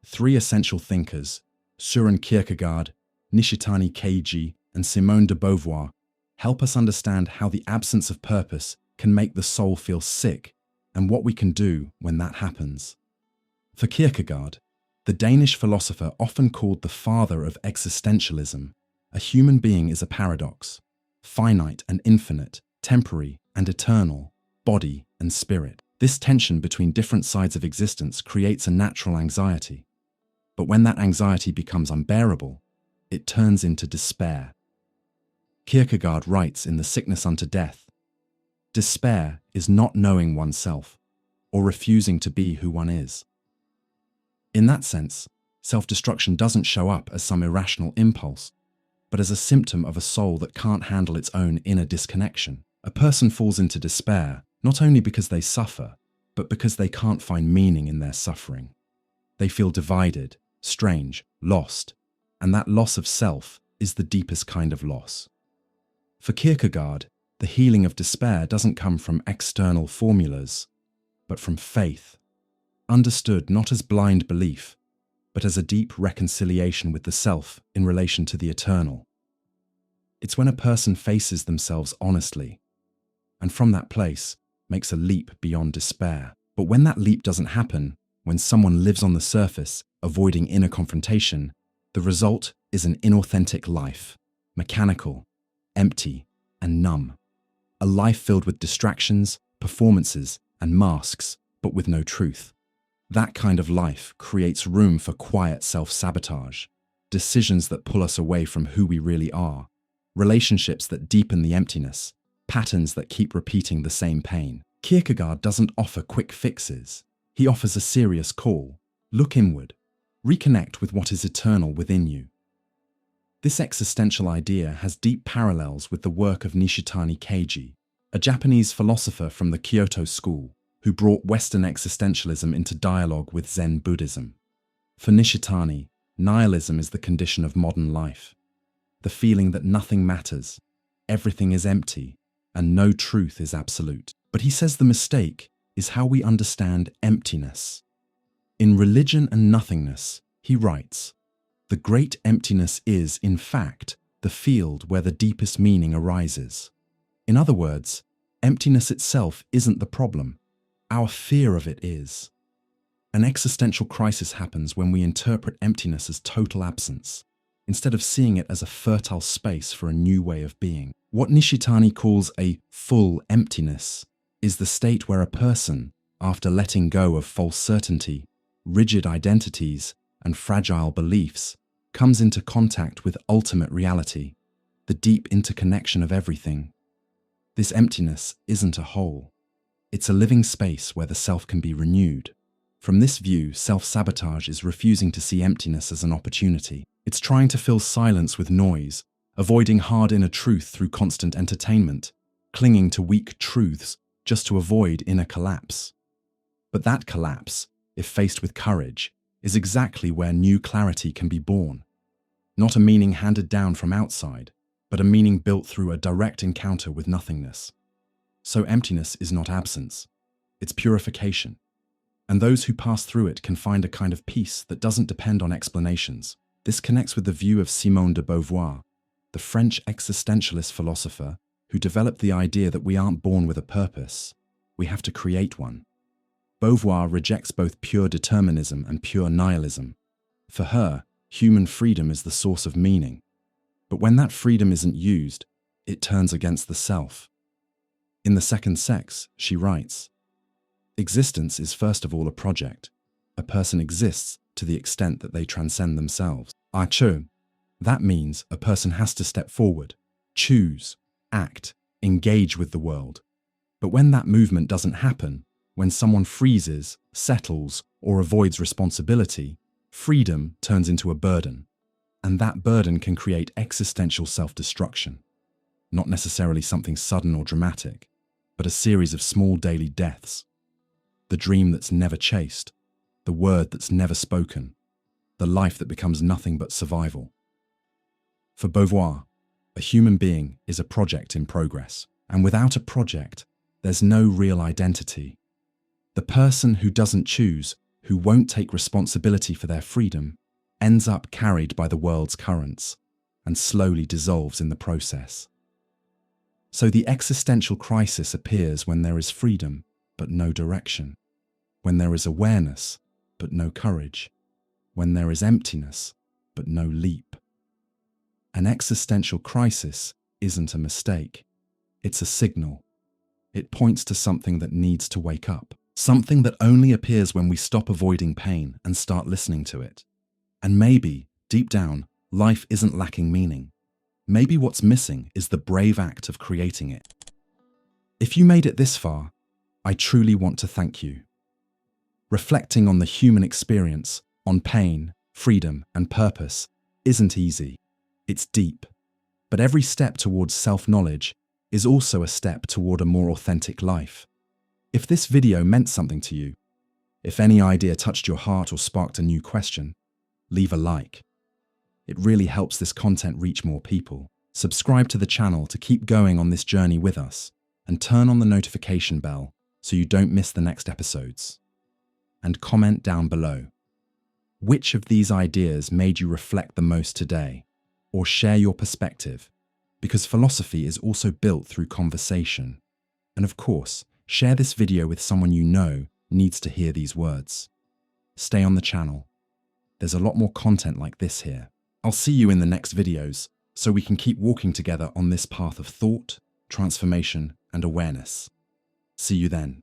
Three essential thinkers, Søren Kierkegaard, Nishitani Keiji, and Simone de Beauvoir, help us understand how the absence of purpose can make the soul feel sick and what we can do when that happens. For Kierkegaard, the Danish philosopher often called the father of existentialism, a human being is a paradox, finite and infinite, temporary and eternal, body and spirit. This tension between different sides of existence creates a natural anxiety. But when that anxiety becomes unbearable, it turns into despair. Kierkegaard writes in The Sickness Unto Death, "Despair is not knowing oneself, or refusing to be who one is." In that sense, self-destruction doesn't show up as some irrational impulse, but as a symptom of a soul that can't handle its own inner disconnection. A person falls into despair not only because they suffer, but because they can't find meaning in their suffering. They feel divided, strange, lost, and that loss of self is the deepest kind of loss. For Kierkegaard, the healing of despair doesn't come from external formulas, but from faith, understood not as blind belief, but as a deep reconciliation with the self in relation to the eternal. It's when a person faces themselves honestly, and from that place makes a leap beyond despair. But when that leap doesn't happen, when someone lives on the surface, avoiding inner confrontation, the result is an inauthentic life, mechanical, empty, and numb. A life filled with distractions, performances, and masks, but with no truth. That kind of life creates room for quiet self-sabotage, decisions that pull us away from who we really are, relationships that deepen the emptiness, patterns that keep repeating the same pain. Kierkegaard doesn't offer quick fixes. He offers a serious call. Look inward. Reconnect with what is eternal within you. This existential idea has deep parallels with the work of Nishitani Keiji, a Japanese philosopher from the Kyoto school. who brought Western existentialism into dialogue with Zen Buddhism. For Nishitani, nihilism is the condition of modern life, the feeling that nothing matters, everything is empty, and no truth is absolute. But he says the mistake is how we understand emptiness. In Religion and Nothingness, he writes, "The great emptiness is, in fact, the field where the deepest meaning arises." In other words, emptiness itself isn't the problem. Our fear of it is. An existential crisis happens when we interpret emptiness as total absence, instead of seeing it as a fertile space for a new way of being. What Nishitani calls a full emptiness is the state where a person, after letting go of false certainty, rigid identities, and fragile beliefs, comes into contact with ultimate reality, the deep interconnection of everything. This emptiness isn't a hole. It's a living space where the self can be renewed. From this view, self-sabotage is refusing to see emptiness as an opportunity. It's trying to fill silence with noise, avoiding hard inner truth through constant entertainment, clinging to weak truths just to avoid inner collapse. But that collapse, if faced with courage, is exactly where new clarity can be born. Not a meaning handed down from outside, but a meaning built through a direct encounter with nothingness. So emptiness is not absence, it's purification. And those who pass through it can find a kind of peace that doesn't depend on explanations. This connects with the view of Simone de Beauvoir, the French existentialist philosopher who developed the idea that we aren't born with a purpose, we have to create one. Beauvoir rejects both pure determinism and pure nihilism. For her, human freedom is the source of meaning. But when that freedom isn't used, it turns against the self. In The Second Sex, she writes, "Existence is first of all a project. A person exists to the extent that they transcend themselves. That means a person has to step forward, choose, act, engage with the world. But when that movement doesn't happen, when someone freezes, settles, or avoids responsibility, freedom turns into a burden. And that burden can create existential self-destruction. Not necessarily something sudden or dramatic, but a series of small daily deaths. The dream that's never chased, the word that's never spoken, the life that becomes nothing but survival." For Beauvoir, a human being is a project in progress, and without a project, there's no real identity. The person who doesn't choose, who won't take responsibility for their freedom, ends up carried by the world's currents and slowly dissolves in the process. So the existential crisis appears when there is freedom, but no direction, when there is awareness, but no courage, when there is emptiness, but no leap. An existential crisis isn't a mistake. It's a signal. It points to something that needs to wake up, something that only appears when we stop avoiding pain and start listening to it. And maybe, deep down, life isn't lacking meaning. Maybe what's missing is the brave act of creating it. If you made it this far, I truly want to thank you. Reflecting on the human experience, on pain, freedom, and purpose isn't easy. It's deep. But every step towards self-knowledge is also a step toward a more authentic life. If this video meant something to you, if any idea touched your heart or sparked a new question, leave a like. It really helps this content reach more people. Subscribe to the channel to keep going on this journey with us, and turn on the notification bell so you don't miss the next episodes. And comment down below. Which of these ideas made you reflect the most today? Or share your perspective, because philosophy is also built through conversation. And of course, share this video with someone you know needs to hear these words. Stay on the channel. There's a lot more content like this here. I'll see you in the next videos, so we can keep walking together on this path of thought, transformation, and awareness. See you then.